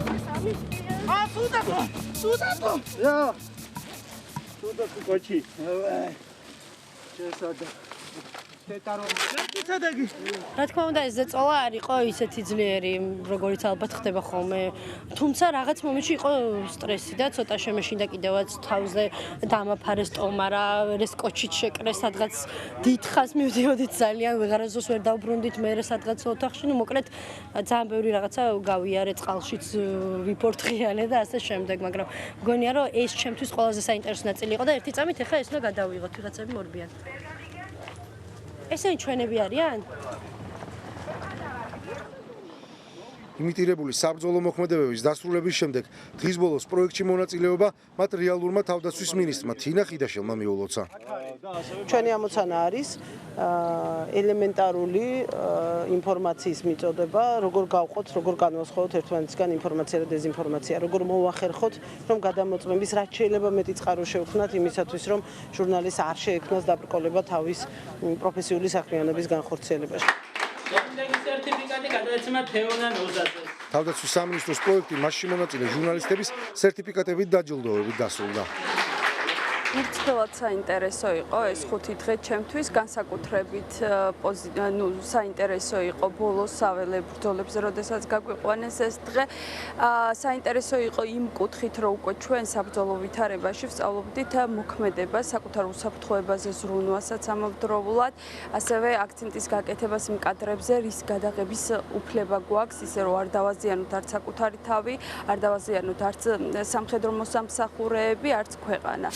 რა თქმა უნდა, ეს ზეწოლა არ იყო ისეთი ძლიერი, როგორიც ალბათ ხდება ხოლმე. თუმცა რაღაც მომენტში იყო სტრესი და ცოტა შემეშინდა კიდევაც თავზე დამაფარეს ტომარა, ეს კოჩით შეკრეს, სადღაც დიდხანს მივდიოდით ძალიან, ვეღარასდროს ვერ დავბრუნდით, მე სადღაც ოთახში, ну მოკლედ ძალიან ბევრი რაღაცა გავიარე, წყალშიც ვიფორთხიანე და ასე შემდეგ, მაგრამ მგონია რომ ეს ჩემთვის ყველაზე საინტერესო ნაწილი იყო და ერთი წამით ეხა ეს უნდა გადავიღოთ, ვიღაცები მორბიან. ესენი ჩვენები არიან? იმიტირებული საბრძოლო მოქმედებების დასრულების შემდეგ დღის ბოლოს პროექტში მონაწილეობა მათ რეალურმა თავდაცვის მინისტრმა თინა ხიდაშელმა მიულოცა. ჩვენი ამოცანა არის ელემენტარული ინფორმაციის მიწოდება, როგორ გავყოთ, როგორ განვასხვაოთ ერთმანეთისგან ინფორმაცია და დეზინფორმაცია, როგორ მოვახერხოთ, რომ გადამოწმების რაც შეიძლება მეტი წყარო შევქმნათ იმისათვის, რომ ჟურნალისტს არ შეექმნას დაბრკოლება თავის პროფესიული საქმიანობის განხორციელებაში. სერტიფიკატი გადაეცემა თეონან ოზაძეს. თავდაცვის სამინისტროს პროექტი მასში მონაწილე ჟურნალისტების სერტიფიკატებით დაჯილდოებით დასრულდა. Ერთდროულად საინტერესო იყო ეს 5 დღე ჩემთვის, განსაკუთრებით საინტერესო იყო ბოლოს საველე ბრძოლებზე, როდესაც გაგვიყვანეს ეს დღე. საინტერესო იყო იმ კუთხით, რომ უკვე ჩვენ საბრძოლო ვითარებაში ვსწავლობდით მოქმედებას, საკუთარ უსაფრთხოებაზე ზრუნვასაც ამავდროულად, ასევე აქცენტის გაკეთებას იმ კადრებზე, რის გადაღების უფლება გვაქვს, ისე რომ არ დავაზიანოთ არც საკუთარი თავი, არ დავაზიანოთ არც სამხედრო მოსამსახურეები, არც ქვეყანა.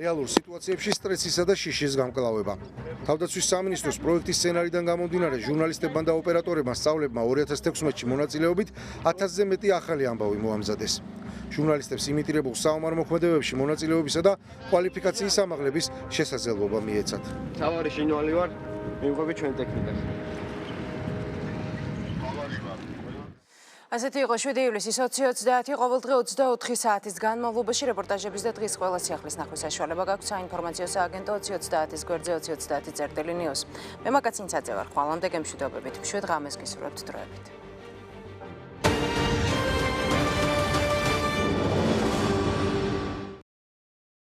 რეალურ სიტუაციებში სტრესისა და შიშის გამკლავება. თავდაცვის სამინისტროს პროექტის სცენარიდან გამომდინარე ჟურნალისტებმა და ოპერატორებმა სწავლებმა 2016-ში მონაწილეობით 1000-ზე მეტი ახალი ამბავი მოამზადეს. ჟურნალისტებს იმიტირებულ საომარ მოქმედებებში მონაწილეობისა და კვალიფიკაციის ამაღლების შესაძლებლობა მიეცათ. თავარი შინვალი ვარ, მივხვდები ჩვენ ტექნიკას. ასეთი იყო 7 ივლისის 20:30 ყოველდღე 24 საათის განმავლობაში რეპორტაჟების და დღის ყველა სიახლის ნახვის საშუალება გაქვთ საინფორმაციო სააგენტო 20:30-ის გვერდზე 20:30 წერტილი ნიუს. მე მაგაცინცაძე ვარ, ხვალამდე გემშვიდობებით. მშვიდ ღამეს გისურვებთ დროებით.